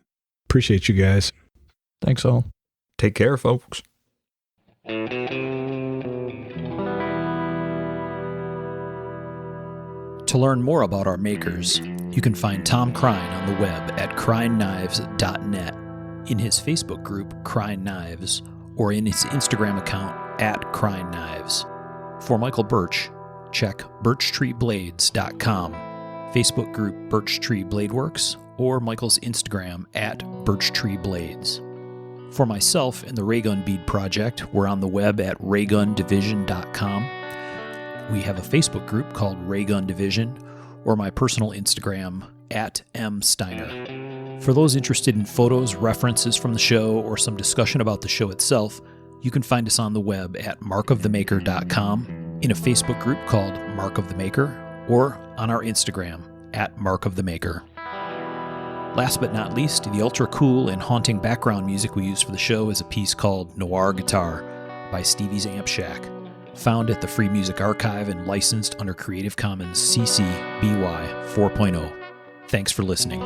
Appreciate you guys. Thanks all. Take care, folks. To learn more about our makers, you can find Tom Crine on the web at crineknives.net, in his Facebook group, Crine Knives, or in his Instagram account, at Crine Knives. For Michael Birch, check birchtreeblades.com, Facebook group Birch Tree Blade Works, or Michael's Instagram at birchtreeblades. For myself and the Raygun Bead Project, we're on the web at raygundivision.com. We have a Facebook group called Raygun Division, or my personal Instagram, at msteiner. For those interested in photos, references from the show, or some discussion about the show itself, you can find us on the web at markofthemaker.com, in a Facebook group called Mark of the Maker, or on our Instagram, at Mark of the Maker. Last but not least, the ultra cool and haunting background music we use for the show is a piece called Noir Guitar by Stevie's Amp Shack, found at the Free Music Archive and licensed under Creative Commons CC BY 4.0. Thanks for listening.